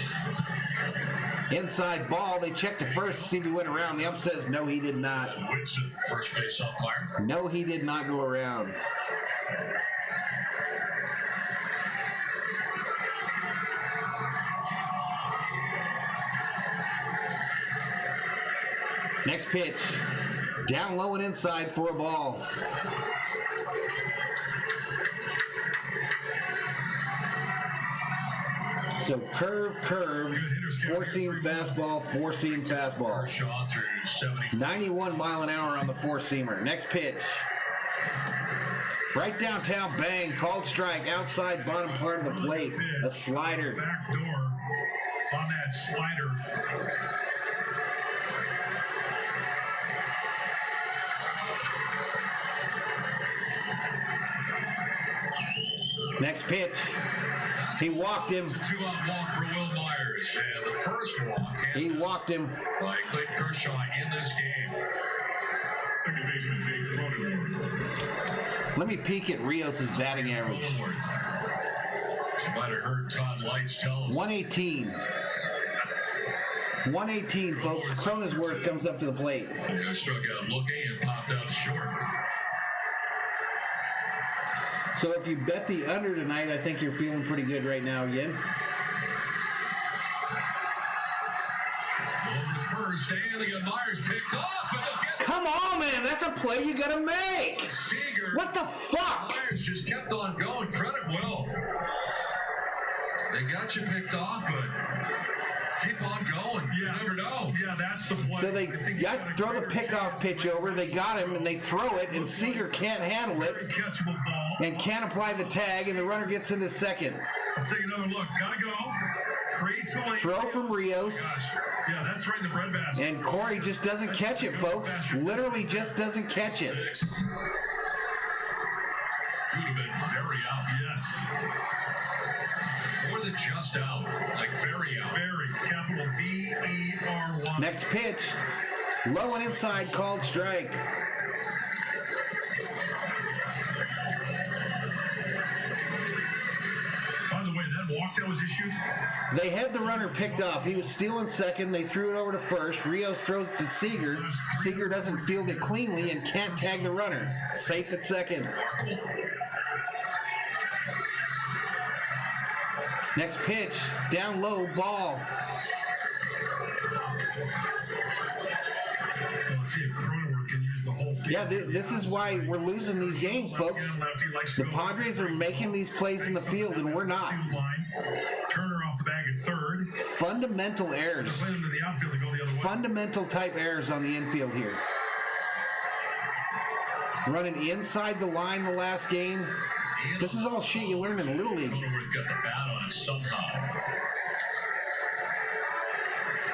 Inside ball. They checked to first to see if he went around. The ump says no, he did not. Whitson, first base umpire. No, he did not go around. Next pitch. Down low and inside for a ball. So curve, 4-seam fastball, 4-seam fastball. 91 mile an hour on the 4-seamer. Next pitch. Right downtown, bang, called strike, outside bottom part of the plate. A slider. Back door on that slider. Next pitch. He walked him. 2-out walk for Will Myers. And the first walk. He walked him. By Clayton Kershaw in this game. Second baseman Jake Cronenworth. Let me peek at Rios' batting average. You might have heard Todd Lights tell us. 118. 118, folks. Cronenworth comes up to the plate. He struck out looking and popped out short. So if you bet the under tonight, I think you're feeling pretty good right now again. Over to first, and they get Myers picked off, but they'll get. Come on, man. That's a play you got to make. Seager. What the fuck? Myers just kept on going. Credit Will. They got you picked off, but keep on going. You never know. Yeah, that's the play. So they throw the pickoff pitch over. They got him, and they throw it, and Seager can't handle it Catchable ball. and can't apply the tag, and the runner gets into second. Let's take another look. Gotta go. Creates the lane. Throw from Rios. Gosh. Yeah, that's right in the breadbasket. And Corey just doesn't catch it, folks. Literally just doesn't catch it. He would have been very out. Yes. More than just out, like very out. Very. Capital V-E-R-Y. Next pitch. Low and inside, called strike. By the way, that walk that was issued, They had the runner picked off. He was stealing second. They threw it over to first. Rios throws it to Seager. Seager doesn't field it cleanly and can't tag the runner. Safe at second. Remarkable. Next pitch. Down low, ball. let's see if Cronenworth can use the whole field. Yeah, this is why we're losing these games, folks. The Padres are making these plays in the field, and we're not. Turner off the bag at third. Fundamental errors. Fundamental type errors on the infield here. Running inside the line the last game. This is all shit you learn in Little League. Cronenworth got the bat on it somehow.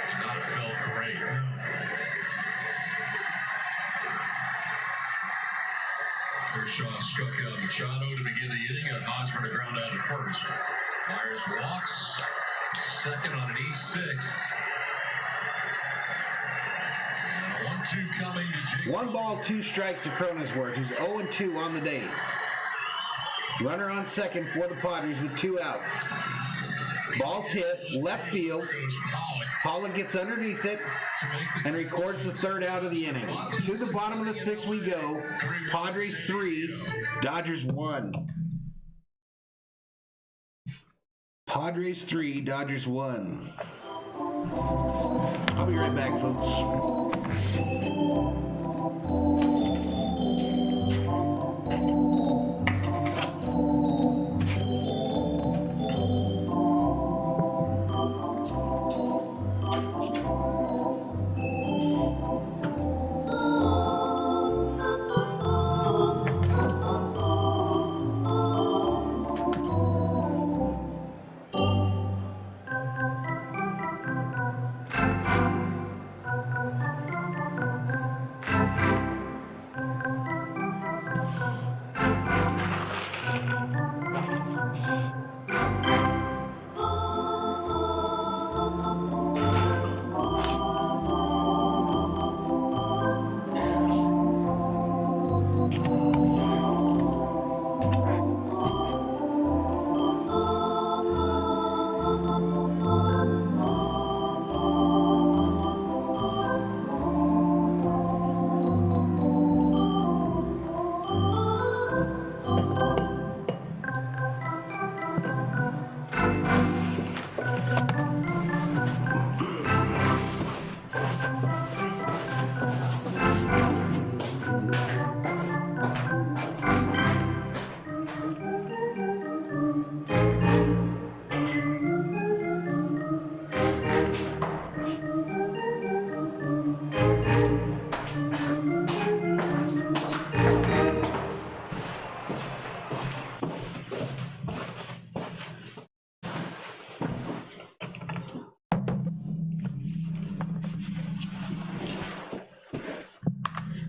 Could not have felt great. Kershaw struck out Machado to begin the inning. Got Hosmer to ground out at first. Myers walks. Second on an E6. And a 1-2 coming to Jake. 1 ball, 2 strikes to Cronenworth, who's 0-2 on the day. Runner on second for the Padres with 2 outs. Ball's hit, left field. Pollock gets underneath it and records the 3rd out of the inning. To the bottom of the 6th we go. Padres 3, Dodgers 1. Padres 3, Dodgers 1. I'll be right back, folks.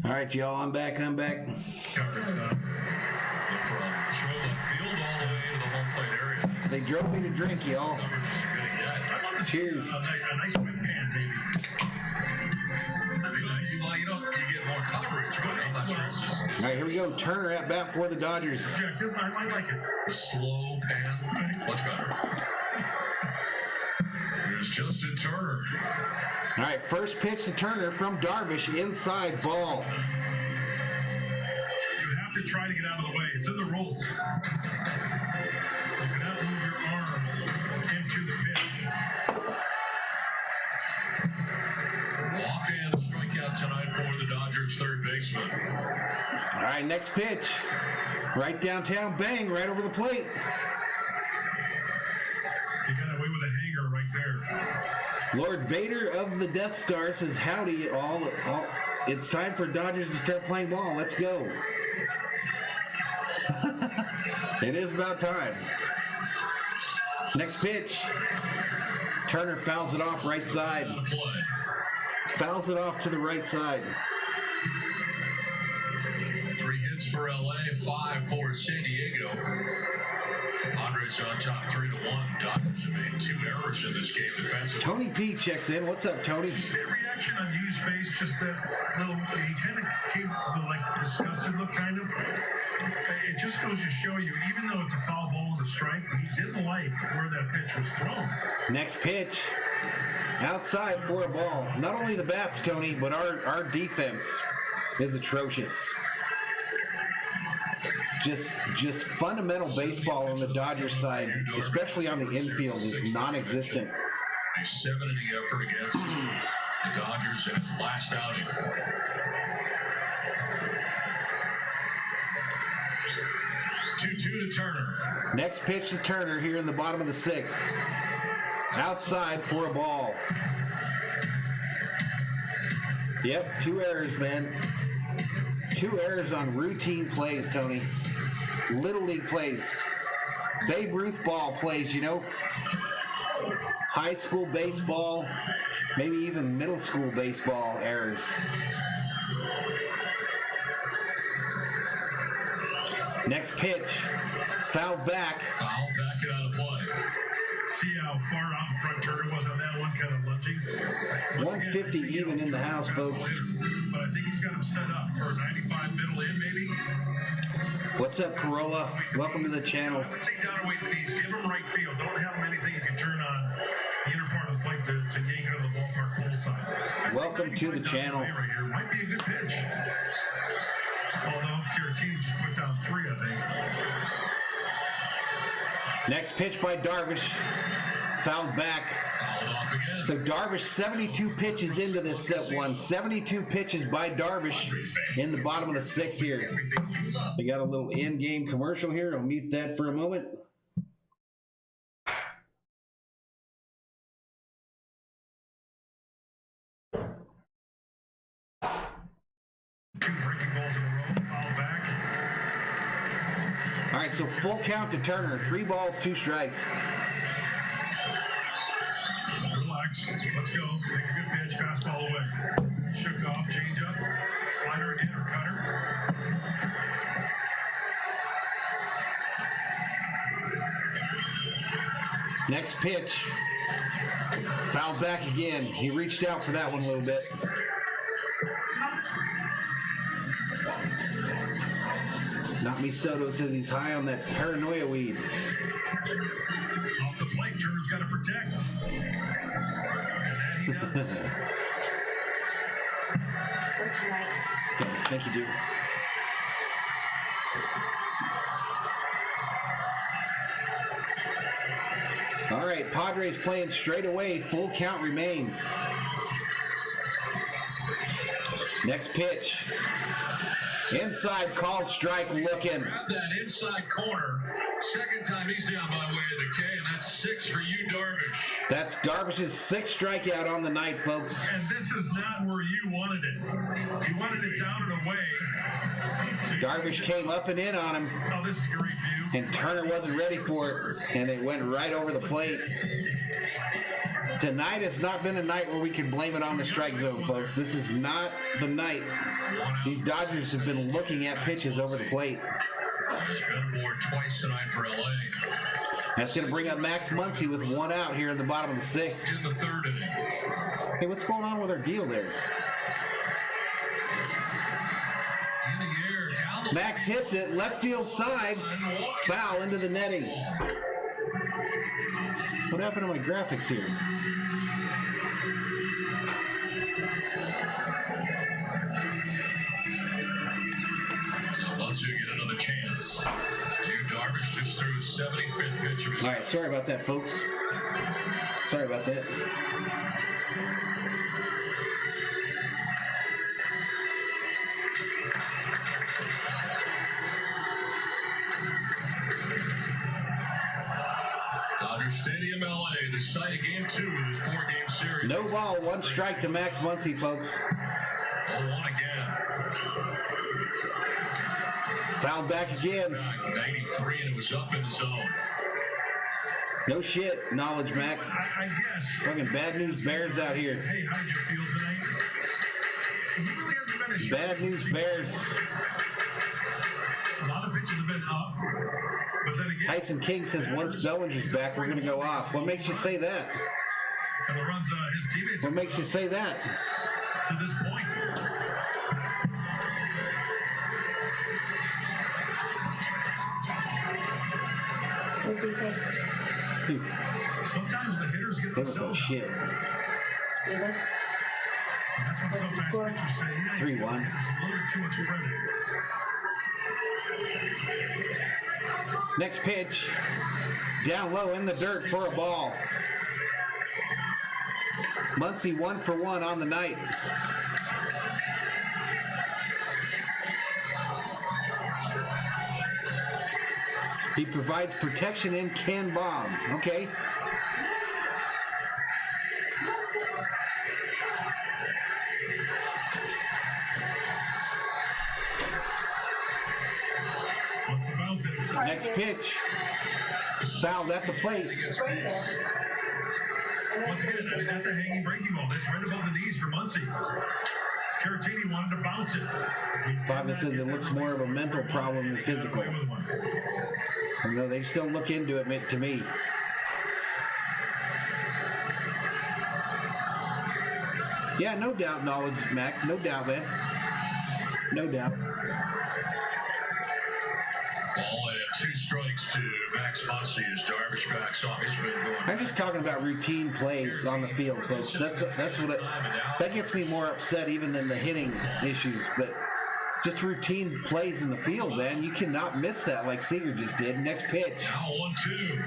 All right, y'all, I'm back. From field all the way to the home plate area. They drove me to drink, y'all. Cheers. A nice whip pan, maybe. Well, you know, you get more coverage, but I'm not sure it's just... All right, here we go. Turner at bat for the Dodgers. I like it. The slow pan, much better. Here's Justin Turner. All right, first pitch to Turner from Darvish, inside ball. You have to try to get out of the way. It's in the rules. You cannot move your arm into the pitch. Walk and a strikeout tonight for the Dodgers third baseman. All right, next pitch. Right downtown, bang, right over the plate. He got away with a hanger right there. Lord Vader of the Death Star says, howdy, all. It's time for Dodgers to start playing ball. Let's go. It is about time. Next pitch. Turner fouls it off right side. Fouls it off to the right side. 3 hits for LA, 5 for San Diego. Padres on top 3-1. Dodgers have made 2 errors in this game defensively. Tony P checks in. What's up, Tony? That reaction on Hughes' face, just that little, he kind of came the like disgusted look, kind of. It just goes to show you, even though it's a foul ball with a strike, he didn't like where that pitch was thrown. Next pitch. Outside for a ball. Not only the bats, Tony, but our defense is atrocious. Just fundamental baseball on the Dodgers side, especially on the infield, is non-existent. A 7-inning effort against the Dodgers in its last outing. Two to Turner. Next pitch to Turner here in the bottom of the 6th. Outside for a ball. Yep, 2 errors, man. 2 errors on routine plays, Tony. Little league plays. Babe Ruth ball plays, you know. High school baseball, maybe even middle school baseball errors. Next pitch. Fouled back. Foul back it out of play. See how far out in front Turner was on that one, kind of lunging. 150 even in the house, folks. But I think he's got him set up for a 95 middle in, maybe. What's up, Corolla? Welcome to the channel. I would say down away to these. Give him right field. Don't have him anything you can turn on the inner part of the plate to yank it on the ballpark pull side. Welcome to the channel. Right here might be a good pitch. Although Caratini just put down 3, I think. Next pitch by Darvish. Fouled back. Fouled off again. So Darvish 72 pitches into this set one. 72 pitches by Darvish in the bottom of the 6th here. We got a little in-game commercial here. I'll mute that for a moment. Two breaking balls in a row. Foul back. All right, so full count to Turner. 3 balls, 2 strikes. Relax. Let's go. Make a good pitch. Fastball away. Shook off. Change up. Slider again or cutter. Next pitch. Fouled back again. He reached out for that one a little bit. Not Me Soto says he's high on that paranoia weed. Off the plate, Turner's got to protect. And that he does. Okay, thank you, dude. All right, Padres playing straight away. Full count remains. Next pitch. Inside, called strike, looking. Grab that inside corner. Second time he's down by way of the K, and that's 6 for you, Darvish. That's Darvish's 6th strikeout on the night, folks. And this is not where you wanted it. You wanted it down and away. Darvish came up and in on him, Oh, this is great for you. and Turner wasn't ready for it, and it went right over the plate. Tonight has not been a night where we can blame it on the strike zone, folks. This is not the night. These Dodgers have been looking at pitches over the plate. He's been aboard twice tonight for LA. That's going to bring up Max Muncy with 1 out here in the bottom of the 6th. In the 3rd inning. Hey, what's going on with our deal there? In the air, down the Max hits it, left field side, foul into the netting. What happened to my graphics here? So once you get another chance, you Darvish just threw 75th pitch of his. All right, sorry about that, folks. Sorry about that. Dodger Stadium, LA, the site of Game 2 of this 4-game series. No ball, 1 strike to Max Muncy, folks. 0-1 again. Fouled back again. Back 93, and it was up in the zone. No shit, knowledge, Mac. I guess. Fucking bad news bears out here. Hey, how did you feel tonight? He really hasn't been a Bad news bears. A lot of pitches have been up. But then again, Tyson King says once Bellinger's back, we're going to go off. What makes you say that? and the runs his teammates What makes you say that? to this point. What did they say? Sometimes the hitters get They don't know themselves out. shit. Do they? And that's when What's the sometimes score? pitchers say, yeah, 3-1. you give the hitters a little bit too much credit. Next pitch. Down low in the dirt for a ball. Muncy 1 for 1 on the night. He provides protection and can bomb. Okay. Wants to bounce it. Next pitch. Fouled at the plate. Right there. Once again, I mean, that's a hanging breaking ball. That's right above the knees for Muncy. Caratini wanted to bounce it. Bobby says it looks more of a mental problem than physical. No, they still look into it to me. Yeah, no doubt, knowledge, Mac. No doubt, man. No doubt. Ball at 2 strikes to Max Muncy as Darvish backs off. He's been going. I'm just talking about routine plays on the field, folks. That's what that gets me more upset even than the hitting issues. But just routine plays in the field, man. You cannot miss that like Seager just did. Next pitch. Now 1-2.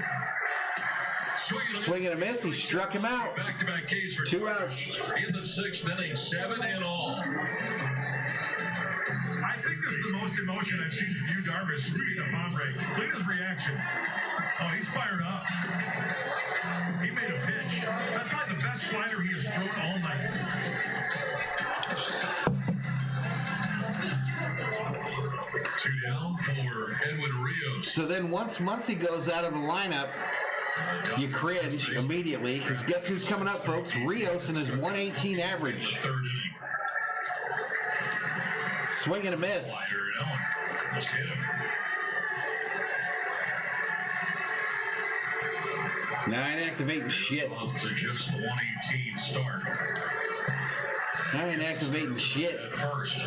Swing and a miss. He struck him out. Back-to-back Ks for 2 outs. in the 6th inning, 7 in all. I think this is the most emotion I've seen from you, Darvish, to beat a bomb break. Look at his reaction. Oh, he's fired up. He made a pitch. That's probably the best slider he has thrown all night. Two down for Edwin Rios. So then once Muncy goes out of the lineup, you cringe immediately because guess who's coming up, folks? Rios and his 118 average. 3rd inning. Swing and a miss. Slider, that one almost hit him. Now I ain't activating shit. Off to just the 118 start. I ain't activating shit. At first.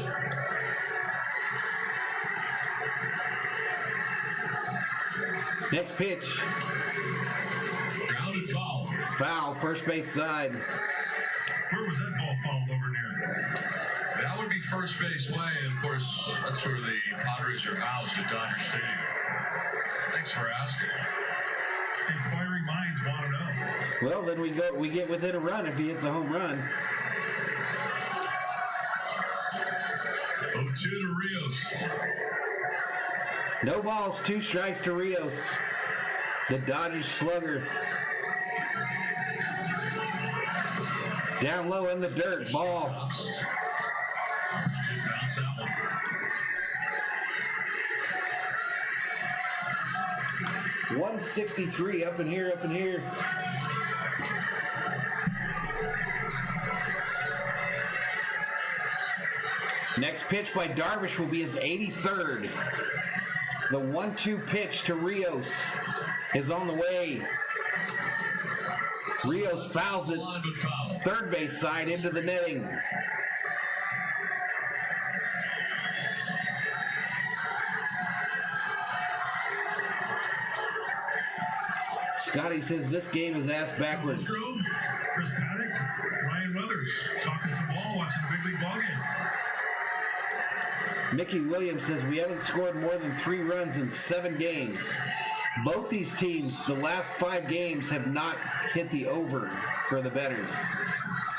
Next pitch. Grounded foul. Foul, first base side. Where was that ball fouled over near? That would be first base way, and of course, that's where the Padres are housed at Dodger Stadium. Thanks for asking. Inquiring minds want to know. Well, then we get within a run if he hits a home run. 0-2 to Rios. No balls, 2 strikes to Rios. The Dodgers slugger. Down low in the dirt, ball. Darvish did bounce that one. .163 up in here, up in here. Next pitch by Darvish will be his 83rd. The 1-2 pitch to Rios is on the way. Rios fouls it third base side into the netting. Scotty says this game is ass backwards. Chris Paddock, Ryan Weathers, talking some ball, watching the big league ball game. Mickey Williams says we haven't scored more than 3 runs in 7 games. Both these teams, the last 5 games, have not hit the over for the bettors.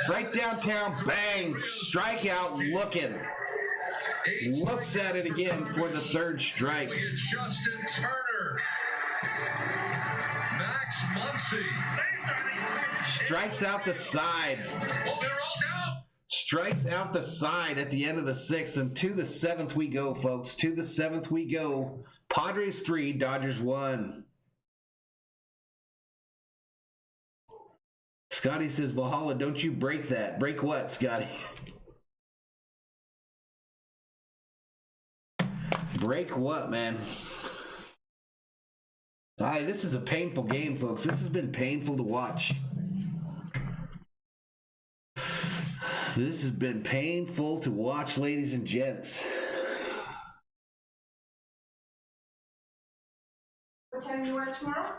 Right downtown, bang, strikeout looking. Looks at it again for the 3rd strike. Justin Turner. Max Muncy. Strikes out the side. Oh, they're all down. Strikes out the side at the end of the 6th, and to the 7th we go, folks. To the 7th we go. Padres 3, Dodgers 1. Scotty says, Valhalla, don't you break that. Break what, Scotty? Break what, man? All right, this is a painful game, folks. This has been painful to watch. This has been painful to watch, ladies and gents. What time you work tomorrow?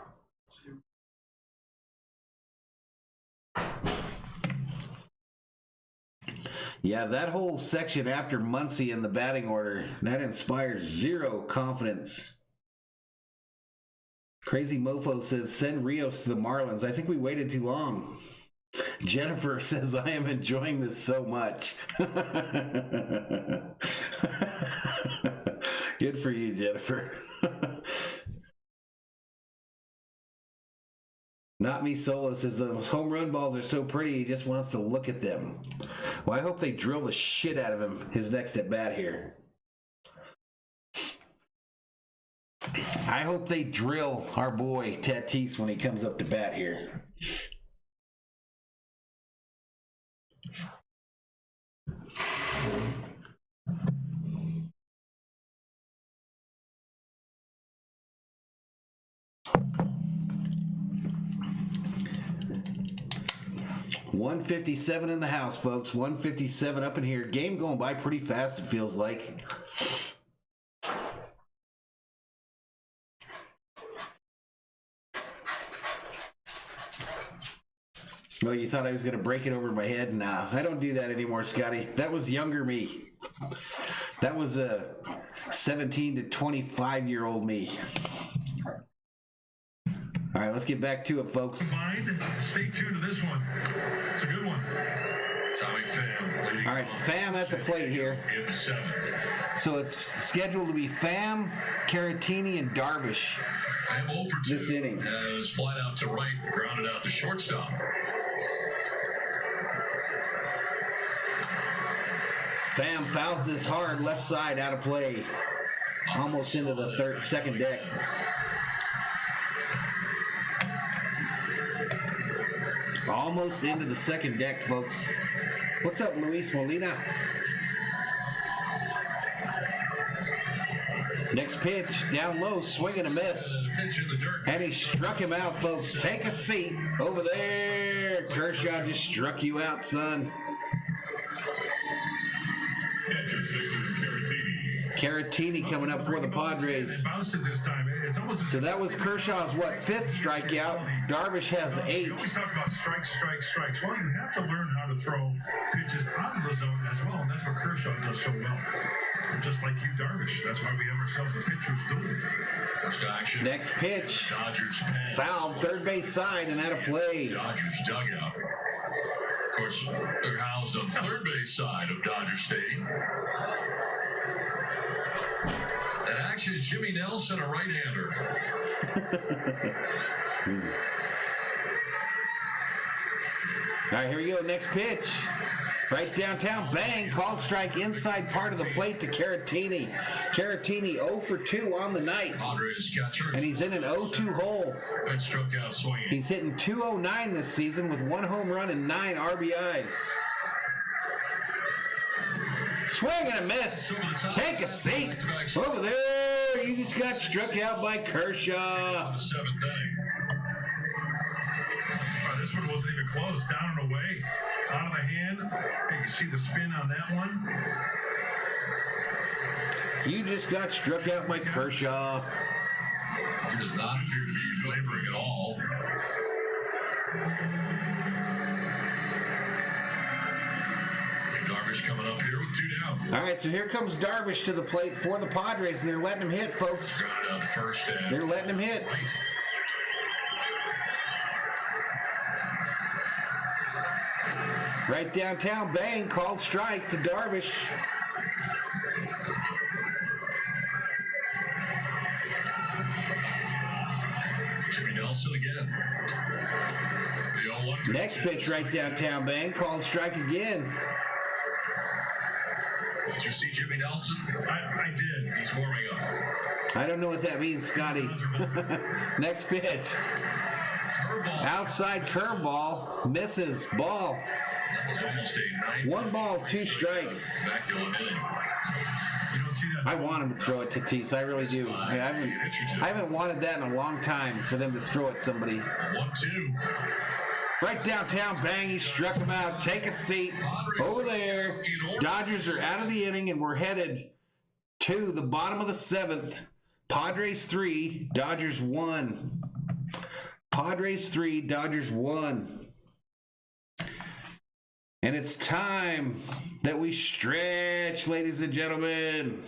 Yeah, that whole section after Muncie in the batting order, that inspires zero confidence. Crazy Mofo says, send Rios to the Marlins. I think we waited too long. Jennifer says, I am enjoying this so much. Good for you, Jennifer. Not Me Solo says, those home run balls are so pretty, he just wants to look at them. Well, I hope they drill the shit out of him his next at bat here. I hope they drill our boy Tatis when he comes up to bat here. $157 in the house, folks. $157 up in here. Game going by pretty fast, it feels like. Oh, you thought I was going to break it over my head? Nah, I don't do that anymore, Scotty. That was younger me. That was a 17 to 25-year-old me. All right, let's get back to it, folks. Stay tuned to this one. It's a good one. Tommy Pham leading. All right, Pham at the plate here. In the seventh. So it's scheduled to be Pham, Caratini, and Darvish. Pham 0 for 2 this inning. Has flied out to right, grounded out to shortstop. Pham fouls this hard, left side, out of play. Almost into the second deck. Almost into the second deck, folks. What's up, Luis Molina? Next pitch, down low, swing and a miss. And he struck him out, folks. Take a seat over there. Kershaw just struck you out, son. Caratini coming up for the Padres. So that was Kershaw's, what, 5th strikeout. Darvish has 8. We always talk about strikes. Well, you have to learn how to throw pitches out of the zone as well, and that's what Kershaw does so well. Just like you, Darvish. That's why we have ourselves a pitcher's duel. First action. Next pitch. Dodgers pen. Fouled, third base side, and out of play. Dodgers dugout. Of course, they're housed on third base side of Dodger Stadium. And actually, Jimmy Nelson, a right-hander. All right, here we go. Next pitch. Right downtown, bang, called strike inside part of the plate to Caratini. Caratini 0 for 2 on the night. Padres catcher. And he's in an 0-2 hole. And struck out swinging. He's hitting .209 this season with 1 home run and 9 RBIs. Swing and a miss. Take a seat. Over there, you just got struck out by Kershaw. The 7th inning. This one wasn't even close. Down and away. Out of the hand. Hey, you see the spin on that one? You just got struck out by Kershaw. He does not appear to be laboring at all. Darvish coming up here with 2 down. All right, so here comes Darvish to the plate for the Padres, and they're letting him hit, folks. Grounded out to first and They're letting him hit. Right. Right downtown, bang, called strike to Darvish. Jimmy Nelson again. The 0-1. Next pitch right downtown, bang, called strike again. Did you see Jimmy Nelson? I did. He's warming up. I don't know what that means, Scotty. Next pitch. Outside curveball. Misses. Ball. That was almost a 1 ball, 2 strikes. immaculate inning. You don't see that. I want him to throw it to Tatis. I really do. I haven't wanted that in a long time for them to throw at somebody. 1-2. Right downtown, bang, he struck him out. Take a seat over there. Dodgers are out of the inning, and we're headed to the bottom of the 7th. Padres 3, Dodgers 1. Padres 3, Dodgers 1. And it's time that we stretch, ladies and gentlemen.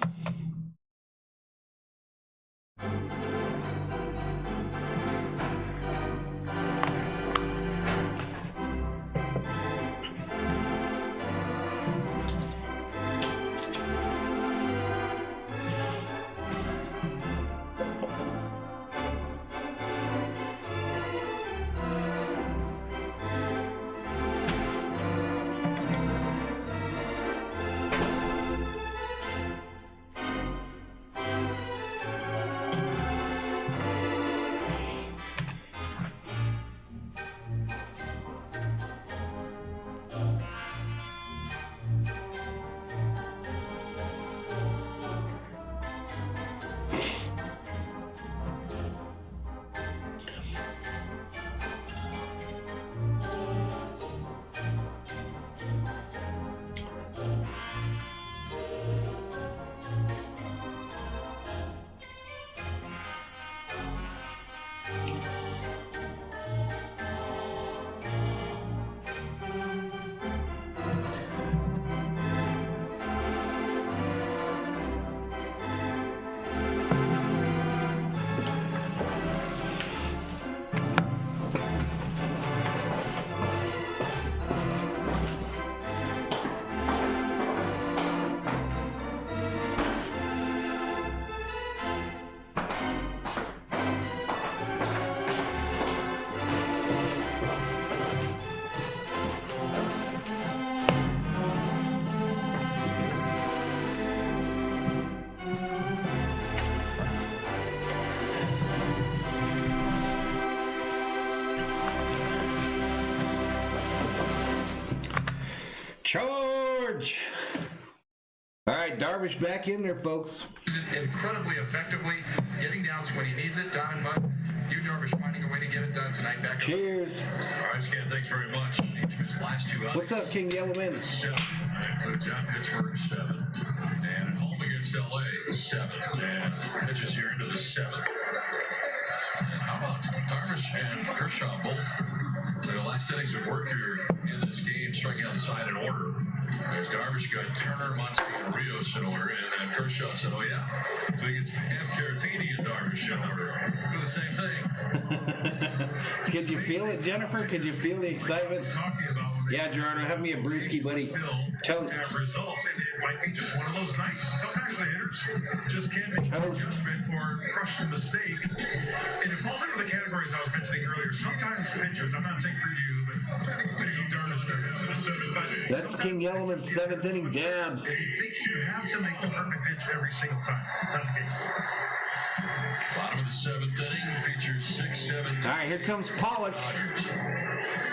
Charge! All right, Darvish back in there, folks. Incredibly effectively, getting down when he needs it, down and mud. You, Darvish, finding a way to get it done tonight. Back. Cheers. All right, Scan, thanks very much. Each of his last 2 outings. What's up, King Yellowman? 7. Includes at Pittsburgh, 7. And at home against LA, 7. And pitches here into the 7th. And how about Darvish and Kershaw both? The last innings of work here in this game, striking out the side in order. There's Darvish got Turner, Muncy, and Rios in order, and then Kershaw said, "Oh yeah." So he gets Caratini and Darvish in order. Do the same thing. Could you feel it, Jennifer? Could you feel the excitement? Yeah, Gerardo, have me a brewski, buddy. Toast. Have results, and it might be just one of those nights. Sometimes the hitters just can't make an adjustment or crush the mistake. And it falls into the categories I was mentioning earlier. Sometimes pitchers, I'm not saying for you, but you Darvish there is. That's King Yellowman's 7th inning dabs. He thinks you have to make the perfect pitch every single time. That's the case. Bottom of the 7th inning features 6, 7. All right, here comes Pollock.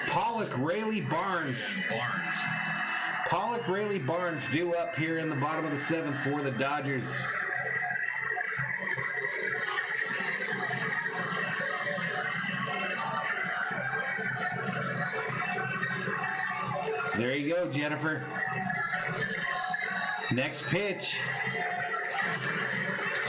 Pollock, Rayleigh, Barnes. Pollock, Rayleigh, Barnes due up here in the bottom of the 7th for the Dodgers. There you go, Jennifer. Next pitch.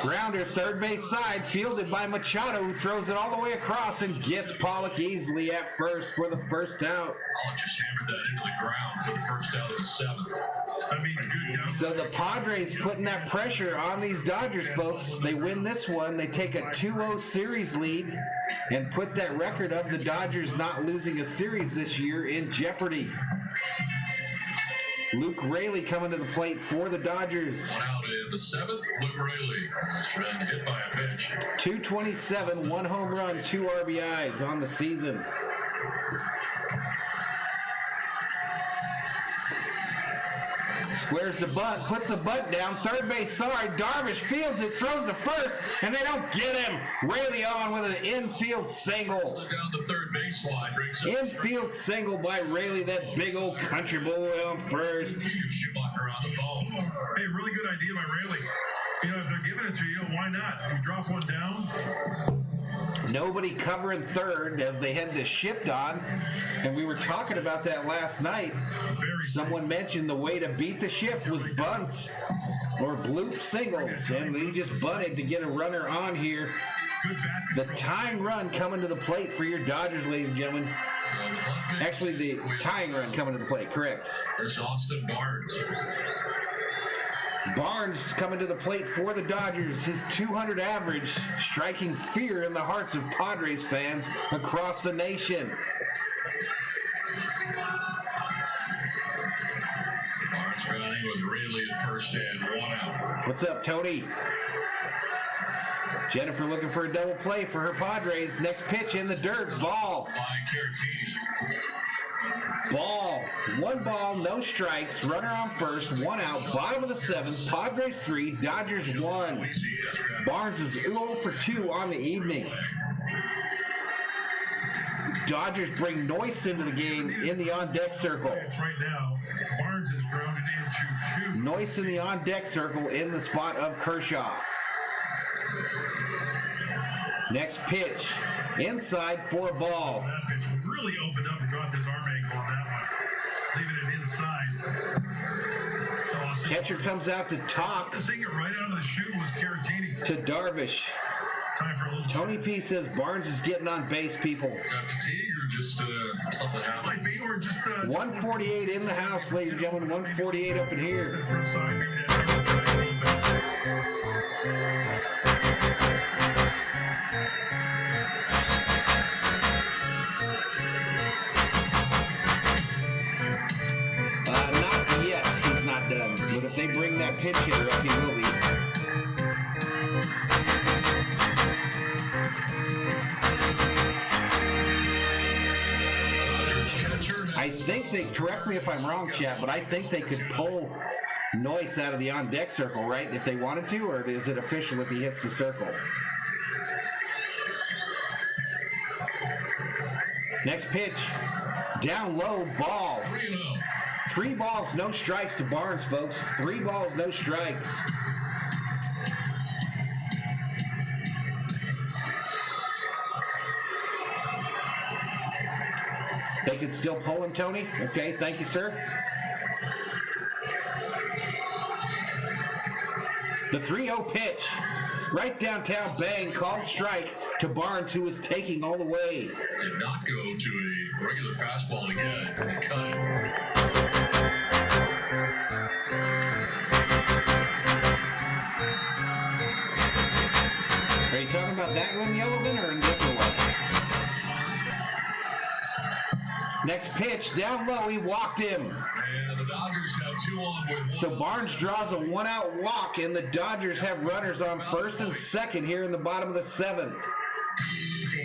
Grounder, third base side, fielded by Machado, who throws it all the way across and gets Pollock easily at first for the first out. Pollock just hammered that into the ground for the first out of the 7th. I mean, good down. So the Padres putting that pressure on these Dodgers, folks. They win this one. They take a 2-0 series lead and put that record of the Dodgers not losing a series this year in jeopardy. Luke Rayleigh coming to the plate for the Dodgers. One out in the 7th, Luke Rayleigh has been hit by a pitch. 227, 1 home run, 2 RBIs on the season. Squares the bunt, puts the bunt down. Third base, sorry. Darvish fields it, throws to first, and they don't get him. Rayleigh on with an infield single. Down the third baseline. Infield single by Rayleigh, that big old country boy on first. Schumacher on the phone. Hey, really good idea by Rayleigh. You know, if they're giving it to you, why not? You drop one down. Nobody covering third as they had this shift on, and we were talking about that last night. Someone mentioned the way to beat the shift was bunts or bloop singles, and he just bunted to get a runner on here. The tying run coming to the plate for your Dodgers, ladies and gentlemen. Actually, the tying run coming to the plate, correct. There's Austin Barnes. Barnes coming to the plate for the Dodgers. His 200 average, striking fear in the hearts of Padres fans across the nation. Barnes batting with Rayleigh at first and one out. What's up, Tony? Jennifer looking for a double play for her Padres. Next pitch in the dirt. Ball. By Caratini. Ball. One ball, no strikes. Runner on first, one out. Bottom of the seventh. Padres 3, Dodgers 1. Barnes is 0 for 2 on the evening. Dodgers bring Noyce into the game in the on-deck circle. Right now, Barnes is grounded into 2. Noyce in the on-deck circle in the spot of Kershaw. Next pitch. Inside for a ball. That pitch really opened up and dropped his arm angle on that one. Leaving it inside. Awesome. Catcher comes out to talk Seeing it right out of the chute was Caratini. to Darvish. Time for a little Tony P says Barnes is getting on base, people. Is that fatigue or just something happened? might be, or just 148 in the house, ladies and gentlemen. 148 up in here. front side, maybe that. Not yet. He's not done. But if they bring that pinch hitter up, he will be. I think they, correct me if I'm wrong, chat, but I think they could pull Noyce out of the on-deck circle, right, if they wanted to, or is it official if he hits the circle? Next pitch, down low, ball. 3 balls, no strikes to Barnes, folks. 3 balls, no strikes. They can still pull him, Tony? Okay, thank you, sir. The 3-0 pitch. Right downtown, bang, called strike to Barnes, who was taking all the way. Did not go to a regular fastball to get it. They cut it. Are you talking about that one, Yellowman, or a different one? Next pitch, down low, he walked him. And the Dodgers have 2 on with. So Barnes draws a 1-out walk, and the Dodgers have runners on first and second here in the bottom of the 7th.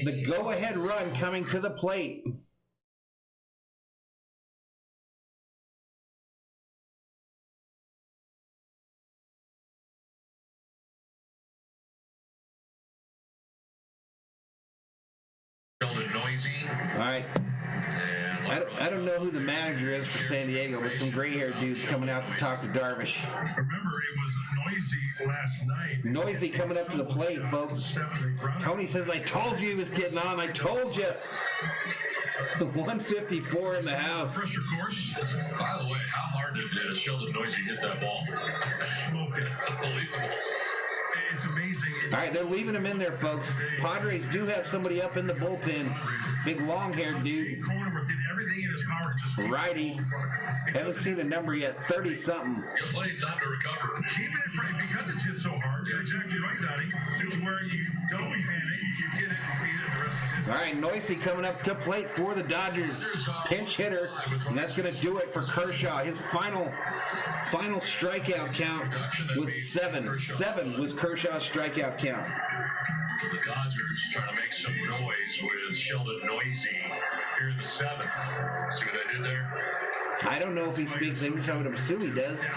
The go-ahead run coming to the plate. Sheldon Noisy. All right. I don't know who the manager is for San Diego, but some gray-haired dudes coming out to talk to Darvish. Remember, it was Noisy last night. Noisy coming up to the plate, folks. Tony says, I told you he was getting on. I told you. 154 in the house. Pressure course. By the way, how hard did Sheldon Noisy hit that ball? Smoked it. Unbelievable. It's amazing. All right, they're leaving him in there, folks. Padres do have somebody up in the bullpen. Big long-haired dude. Cronenworth did everything in his power to just Righty. Haven't seen a number yet. 30-something. Just plenty of time to recover. keeping it free because it's hit so hard. You're exactly right, Donnie. It's where you don't panic, you get it and feed it, and the rest is history. All right, Noisy coming up to plate for the Dodgers. Pinch hitter, and that's going to do it for Kershaw. His final strikeout count was 7. 7 was Kershaw's strikeout count. The Dodgers trying to make some noise with Sheldon Noisy here in the 7th. See what I did there? I don't know if he speaks English. I would assume he does. That's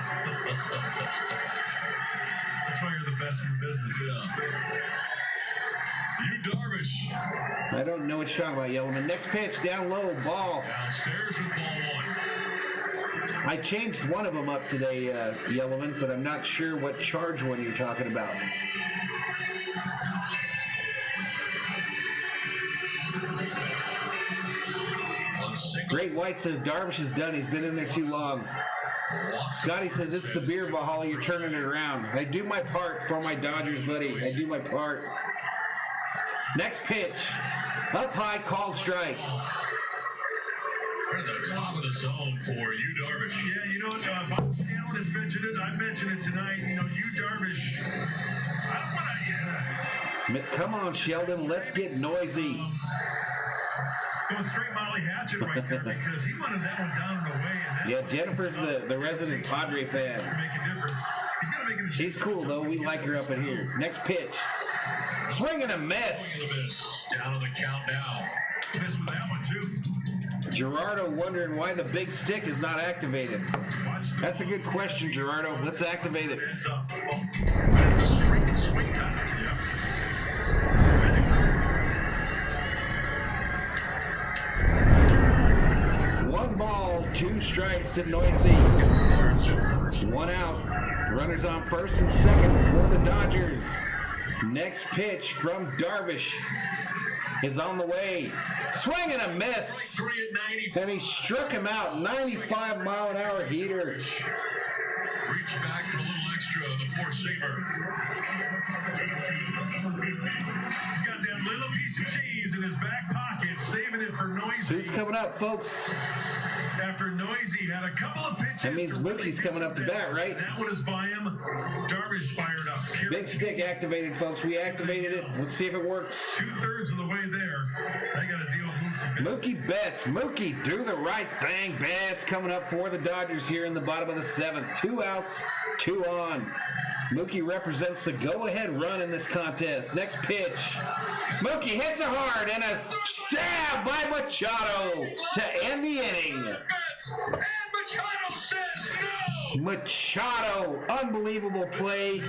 why you're the best in the business. Yeah. You Darvish. I don't know what you're talking about, Yellowman. Next pitch, down low, ball. Downstairs with ball one. I changed one of them up today, Yellowman, but I'm not sure what charge one you're talking about. Great White says Darvish is done. He's been in there too long. Scotty says it's the beer, Valhalla. You're turning it around. I do my part for my Dodgers, buddy. I do my part. Next pitch. Up high, called strike. Right at the top of the zone for you, Darvish. Yeah, you know what? Bob Scanlon has mentioned it. I mentioned it tonight. You know, you Darvish. I don't want to. Come on, Sheldon. Let's get noisy. Going straight Molly Hatchet right there because he wanted that one down and away. And Yeah, Jennifer's the resident Padre fan. make a difference. He's got to make a She's cool, though. We like her up in here. Next pitch. Swing and a miss. Swing and a miss. Down on the count now. Miss with that one, too. Gerardo wondering why the big stick is not activated. That's a good question, Gerardo. Let's activate it. Hands up. The straight swing path. Yeah. One ball, 2 strikes to Noisy. Barnes at first. 1 out. Runners on first and second for the Dodgers. Next pitch from Darvish is on the way. Swing and a miss. 3 at 90. And he struck him out. 95-mile-an-hour heater. Reach back for a little extra on the four-seamer. He's got that little piece of cheese in his back pocket, saving it for Noisy. Who's coming up, folks? After Noisy had a couple of pitches. That means Mookie's coming up to bat, right? That one is by him. Darvish fired up. Big stick activated, folks. We activated it. Let's see if it works. 2/3 of the way there. They got to deal with Mookie. Mookie Betts. Mookie, do the right thing. Betts coming up for the Dodgers here in the bottom of the 7th. 2 outs, 2 on. Mookie represents the go-ahead run in this contest. Next pitch. Mookie hits it hard and a stab by Machado to end the inning. And Machado says no. Machado, unbelievable play.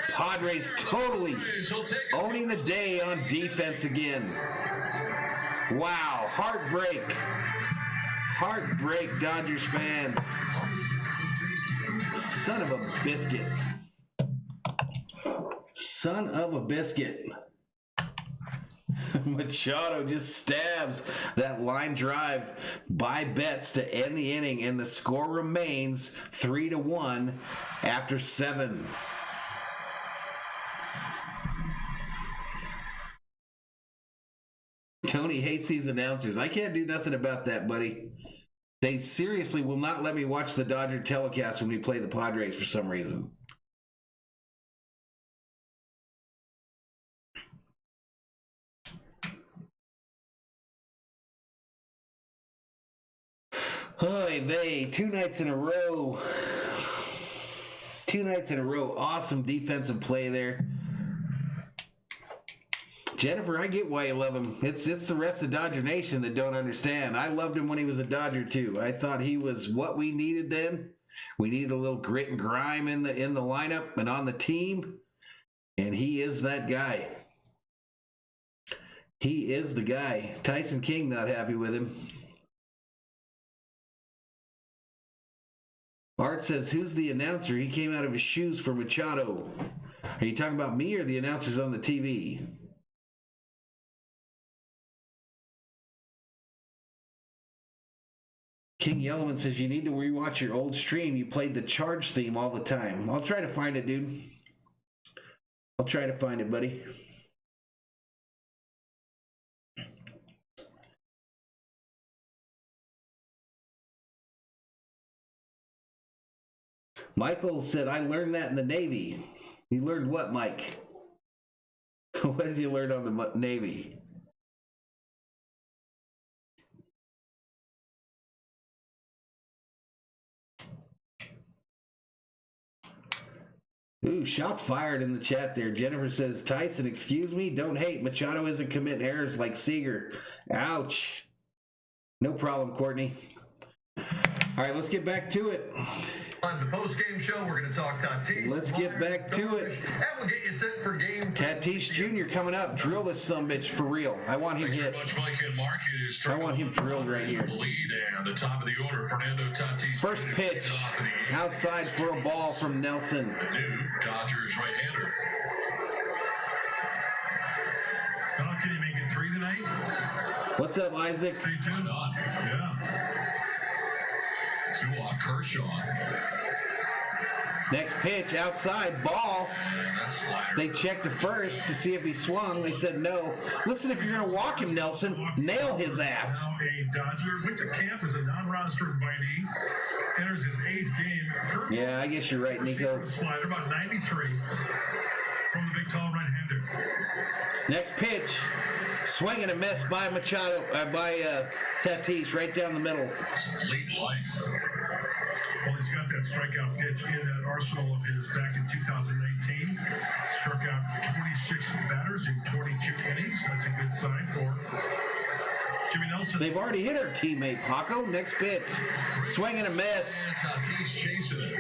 Padres totally owning the day on defense again. Wow, heartbreak. Heartbreak, Dodgers fans. Son of a biscuit. Son of a biscuit. Machado just stabs that line drive by Betts to end the inning, and the score remains 3-1 after 7. Tony hates these announcers. I can't do nothing about that, buddy. They seriously will not let me watch the Dodger telecast when we play the Padres for some reason. Oy vey, 2 nights in a row. 2 nights in a row. Awesome defensive play there. Jennifer, I get why you love him. It's the rest of Dodger Nation that don't understand. I loved him when he was a Dodger too. I thought he was what we needed then. We needed a little grit and grime in the lineup and on the team. And he is that guy. He is the guy. Tyson King not happy with him. Art says, who's the announcer? He came out of his shoes for Machado. Are you talking about me or the announcers on the TV? King Yellowman says, you need to rewatch your old stream. You played the Charge theme all the time. I'll try to find it, dude. I'll try to find it, buddy. Michael said, I learned that in the Navy. You learned what, Mike? What did you learn on the Navy? Ooh, shots fired in the chat there. Jennifer says, Tyson, excuse me, don't hate. Machado isn't committing errors like Seager. Ouch. No problem, Courtney. All right, let's get back to it. On the post-game show, we're going to talk Tatis. Let's get back to it. And we'll get you set for game. Tatis Jr. coming up. Drill this sumbitch for real. I want him hit. I want him drilled right here. And the top of the order, Fernando Tatis. First pitch, outside for a ball from Nelson. The new Dodgers right-hander. Well, can you make it 3 tonight? What's up, Isaac? 3-2. Yeah. 2 off Kershaw. Next pitch, outside, ball. And that's slider. They checked to first to see if he swung. They said no. Listen, if you're going to walk him, Nelson, nail his ass. Now a Dodger went to camp as a non-roster invitee. Enters his 8th game. Yeah, I guess you're right, Nico. Slider, about 93 from the big tall right-hander. Next pitch, swing and a miss by Machado, by Tatis, right down the middle. Late life. Well, he's got that strikeout pitch in that arsenal of his back in 2019. Struck out 26 batters in 22 innings. That's a good sign for Jimmy Nelson. They've already hit our teammate, Paco. Next pitch, swing and a miss. Tatis chasing it.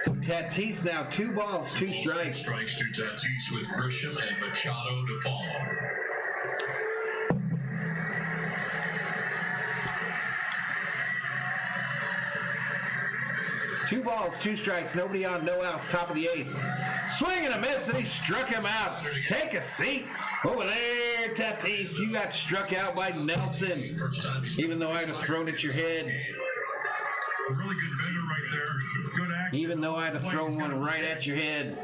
So Tatis now 2 balls, 2 strikes. Strikes to Tatis with Grisham and Machado to follow. Two balls, 2 strikes, nobody on, no outs, top of the 8th. Swing and a miss, and he struck him out. Take a seat. Over there, Tatis, you got struck out by Nelson. Even though I'd have thrown at your head. A really good bender right there. Good action. Even though I'd have thrown one right at your head.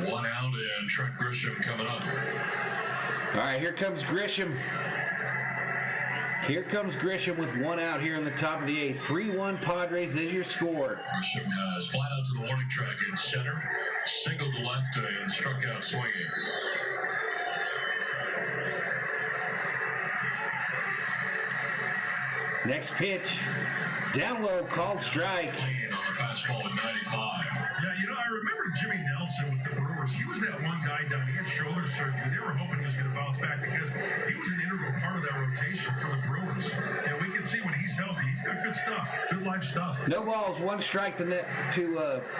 1 out and Trent Grisham coming up. All right, here comes Grisham. Here comes Grisham with 1 out here in the top of the 8th. 3-1 Padres is your score. Grisham has flat out to the warning track in center, singled to left and struck out swinging. Next pitch, down low, called strike. On the fastball at 95. Yeah, you know, I remember Jimmy Nelson with the Brewers. He was that one guy down. He had shoulder surgery. They were hoping he was going to bounce back because he was an integral part of that rotation for the Brewers. And we can see when he's healthy, he's got good stuff, good life stuff. No balls, 1 strike to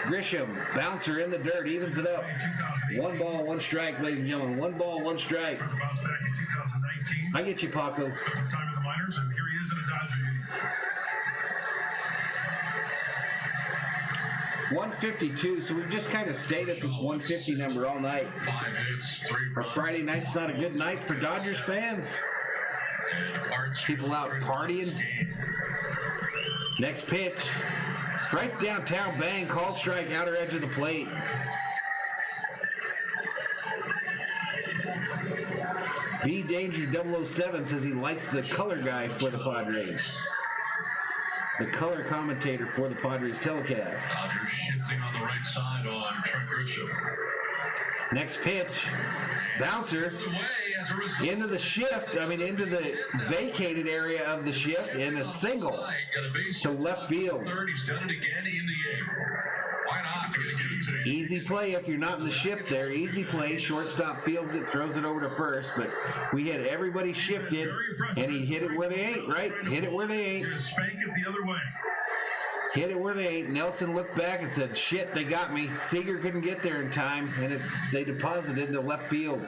Grisham. Bouncer in the dirt, evens it up. 1 ball, 1 strike, ladies and gentlemen. 1 ball, 1 strike. Tried to bounce back in 2019. I get you, Paco. Spent some time in the minors, and here he is in a Dodger unit. 152, so we've just kind of stayed at this 150 number all night. 5 hits, 3 Our runs. Friday night's not a good night for Dodgers fans. People out partying. Next pitch, right downtown, bang, called strike, outer edge of the plate. B Danger 007 says he likes the color guy for the Padres. The color commentator for the Padres telecast. Dodgers shifting on the right side on Trent Grisham. Next pitch, bouncer into the shift, into the vacated area of the shift, and a single to left field. He's done it again in the 8th. Why not? You're gonna give it to him. Easy play if you're not in the shift there. Easy play. Shortstop fields it, throws it over to first. But we had everybody shifted, and he hit it where they ain't, right? Hit it where they ain't. Just spank it the other way. Hit it where they ain't. Nelson looked back and said, shit, they got me. Seager couldn't get there in time, and they deposited into left field.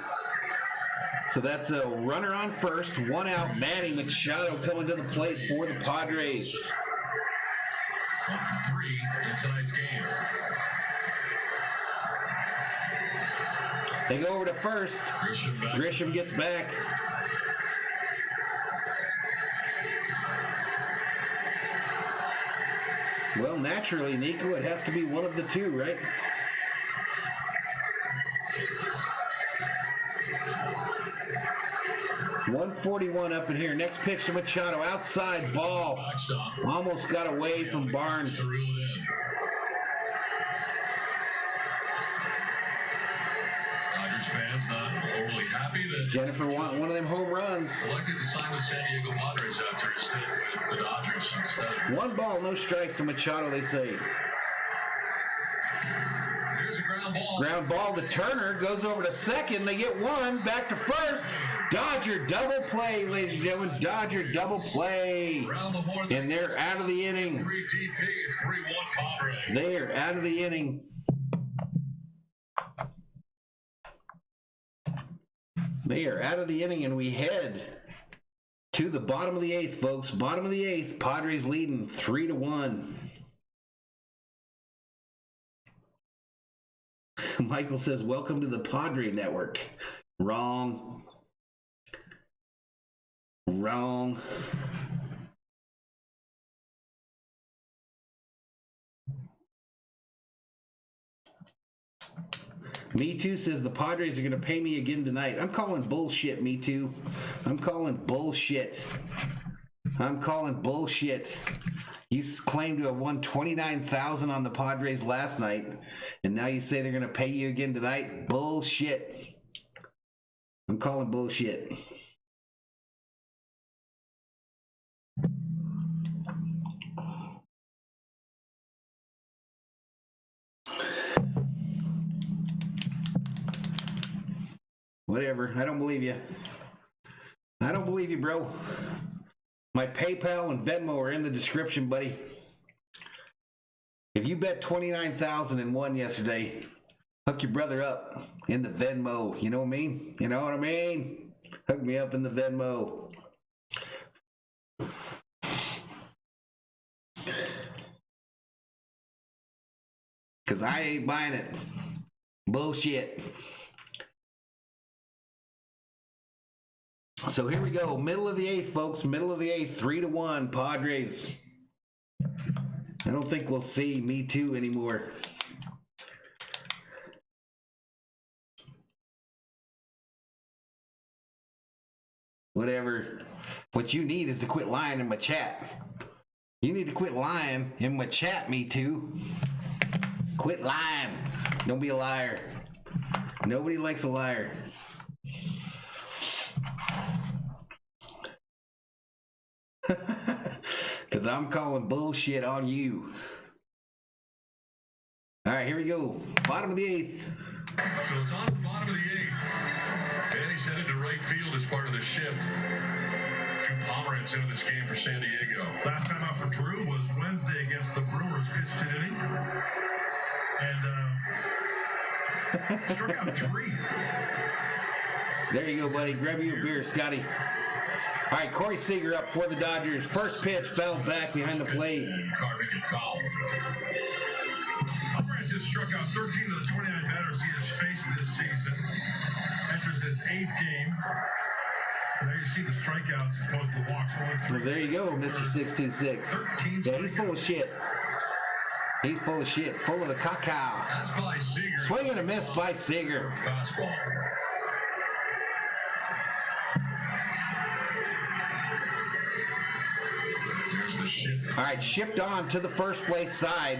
So that's a runner on first, 1 out. Manny Machado coming to the plate for the Padres. 1 for 3 in tonight's game. They go over to first. Grisham gets back. Well, naturally, Nico, it has to be one of the two, right? .141 up in here. Next pitch to Machado. Outside ball. Almost got away from Barnes. Dodgers fans not overly happy that Jennifer want one of them home runs. Elected to sign with San Diego Padres after his stint with the Dodgers instead. 1 ball, no strikes to Machado, they say. Here's a ground ball. Ground ball to Turner. Goes over to second. They get 1. Back to first. Dodger double play, ladies and gentlemen. Dodger double play. And they're out of the inning. 3 DP, it's 3-1 Padres. They are out of the inning. They are out of the inning, and we head to the bottom of the 8th, folks. Bottom of the 8th. Padres leading 3-1. Michael says, welcome to the Padre Network. Wrong. Wrong. Me Too says the Padres are going to pay me again tonight. I'm calling bullshit, Me Too. I'm calling bullshit. I'm calling bullshit. You claim to have won $29,000 on the Padres last night, and now you say they're going to pay you again tonight? Bullshit. I'm calling bullshit. Whatever. I don't believe you. I don't believe you, bro. My PayPal and Venmo are in the description, buddy. If you bet $29,000 and won yesterday, hook your brother up in the Venmo. You know what I mean? You know what I mean? Hook me up in the Venmo. Because I ain't buying it. Bullshit. So here we go. Middle of the 8th, folks. Middle of the 8th. 3-1 Padres. I don't think we'll see Me Too anymore. Whatever. What you need is to quit lying in my chat. You need to quit lying in my chat, Me Too. Quit lying. Don't be a liar. Nobody likes a liar. Because I'm calling bullshit on you. All right, here we go. Bottom of the 8th. So it's on the bottom of the 8th. And he's headed to right field as part of the shift. Two Pomeranz into this game for San Diego. Last time out for Drew was Wednesday against the Brewers. Pitched to inning. And struck out 3. There you go, buddy. Grab you a beer, Scotty. All right, Corey Seager up for the Dodgers. First pitch fell back behind the plate. And Harvick and foul. Pomeranz just struck out 13 of the 29 batters he has faced this season. Enters his 8th game. And there you see the strikeouts as opposed to the walks. Only 3. Well, there you go, Mr. 626. Yeah, he's full of shit. He's full of shit. Full of the cacao. That's by Seager. Swing and a miss by Seager. Fastball. Here's the shift. All right, shift on to the first place side.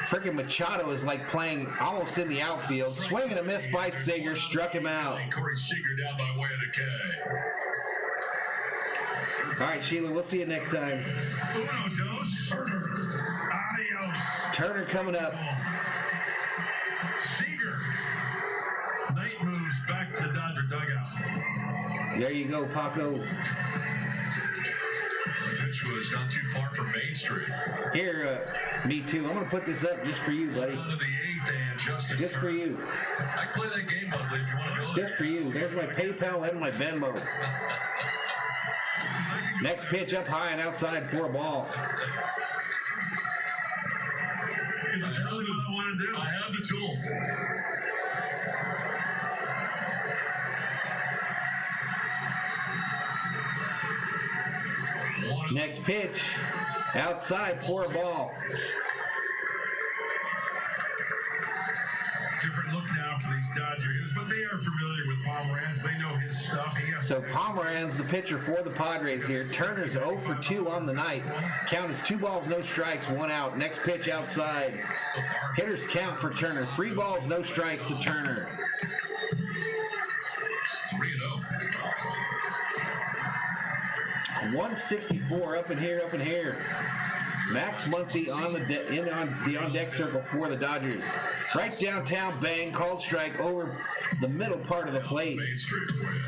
Freaking Machado is like playing almost in the outfield. Swing and a miss by Seager. Struck him out. Corey Seager down by way of the K. All right, Sheila, we'll see you next time. Uno, dos. Adios. Turner coming up. Seager. Knight moves back to the Dodger dugout. There you go, Paco. The pitch was not too far from Main Street. Here, Me Too. I'm going to put this up just for you, buddy. Down to the 8th, and Justin Just for you. I can play that game, Budley, if you want to go there. Just for you. There's my PayPal and my Venmo. Next pitch up high and outside for a ball. Is it really what I want to do? I have the tools. Next pitch outside for a ball. Different look now for these Dodger hitters, but they are familiar with Pomeranz. They know his stuff. So Pomeranz, the pitcher for the Padres here. Turner's 0 for 2 on the night. Count is 2 balls, no strikes, 1 out. Next pitch outside. Hitters count for Turner. 3 balls, no strikes to Turner. 3-0. 164 up in here. Max Muncy on the on deck circle for the Dodgers. Right downtown, bang, called strike over the middle part of the plate. Main Street for you.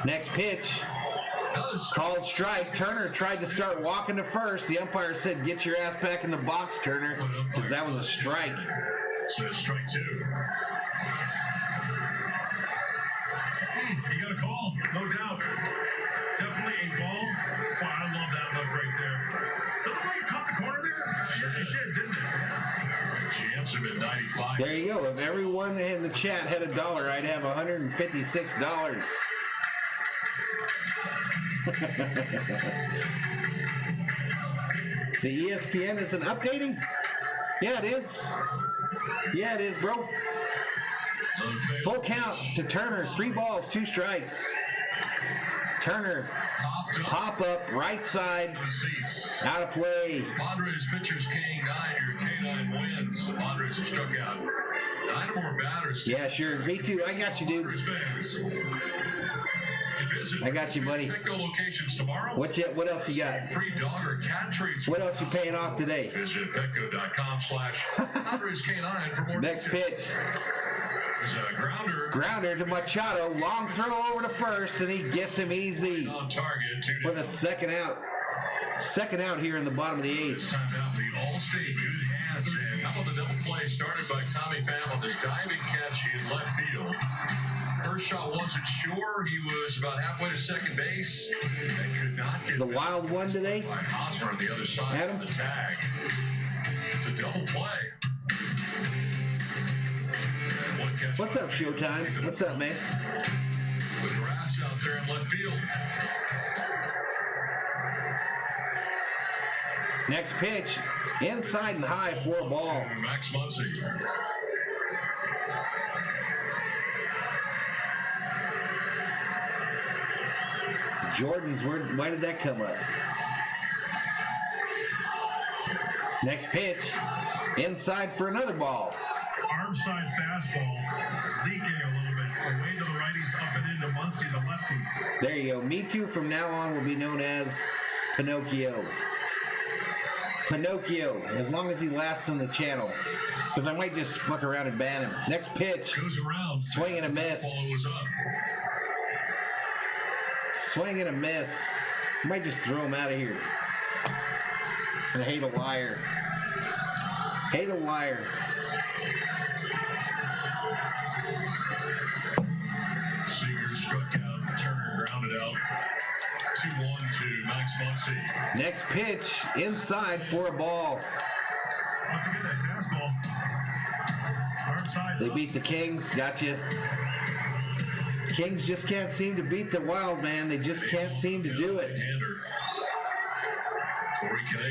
Next pitch. Called strike. Turner tried to start walking to first. The umpire said, "Get your ass back in the box, Turner," because that was a strike. So strike two. He got a call, no doubt. Definitely a ball. Wow, I love that look right there. So it looked like it caught the corner there? Yeah, it did, didn't it? Yeah. Chance him at 95. There you go. If everyone in the chat had $1, I'd have $156. The ESPN isn't updating? Yeah, it is. Yeah, it is, bro. Okay. Full count to Turner. 3 balls, 2 strikes. Turner, pop up, right side, out of play. Padres pitchers K9, your K9 wins. The Padres have struck out 9 or more batters. Yeah, sure. Me too. I got you, dude. I got you, buddy. Petco locations tomorrow. What else you got? Free dog or cat treats. What else you paying off today? Visit petco.com/Padres K9 for more. Next pitch. There's a Grounder to Machado. Long throw over to first, and he gets him easy on target for the second out. Second out here in the bottom of the 8th. Time out for the Allstate good hands. And how about the double play started by Tommy Pham on this diving catch in left field? Kershaw wasn't sure. He was about halfway to second base. And could not get the wild one today. By Hosmer on the other side Adam? of the tag. It's a double play. What's up, Showtime? What's up, man? The grass out there in left field. Next pitch, inside and high for a ball. Max Muncy. Jordan's, why did that come up? Next pitch, inside for another ball. Arm side fastball, leaking a little bit. Away to the righties, up and into Muncy, the lefty. There you go. Me Too from now on will be known as Pinocchio. Pinocchio, as long as he lasts on the channel. Because I might just fuck around and ban him. Next pitch, goes around. Swing and a miss. Swing and a miss. I might just throw him out of here. I hate a liar. Hate a liar. Seager struck out. Turner grounded out. 2-1 to Max Muncy. Next pitch, inside for a ball. Once again, that fastball. Arm side. They beat the Kings. Gotcha. Kings just can't seem to beat the Wild, man. They just can't seem to do it.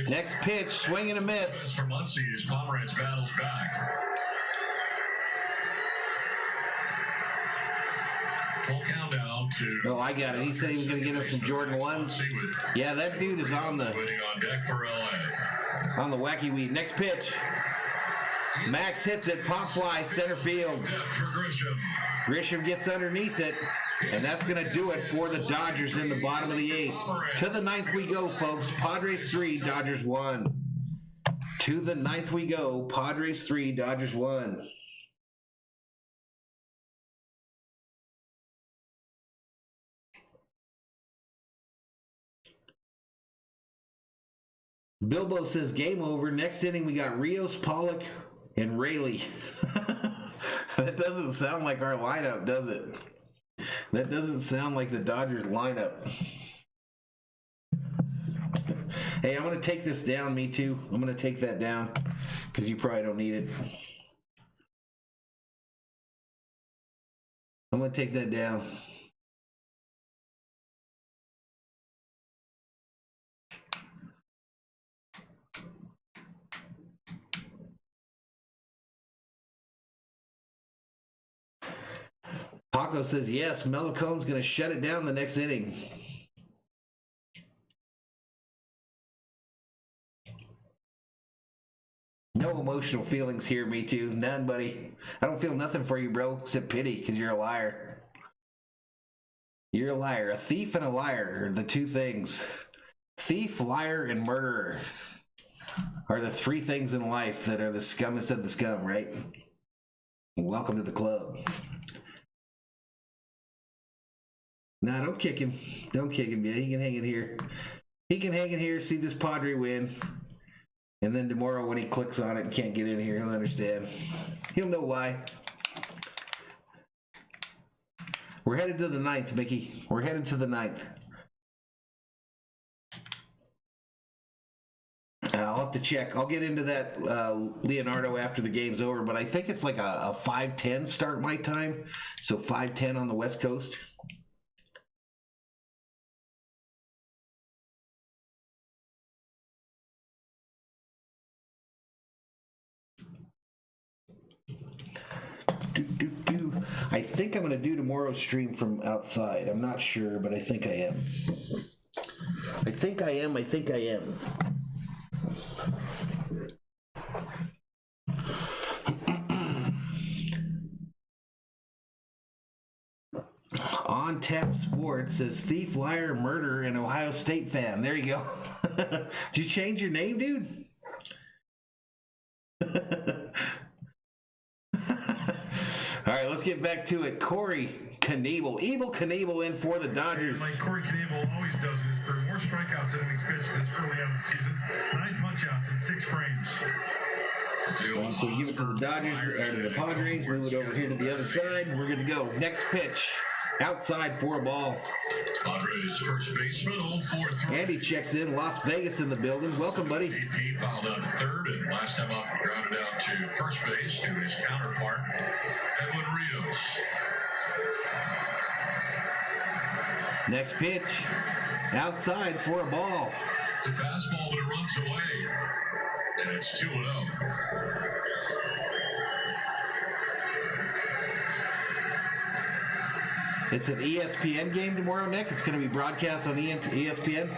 Next pitch, swing and a miss. For Muncy as Pomeranz battles back. Full count now to. Oh, I got it. He said he was going to get us some Jordan 1s. Yeah, that dude is on the deck for LA. On the wacky weed. Next pitch. Max hits it. Pop fly, center field. Grisham gets underneath it. And that's going to do it for the Dodgers in the bottom of the 8th. To the 9th we go, folks. Padres 3, Dodgers 1. To the 9th we go. Padres 3, Dodgers 1. Bilbo says game over. Next inning we got Rios, Pollock, and Rayleigh. That doesn't sound like our lineup, does it? That doesn't sound like the Dodgers lineup. Hey, I'm going to take this down, me too. I'm going to take that down because you probably don't need it. I'm going to take that down. Paco says, yes, Melicone's going to shut it down the next inning. No emotional feelings here, me too. None, buddy. I don't feel nothing for you, bro, except pity, because you're a liar. You're a liar. A thief and a liar are the two things. Thief, liar, and murderer are the three things in life that are the scummest of the scum, right? Welcome to the club. Nah, don't kick him. Don't kick him. Yeah, he can hang in here. He can hang in here, see this Padre win. And then tomorrow when he clicks on it and can't get in here, he'll understand. He'll know why. We're headed to the 9th, Mickey. We're headed to the 9th. I'll have to check. I'll get into that Leonardo after the game's over, but I think it's like a 5:10 start my time. So 5:10 on the West Coast. I think I'm going to do tomorrow's stream from outside. I'm not sure, but I think I am. I think I am. On Tap Sports says thief, liar, murderer, and Ohio State fan. There you go. Did you change your name, dude? All right, let's get back to it. Corey Knievel, Evil Knievel in for the Dodgers. Like Corey Knievel always does in his career, more strikeouts than innings pitched this early on in the season. 9 punch-outs in 6 frames. So we give it to the Dodgers, or to the Padres, move it over here to the other side, and we're good to go. Next pitch, outside for a ball. Padres first baseman, 0-4-3. Andy checks in, Las Vegas in the building. Welcome, buddy. BP fouled out third, and last time up, grounded out to first base to his counterpart, Edwin Rios. Next pitch, outside for a ball. The fastball, but it runs away, and it's 2-0. It's an ESPN game tomorrow, Nick. It's going to be broadcast on ESPN.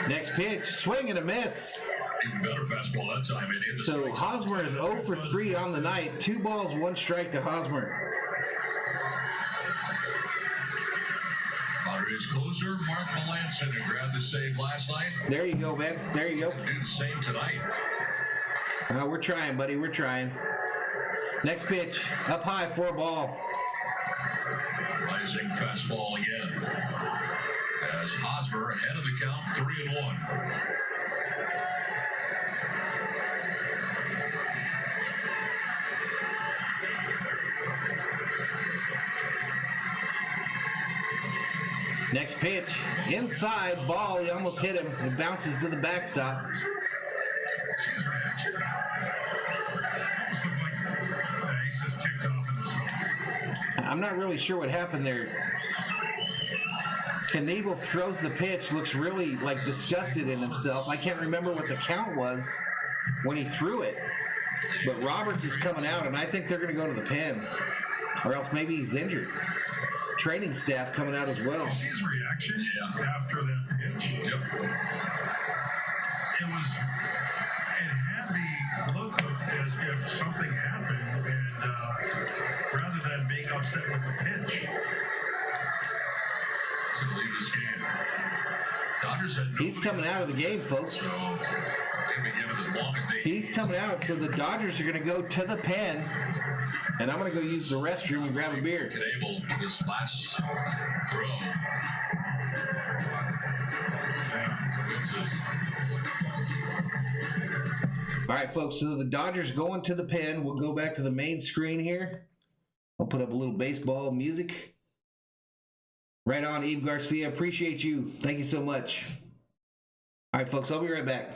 Next pitch, swing and a miss. Even better fastball that time. So Hosmer is 0 for 3 on the night. 2 balls, 1 strike to Hosmer. Padres closer, Mark Melanson, who grabbed the save last night. There you go, man. There you go. Do the same tonight. We're trying, buddy. We're trying. Next pitch, up high for a ball. Rising fastball again. As Hosmer ahead of the count, 3-1. Next pitch, inside ball. He almost hit him. It bounces to the backstop. I'm not really sure what happened there. Knievel throws the pitch, looks really like disgusted in himself. I can't remember what the count was when he threw it. But Roberts is coming out, and I think they're going to go to the pen. Or else maybe he's injured. Training staff coming out as well. His reaction after that pitch. Yep. It had the look as if something happened, and rather than being upset with the pitch. He's going to leave this game. Dodgers had He's coming out of the game, folks. So they've been given as long as they. He's coming out, so the Dodgers are going to go to the pen, and I'm going to go use the restroom and grab a beer. Knievel, this last throw. All right, folks, so the Dodgers going to the pen. We'll go back to the main screen here. I'll put up a little baseball music. Right on, Eve Garcia. Appreciate you. Thank you so much. All right, folks, I'll be right back.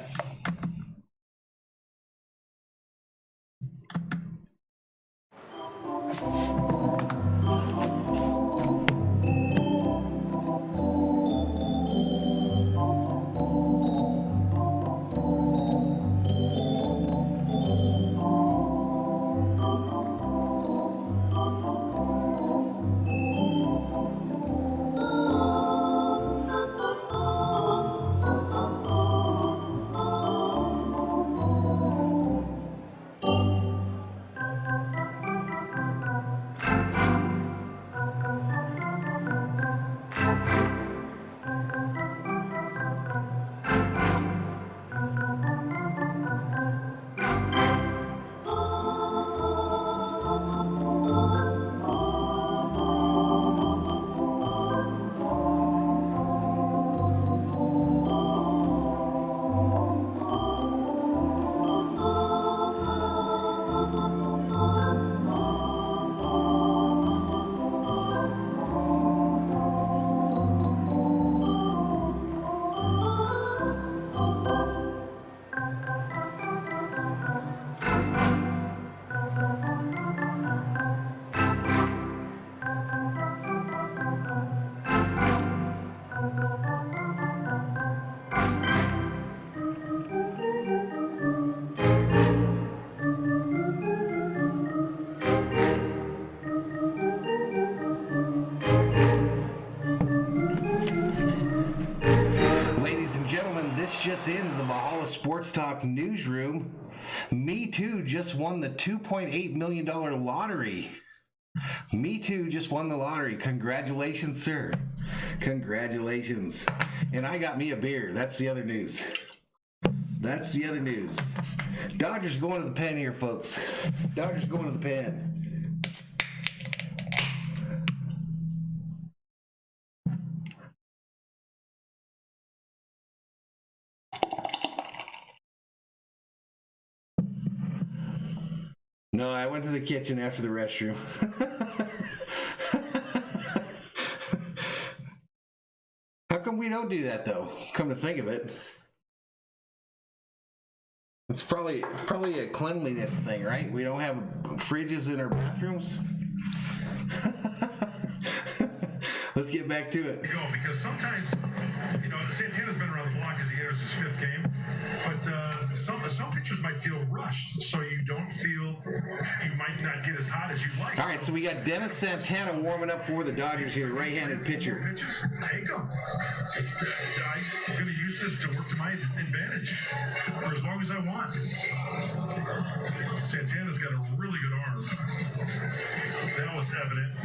Sports Talk newsroom. Me Too just won the $2.8 million lottery. Me Too just won the lottery. Congratulations, sir. Congratulations. And I got me a beer. That's the other news. That's the other news. Dodgers going to the pen here, folks. Dodgers going to the pen. No, I went to the kitchen after the restroom. How come we don't do that, though? Come to think of it. It's probably a cleanliness thing, right? We don't have fridges in our bathrooms. Let's get back to it. Go, because sometimes, Santana's been around the block as he enters his 5th game, but some pitchers might feel rushed, so you don't feel you might not get as hot as you like. All right, so we got Dennis Santana warming up for the Dodgers here, right-handed pitcher. Pitches, take them. I'm going to use this to work to my advantage for as long as I want. Santana's got a really good arm. That was evident.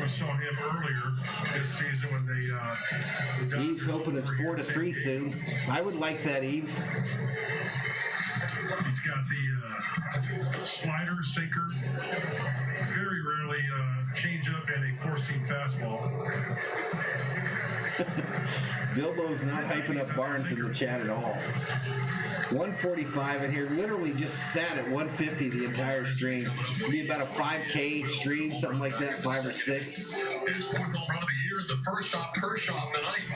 We saw him earlier this season when the Eve's hoping it's 4-3 soon. I would like that, Eve. He's got the slider, sinker, very rarely change up and a four-seam fastball. Bilbo's not hyping up Barnes in the chat at all. 145 in here, literally just sat at 150 the entire stream. It'll be about a 5K stream, something like that, 5 or 6. His 4th home run of the year, the first off Kershaw of the night.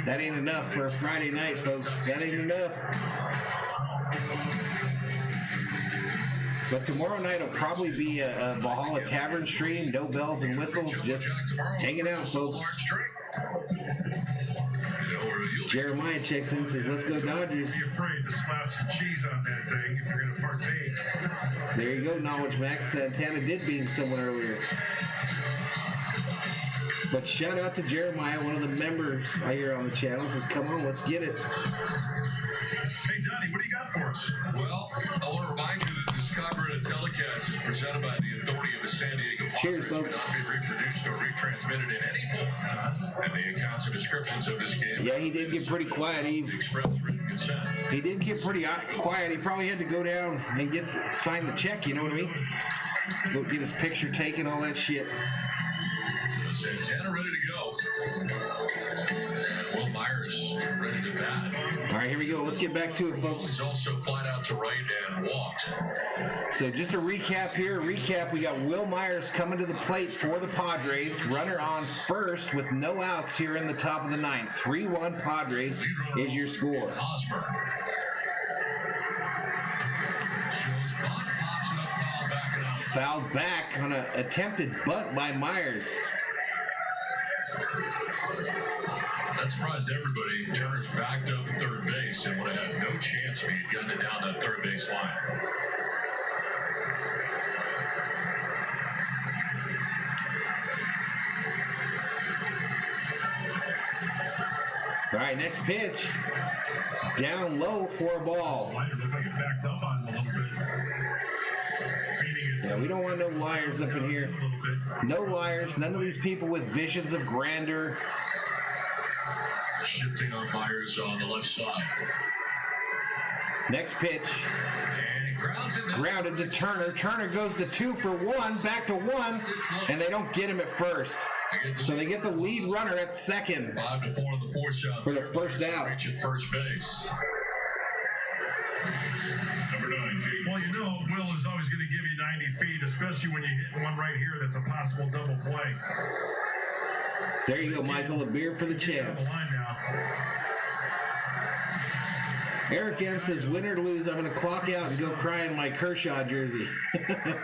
That ain't enough for a Friday night, folks. That ain't enough. But tomorrow night will probably be a Valhalla Tavern stream, no bells and whistles, just hanging out, folks. Jeremiah checks in and says, let's go Dodgers. Be afraid to slap some cheese on that thing if you're going to partake. There you go, Knowledge Max. Santana did beam someone earlier. But shout out to Jeremiah, one of the members I hear on the channel, says, come on, let's get it. Hey, Donnie, what do you got for us? Well, I want to remind you that this copyrighted telecast is presented by the authority of the San Diego Padres. Cheers, folks. Cannot be reproduced or retransmitted in any form. And the accounts and descriptions of this game. Yeah, he did get pretty quiet, Eve. Express written consent. He did get pretty quiet. He probably had to go down and sign the check, you know what I mean? Go get his picture taken, all that shit. So Santana ready to go. And Will Myers ready to bat. All right, here we go. Let's get back to it, folks. He's also flat out to right and walked. So just a recap here. We got Will Myers coming to the plate for the Padres. Runner on first with no outs here in the top of the 9th. 3-1 Padres is your score. Hosmer. Shows bunt, pops it up, foul back and out. Fouled back on an attempted bunt by Myers. That surprised everybody. Turner's backed up at third base and would have had no chance if he had gotten it down that third base line. All right, next pitch. Down low for a ball. Slider looked like it backed up on him a little bit. Yeah, we don't want no liars up in here. No liars. None of these people with visions of grandeur. Shifting on Myers on the left side. Next pitch. And grounds in there. Grounded to Turner. Turner goes to 2 for 1, back to 1, and they don't get him at first. So they get the lead runner at second 5-4 in the fourth shot for the first out. Reach at first base. Number 9. Well, Will is always going to give you 90 feet, especially when you hit one right here that's a possible double play. There you go, Michael. A beer for the champs. Eric M says, win or lose, I'm going to clock out and go cry in my Kershaw jersey.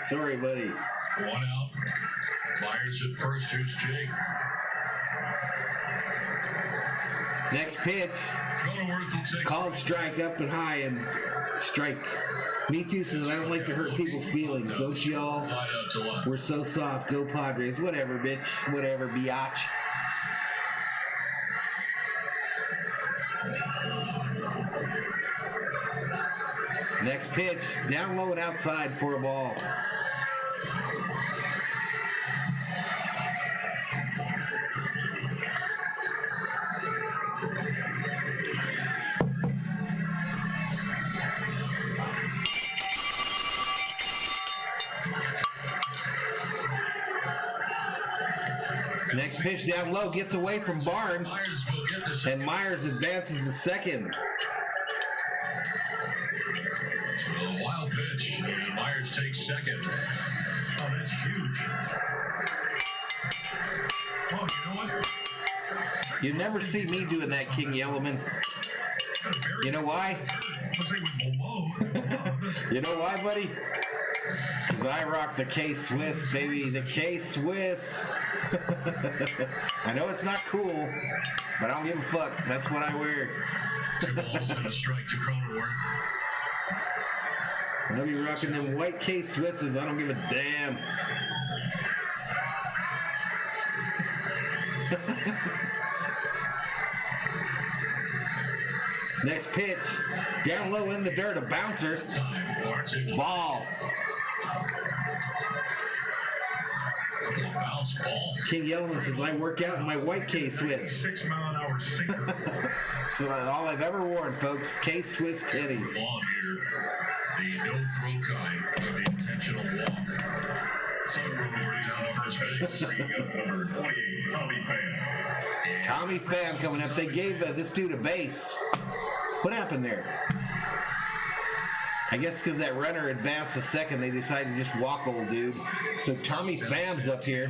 Sorry, buddy. 1 out. Myers at first. Who's Jake? Next pitch. Cronenworth will take Called strike up and high and strike. Me Too says, I don't like to hurt people's feelings. Don't y'all? We're so soft. Go Padres. Whatever, bitch. Whatever, biatch. Next pitch, down low and outside for a ball. Next pitch down low, gets away from Barnes, and Myers advances to second. So a wild pitch, and Myers takes second. Oh, that's huge. Oh, you know what? You never see me doing that, King Yellowman. You know why? You know why, buddy? Because I rock the K-Swiss, baby. The K-Swiss. I know it's not cool, but I don't give a fuck. That's what I wear. 2 balls and a strike to Cronenworth. I'll be rocking them white K-Swisses. I don't give a damn. Next pitch, down low in the dirt, a bouncer. Ball. Bounce balls. King Yellowman says, I work out in my white K-Swiss. 6 mile an hour sinker. So all I've ever worn, folks, K-Swiss titties. Long here, the no-throw kind of the intentional walk. So Cronenworth down to first base. Number 28, Tommy Pham. Tommy Pham coming up. They gave this dude a base. What happened there? I guess because that runner advanced a second, they decided to just walk old dude. So Tommy Pham's up here.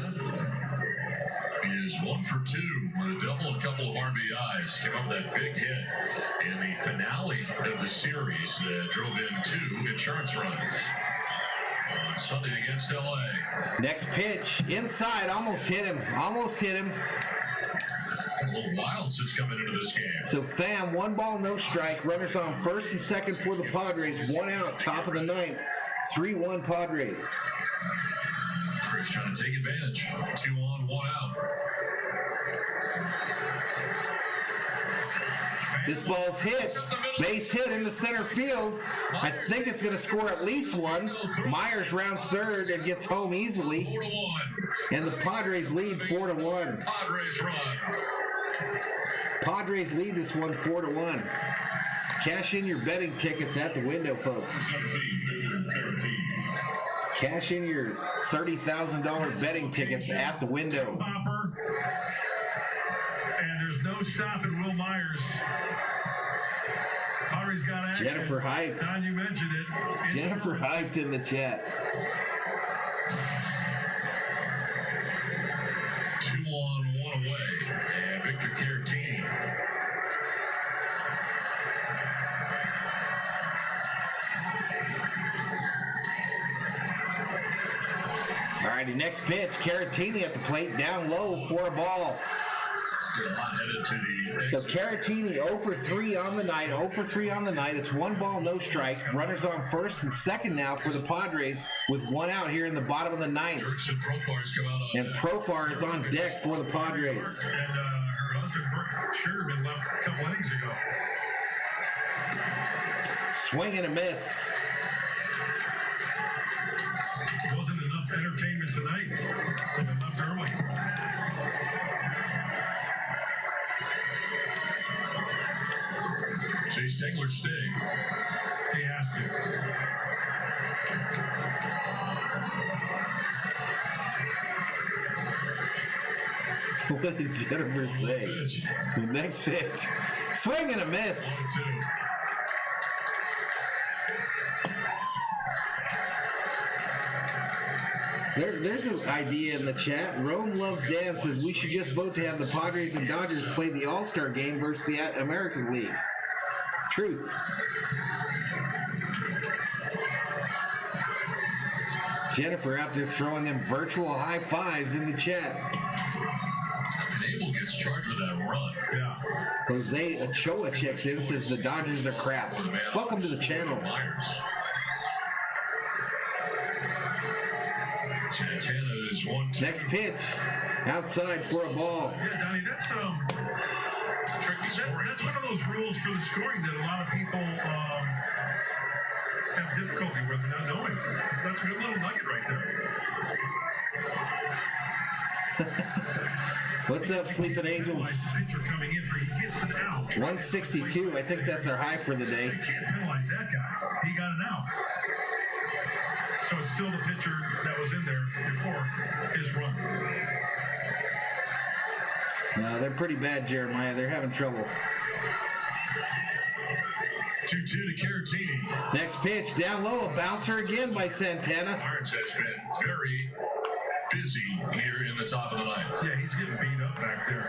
He is 1 for 2 with a double, a couple of RBIs. Came up with that big hit in the finale of the series that drove in 2 insurance runs on Sunday against LA. Next pitch, inside, almost hit him. Almost hit him. A little wild since coming into this game. So Pham, 1 ball, no strike. Runners on first and second for the Padres. 1 out, top of the 9th. 3-1 Padres. Padres trying to take advantage. 2 on, 1 out. This ball's hit. Base hit into center field. I think it's going to score at least 1. Myers rounds third and gets home easily. 4-1. And the Padres lead 4-1. Padres run. Padres lead this one 4-1. Cash in your betting tickets at the window, folks. Cash in your $30,000 betting tickets at the window. And there's no stopping Will Myers. Padres got action. Jennifer hyped. Don, you mentioned it. Jennifer hyped in the chat. 2 on, 1 away. And Victor Caratini. Alrighty, next pitch. Caratini at the plate, down low for a ball. Still hot headed to the So Caratini 0 for 3 on the night. 0 for 3 on the night. It's 1 ball, no strike. Runners on first and second now for the Padres with 1 out here in the bottom of the 9th. and Profar's come out on And Profar is on deck for the Padres. And her husband, Brooke Sugarman, left a couple innings ago. Swing and a miss. Wasn't enough entertainment tonight, so they left early. Chase Tingler sting. He has to. What did Jennifer say? The next pitch. Swing and a miss. 2. There's an idea in the chat. Rome Loves Dan says we should just vote to have the Padres and Dodgers play the All-Star game versus the American League. Truth. Jennifer out there throwing them virtual high fives in the chat. Knable gets charged with that run. Yeah. Jose Ochoa checks in, says the Dodgers are crap. Welcome to the channel. Myers. Santana is 1-2. Next pitch. Outside for a ball. Yeah, Donnie, that's Tricky scoring. that's one of those rules for the scoring that a lot of people have difficulty with or not knowing. That's a good little nugget right there. What's up, Sleeping Angels? Pitcher coming in for he gets an out. 162. I think that's our high for the day. You can't penalize that guy. He got an out. So it's still the pitcher that was in there before his run. No, they're pretty bad, Jeremiah. They're having trouble. 2-2 to Caratini. Next pitch, down low, a bouncer again by Santana. Barnes has been very busy here in the top of the ninth. Yeah, he's getting beat up back there.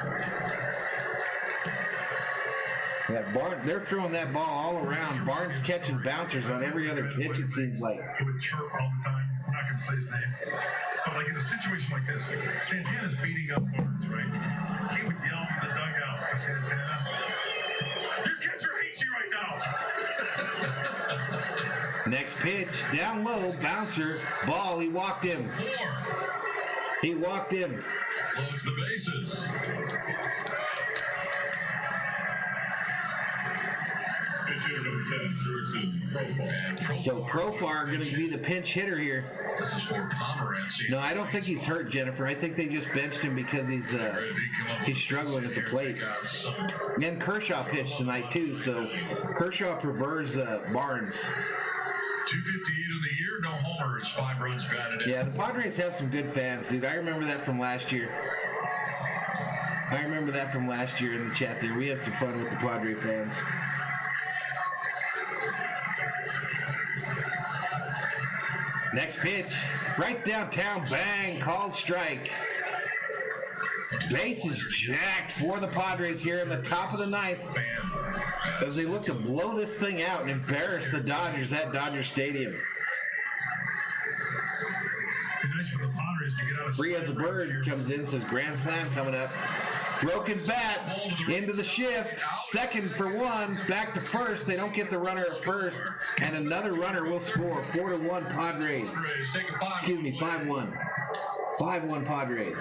Yeah, they're throwing that ball all around. Barnes catching bouncers on every other pitch, it seems like. He would chirp all the time. I'm not going to say his name. But like in a situation like this, Santana's beating up Barnes, right? He would yell from the dugout to Santana, "Your catcher hates you right now." Next pitch, down low, bouncer, ball, he walked him. 4. He walked him. Loads the bases. So Profar going to be the pinch hitter here. This is for Pomerancy. No, I don't think he's hurt, Jennifer. I think they just benched him because he's struggling at the plate. And Kershaw pitched tonight too, so Kershaw prefers Barnes. 258 in the year, no homers, 5 runs batted in. Yeah, the Padres have some good fans, dude. I remember that from last year. In the chat there. We had some fun with the Padre fans. Next pitch, right downtown, bang, called strike. Base is jacked for the Padres here in the top of the ninth as they look to blow this thing out and embarrass the Dodgers at Dodger Stadium. Nice for the Padres to get out of Free as a bird comes in, says grand slam coming up. Broken bat into the shift. Second for 1. Back to first. They don't get the runner at first. And another runner will score. 4-1 Padres. Excuse me, 5-1. 5-1 Padres.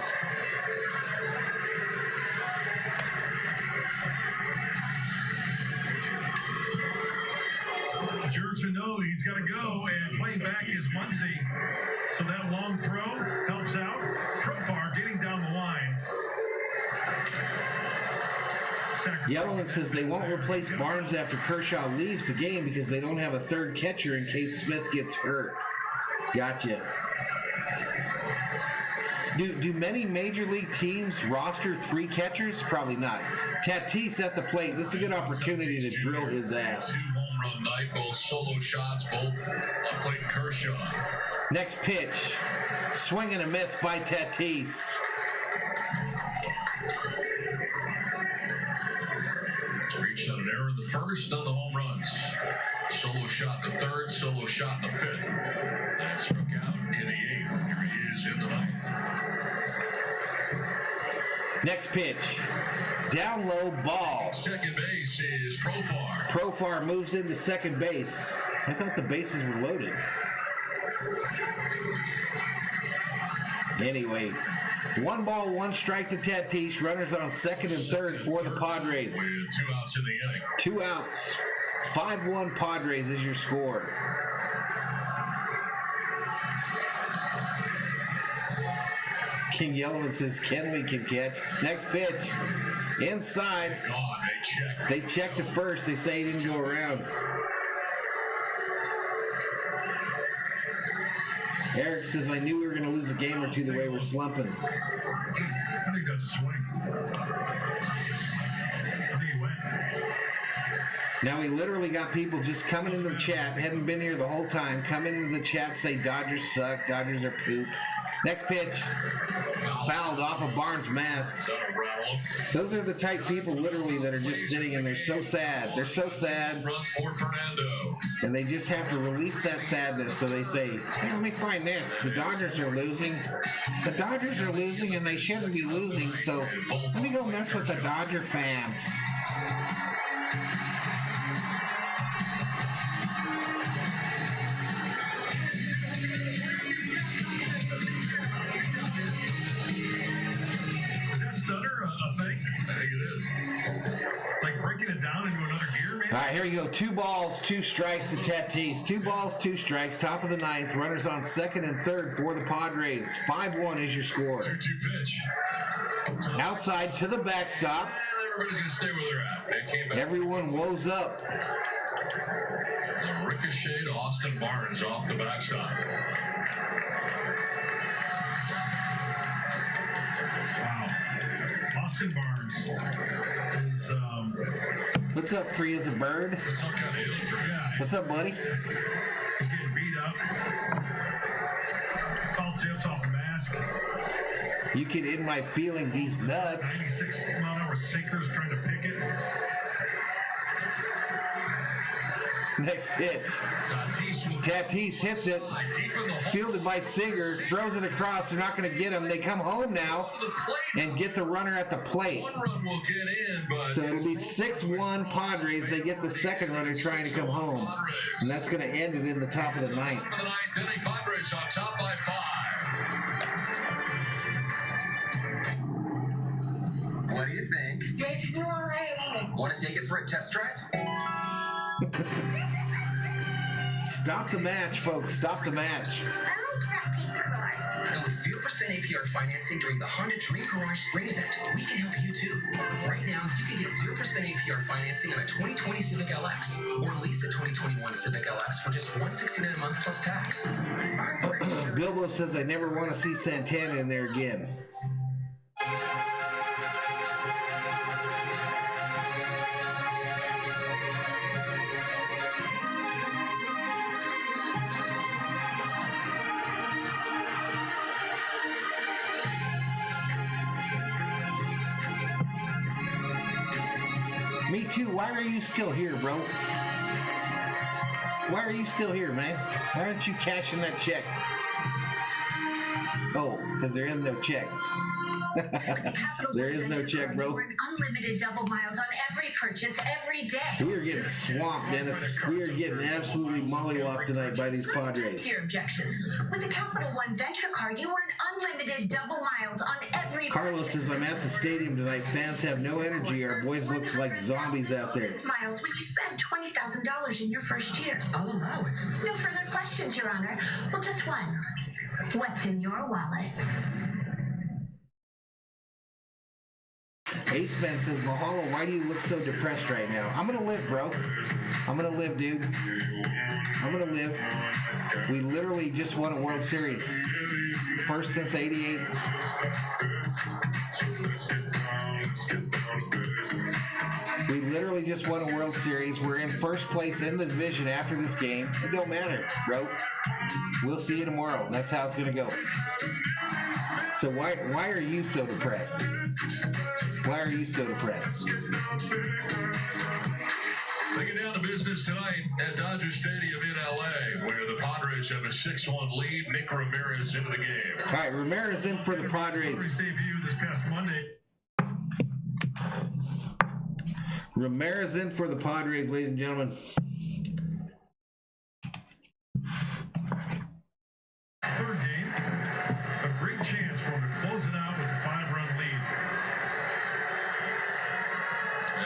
Jurickson knows he's got to go, and playing back is Muncy. So that long throw helps out. Profar getting down the line. Yellowman says they won't replace Barnes after Kershaw leaves the game because they don't have a third catcher in case Smith gets hurt. Gotcha. Do many major league teams roster 3 catchers? Probably not. Tatis at the plate. This is a good opportunity to drill his ass. 2 home run night, both solo shots, both of Clayton Kershaw. Next pitch. Swing and a miss by Tatis. Reached on an error in the first on the home runs. Solo shot the third, solo shot the 5th. And struck out in the 8th. Here he is in the 9th. Next pitch. Down low, ball. Second base is Profar. Profar moves into second base. I thought the bases were loaded. Anyway, 1 ball, 1 strike to Tatis. Runners on second and third for the Padres. With 2 outs in the inning. 2 outs. 5-1 Padres is your score. King Yellowman says Kenley can catch. Next pitch. Inside. Gone. They checked to first. They say he didn't go around. Eric says, I knew we were going to lose a game or two the way we're slumping. I think that's a swing. I think he went. Now we literally got people just coming into the chat, hadn't been here the whole time, coming into the chat, say Dodgers suck, Dodgers are poop. Next pitch, fouled off of Barnes' mask. Those are the type people literally that are just sitting and they're so sad. They're so sad. Run for Fernando. And they just have to release that sadness. So they say, hey, let me find this. The Dodgers are losing. The Dodgers are losing and they shouldn't be losing. So let me go mess with the Dodger fans. Is that stutter a thing? I think it is. Like breaking it down into another gear, maybe? All right, here we go. 2 balls, 2 strikes to Tatis. 2 balls, 2 strikes. Top of the 9th. Runners on 2nd and 3rd for the Padres. 5-1 is your score. 2-2 pitch. Outside to the backstop. And everybody's going to stay where they're at. They came back. Everyone woes up. The ricochet to Austin Barnes off the backstop. Wow. Austin Barnes is What's up, free as a bird? It's all kind of ill for him. What's up, buddy? he's getting beat up. Call tips off the mask. You can in my feeling these nuts. 96-mile-an-hour sinkers trying to pick it. Next pitch. Tatis hits it. Fielded by Singer. Throws it across. They're not going to get him. They come home now and get the runner at the plate. One run will get in, but So it'll be 6-1 Padres. They get the second runner trying to come home. And that's going to end it in the top of the 9th. for the 9th inning, Padres on top by 5. What do you think? Want to take it for a test drive? Stop the match, folks. Stop the match. Now with 0% APR financing during the Honda Dream Garage Spring Event, we can help you too. Right now, you can get 0% APR financing on a 2020 Civic LX or lease a 2021 Civic LX for just $169 a month plus tax. Bilbo says, I never want to see Santana in there again. Me too. Why are you still here, bro? Why are you still here, man? Why aren't you cashing that check? Oh, because there is no check. There is no check, bro. Unlimited double miles on every purchase every day. We are getting swamped, Dennis. We are getting absolutely mollywopped tonight by these Padres. Your objection. With the Capital One Venture Card, you earn unlimited double miles on every Carlos says, I'm at the stadium tonight. Fans have no energy. Our boys look like zombies out there. Miles when you spend $20,000 in your first year. I'll allow it. No further questions, Your Honor. Well, just one. What's in your wallet? Ace Man says, Mahalo, why do you look so depressed right now? I'm going to live, bro. I'm going to live, dude. I'm going to live. We literally just won a World Series. First since '88. We literally just won a World Series. We're in first place in the division after this game. It don't matter, bro. We'll see you tomorrow. That's how it's going to go. So why are you so depressed? Why are you so depressed? They get down to business tonight at Dodgers Stadium in LA, where the Padres have a 6-1 lead. Nick Ramirez into the game. All right, Ramirez in for the Padres. Debut this past Monday. Ramirez in for the Padres, ladies and gentlemen. Third game, a great chance for him to close it out with a 5-run lead.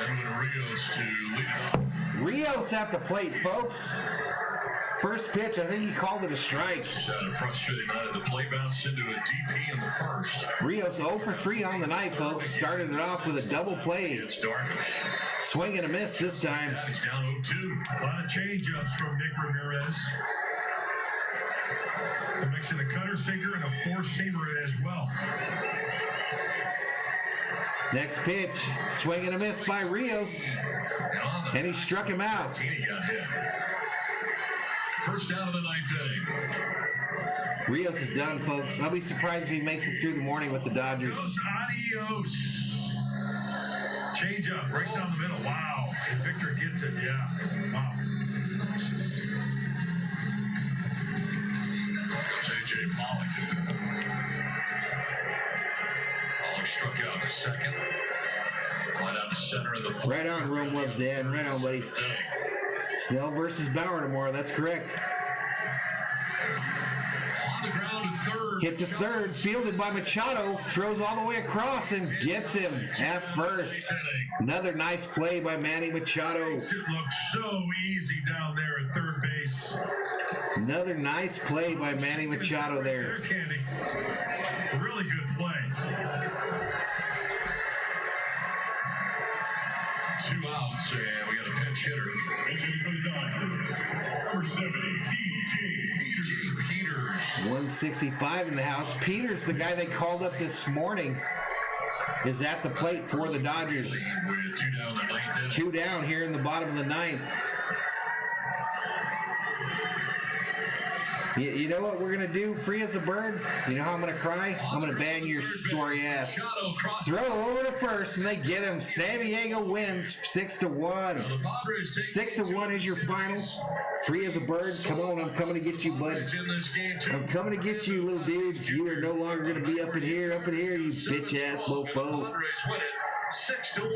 Edwin Rios to lead it off. Rios at the plate, folks. First pitch, I think he called it a strike. He's had a frustrating night at the plate, bounced into a DP in the first. Rios 0 for 3 on the night, folks. Started it off with a double play. It's Darvish. Swing and a miss this time. Yeah, he's down 0-2. A lot of change-ups from Nick Ramirez. A mix of a cutter sinker and a four-seamer as well. Next pitch, swing and a miss by Rios. And he struck him out. He got hit. First down of the 9th inning. Rios is done, folks. I'll be surprised if he makes it through the morning with the Dodgers. Adios. Change up right down the middle. Wow. Victor gets it. Yeah. Wow. J.J. Pollock. Pollock struck out the second. Fly down to center in the fourth. Right on, Rome loves Dan. Right on, buddy. Snell versus Bauer tomorrow. That's correct. On the ground to third. Hit to third, fielded by Machado, throws all the way across and gets him at first. Another nice play by Manny Machado. It looks so easy down there at third base. Another nice play by Manny Machado there. Candy. Really good play. 2 outs, and we got a pinch hitter. Number 70, DJ Peters. 165 in the house. Peters, the guy they called up this morning, is at the plate for the Dodgers. With 2 down the 9th inning. 2 down here in the bottom of the 9th. You know what we're going to do, free as a bird? You know how I'm going to cry? I'm going to ban your sorry ass. Throw over to first, and they get him. San Diego wins 6-1. 6-1 is your final. Free as a bird. Come on, I'm coming to get you, bud. I'm coming to get you, little dude. You are no longer going to be up in here, you bitch-ass mofo. 6-1 in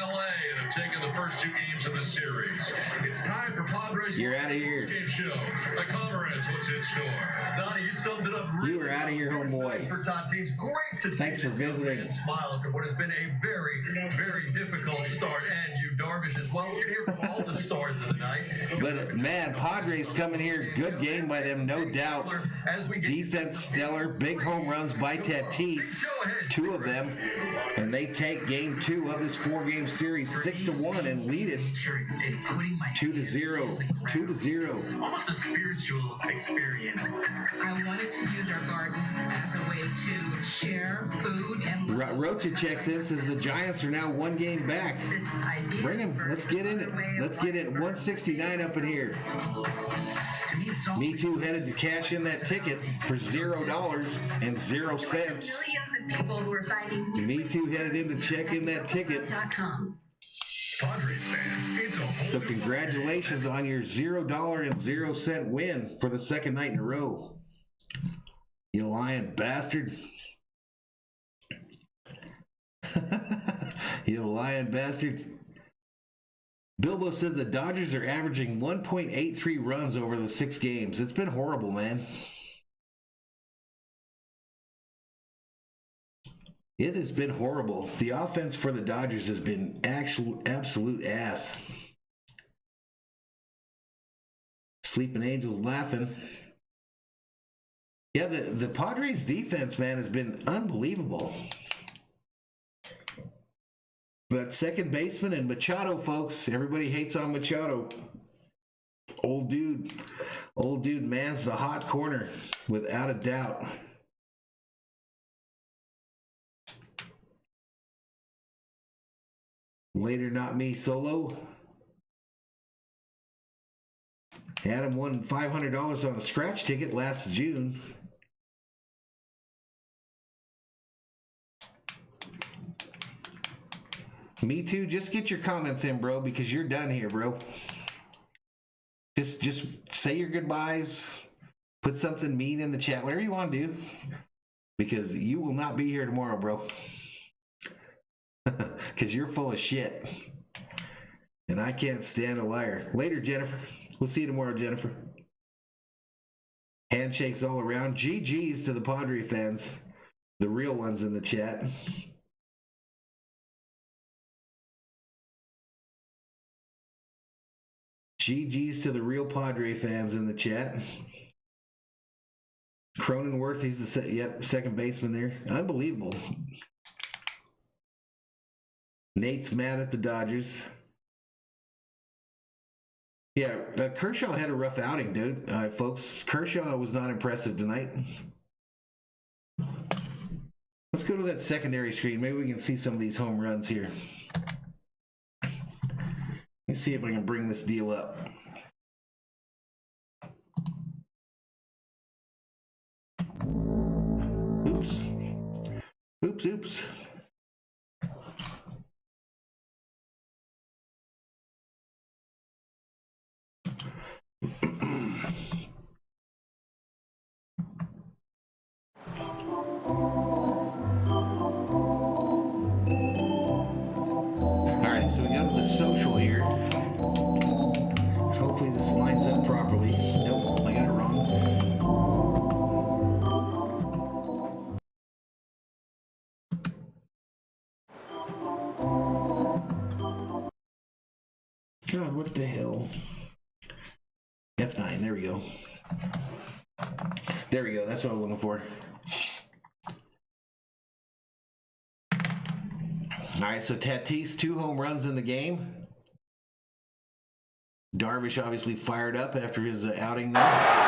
LA and have taken the first 2 games of the series. It's time for Padres. You're out of here. Game show. The Comrades, what's in store? Donnie, you summed it up really You are out of here, homeboy. for Tatis. Great to see Thanks for this young visiting. man smile after what has been a very, very difficult start. And you, Darvish, as well. We're going to hear from all the stars of the night. But, man, Padres coming here. Good game by them, no doubt. Defense stellar. Big home runs by Tatis. 2 of them. And they take game 2 of this 4-game series 6-1 and lead it 2-0. 2-0. Almost a spiritual experience. I wanted to use our garden as a way to share food and Rocha checks in, says the Giants are now 1 game back. Bring him. Let's get in it. Let's get it. 169 up in here. Me Too headed to cash in that ticket for $0 and 0 cents. Millions of people who are fighting. Me Too headed in to check in that ticket. .com. Padres fans, it's a whole So congratulations on your $0 and 0 cent win for the 2nd night in a row. You lying bastard. You lying bastard. Bilbo says the Dodgers are averaging 1.83 runs over the 6 games. It's been horrible, man. It has been horrible. The offense for the Dodgers has been absolute ass. Sleeping Angels laughing. Yeah, the Padres defense, man, has been unbelievable. That second baseman and Machado, folks. Everybody hates on Machado. Old dude mans the hot corner without a doubt. Later, not me solo. Adam won $500 on a scratch ticket last June. Me Too. Just get your comments in, bro, because you're done here, bro. Just say your goodbyes. Put something mean in the chat, whatever you want to do, because you will not be here tomorrow, bro. Because you're full of shit. And I can't stand a liar. Later, Jennifer. We'll see you tomorrow, Jennifer. Handshakes all around. GG's to the Padre fans. The real ones in the chat. GG's to the real Padre fans in the chat. Cronenworth, he's the second baseman there. Unbelievable. Nate's mad at the Dodgers. Yeah, Kershaw had a rough outing, dude. Folks, Kershaw was not impressive tonight. Let's go to that secondary screen. Maybe we can see some of these home runs here. Let's see if I can bring this deal up. Oops. Oops, oops. Alright, so we go to the social here. Hopefully this lines up properly. Nope, I got it wrong. God, what the hell? F9, there we go. There we go, that's what I was looking for. All right, so Tatis, 2 home runs in the game. Darvish obviously fired up after his outing there.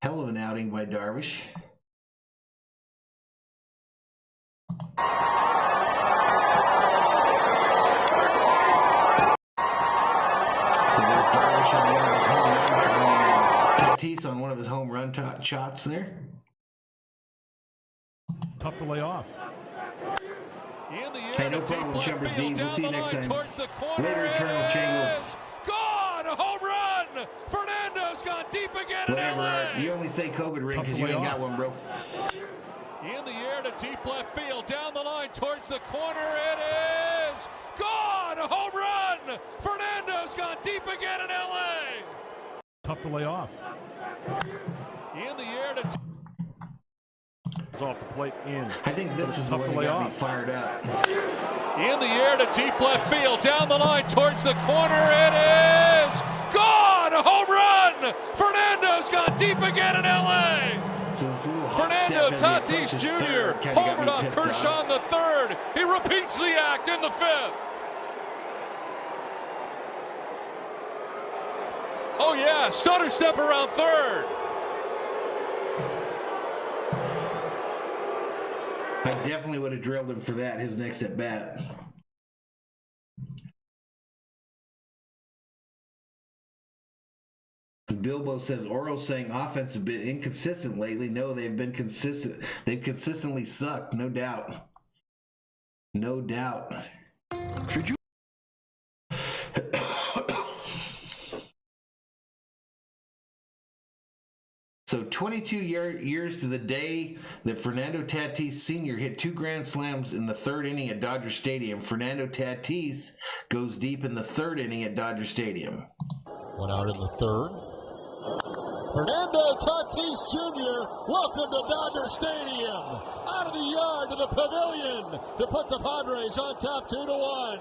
Hell of an outing by Darvish. Tatis on one of his home run shots there. Tough to lay off. Hey, no problem, Chumber Steve. We'll see you next time. Later, Colonel Chango. Gone! A home run! Fernando's gone deep again. Whatever. You only say COVID ring because you ain't got one, bro. In the air to deep left field. Down the line towards the corner. It is gone! A home run! Fernando's gone deep again in LA. Tough to lay off. In the air to... off the plate in. I think this is the one that got me fired up. In the air to deep left field. Down the line towards the corner. It is gone! A home run! Fernando's gone deep again in LA. So Fernando Tatis Jr. homered on Kershaw in the 3rd. He repeats the act in the 5th. Oh yeah, stutter step around 3rd. I definitely would have drilled him for that, his next at bat. Bilbo says Orioles saying offense has been inconsistent lately. No, they've been consistent. They've consistently sucked, no doubt. No doubt. Should you? So 22 years to the day that Fernando Tatis Sr. hit 2 grand slams in the 3rd inning at Dodger Stadium. Fernando Tatis goes deep in the 3rd inning at Dodger Stadium. One out in the 3rd. Fernando Tatis Jr., welcome to Dodger Stadium. Out of the yard to the pavilion to put the Padres on top 2-1.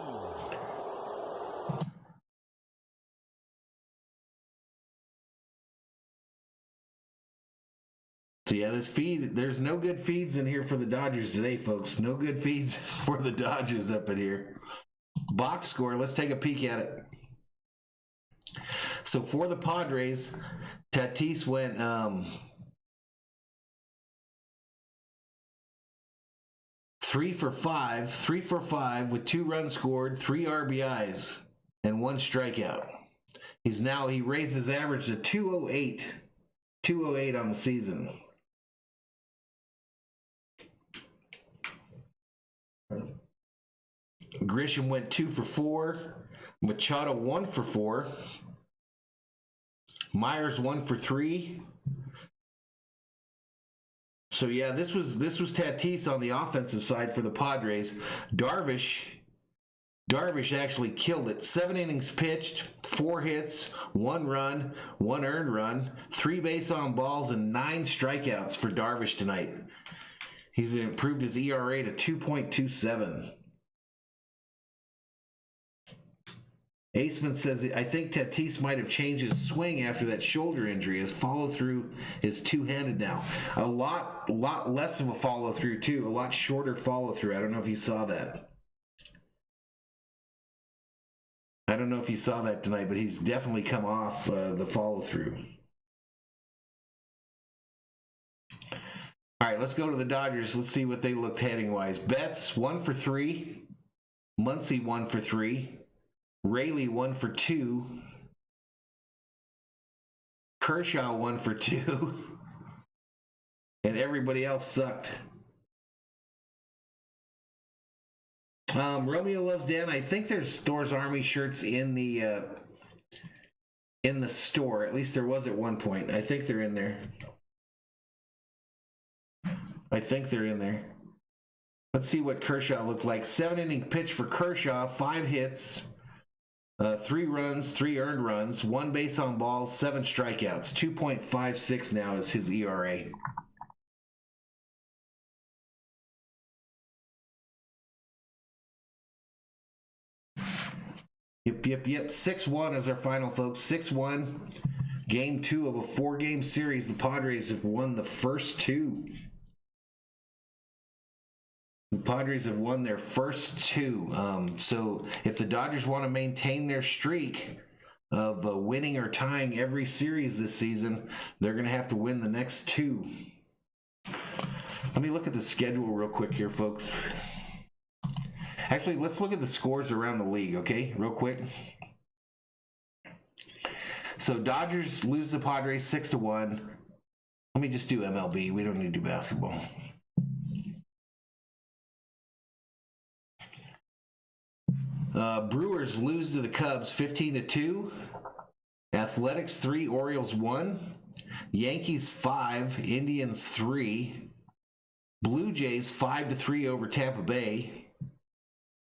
So yeah, this feed, there's no good feeds in here for the Dodgers today, folks. No good feeds for the Dodgers up in here. Box score, let's take a peek at it. So for the Padres, Tatis went 3 for 5 with 2 runs scored, 3 RBIs, and 1 strikeout. He raised his average to 208 on the season. Grisham went 2 for 4. Machado 1 for 4. Myers 1 for 3. So yeah, this was Tatis on the offensive side for the Padres. Darvish actually killed it. 7 innings pitched, 4 hits, 1 run, 1 earned run, 3 base on balls, and 9 strikeouts for Darvish tonight. He's improved his ERA to 2.27. Aceman says, I think Tatis might have changed his swing after that shoulder injury. His follow-through is two-handed now. A lot less of a follow-through, too. A lot shorter follow-through. I don't know if you saw that. I don't know if you saw that tonight, but he's definitely come off the follow-through. All right, let's go to the Dodgers. Let's see what they looked hitting-wise. Betts, 1 for 3. Muncy, 1 for 3. Rayleigh 1 for 2. Kershaw 1 for 2. And everybody else sucked. Romeo Loves Dan. I think there's Thor's Army shirts in the store. At least there was at one point. I think they're in there. Let's see what Kershaw looked like. 7 inning pitch for Kershaw. 5 hits. 3 runs, 3 earned runs, 1 base on balls, 7 strikeouts. 2.56 now is his ERA. Yep. 6-1 is our final, folks. 6-1. Game 2 of a 4-game series. The Padres have won the first 2. The Padres have won their first 2. So if the Dodgers want to maintain their streak of winning or tying every series this season, they're going to have to win the next 2. Let me look at the schedule real quick here, folks. Actually, let's look at the scores around the league, okay? Real quick. So Dodgers lose the Padres 6-1. Let me just do MLB. We don't need to do basketball. Brewers lose to the Cubs 15-2. Athletics 3, Orioles 1. Yankees 5, Indians 3. Blue Jays 5-3 over Tampa Bay.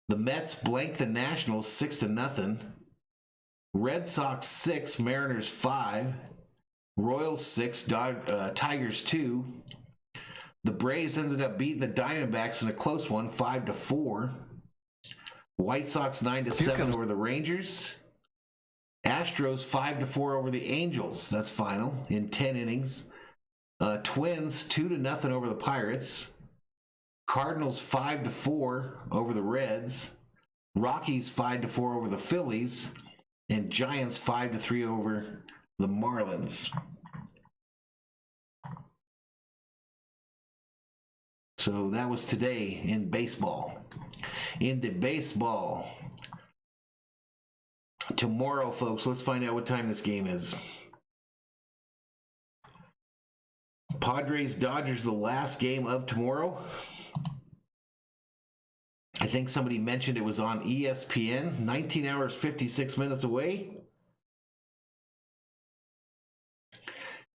The Mets blank the Nationals 6-0. Red Sox 6, Mariners 5. Royals 6, Tigers 2. The Braves ended up beating the Diamondbacks in a close one, 5-4. White Sox 9-7 over the Rangers. Astros 5-4 over the Angels. That's final in 10 innings. Twins 2-0 over the Pirates. Cardinals 5-4 over the Reds. Rockies 5-4 over the Phillies. And Giants 5-3 over the Marlins. So that was today in baseball. In the baseball. Tomorrow, folks, let's find out what time this game is. Padres Dodgers, the last game of tomorrow. I think somebody mentioned it was on ESPN. 19 hours, 56 minutes away.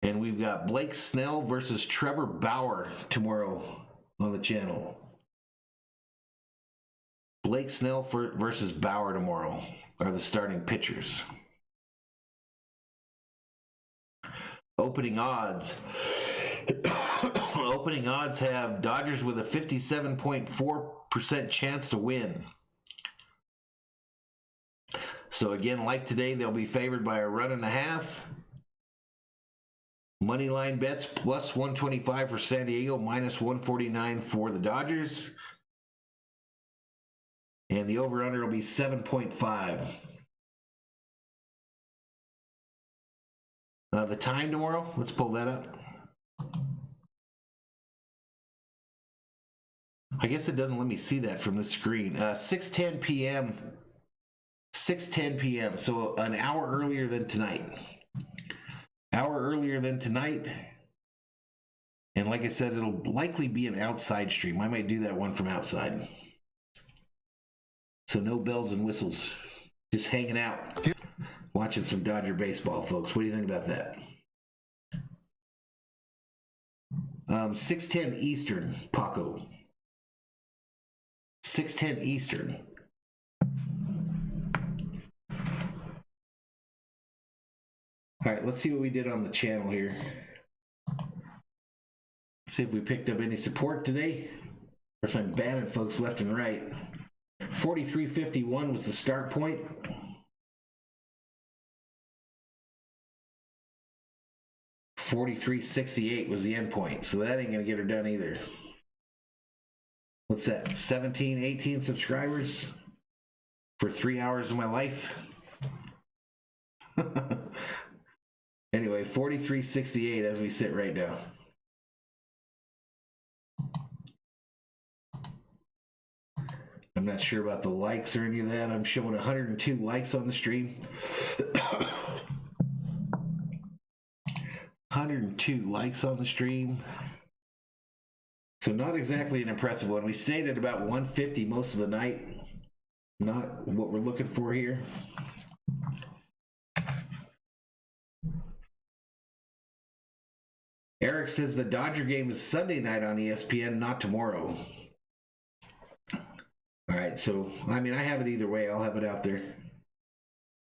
And we've got Blake Snell versus Trevor Bauer tomorrow on the channel. Blake Snell versus Bauer tomorrow are the starting pitchers. Opening odds. Opening odds have Dodgers with a 57.4% chance to win. So again, like today, they'll be favored by a 1.5. Money line bets plus 125 for San Diego, minus 149 for the Dodgers. And the over-under will be 7.5. The time tomorrow, let's pull that up. I guess it doesn't let me see that from the screen. 6:10 p.m. 6:10 p.m. So an hour earlier than tonight. And like I said, it'll likely be an outside stream. I might do that one from outside. So no bells and whistles. Just hanging out. Watching some Dodger baseball, folks. What do you think about that? 6:10 Eastern, Paco. 6:10 Eastern. All right, let's see what we did on the channel here. See if we picked up any support today. Of course, I'm banning folks left and right. 43.51 was the start point. $43.68 was the end point, so that ain't gonna get her done either. What's that? 17, 18 subscribers for 3 hours of my life. Anyway, 43.68 as we sit right now. I'm not sure about the likes or any of that. I'm showing 102 likes on the stream. 102 likes on the stream. So not exactly an impressive one. We stayed at about 150 most of the night. Not what we're looking for here. Eric says the Dodger game is Sunday night on ESPN, not tomorrow. All right, so, I mean, I have it either way. I'll have it out there.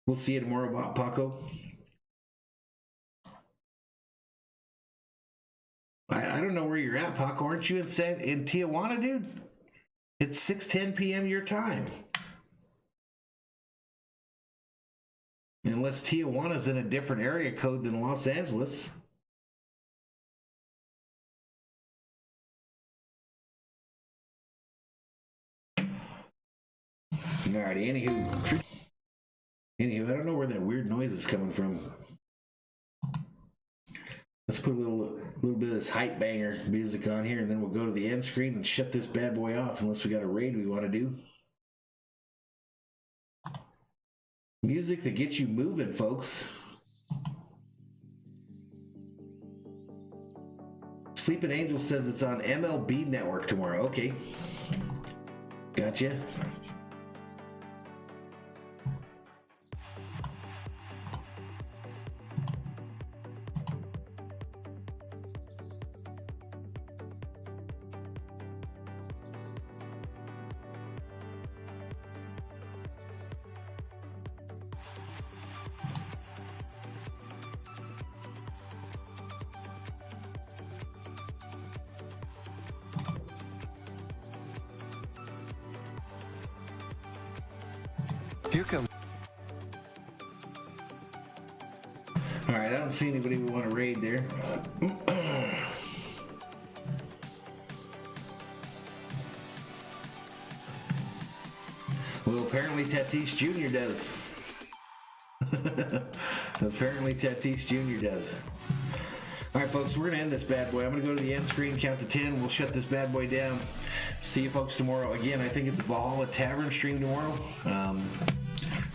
We'll see you tomorrow, Paco. I don't know where you're at, Paco. Aren't you in Tijuana, dude? It's 6:10 p.m. your time. Unless Tijuana's in a different area code than Los Angeles. Alrighty, anywho, I don't know where that weird noise is coming from. Let's put a little bit of this hype banger music on here, and then we'll go to the end screen and shut this bad boy off unless we got a raid we want to do. Music that gets you moving, folks. Sleeping Angel says it's on MLB Network tomorrow. Okay. Gotcha. Here comes. All right, I don't see anybody we want to raid there. Well, apparently Tatis Jr. does. Apparently Tatis Jr. does. All right, folks, we're going to end this bad boy. I'm going to go to the end screen, count to 10. We'll shut this bad boy down. See you folks tomorrow. Again, I think it's a Valhalla Tavern stream tomorrow.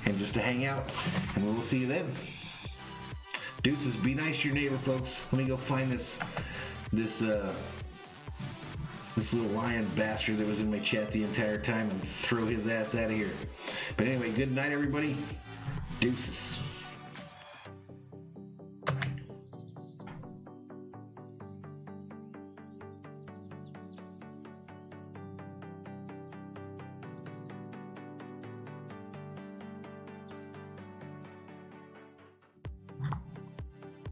And just to hang out. And we'll see you then. Deuces, be nice to your neighbor, folks. Let me go find this little lion bastard that was in my chat the entire time and throw his ass out of here. But anyway, good night, everybody. Deuces.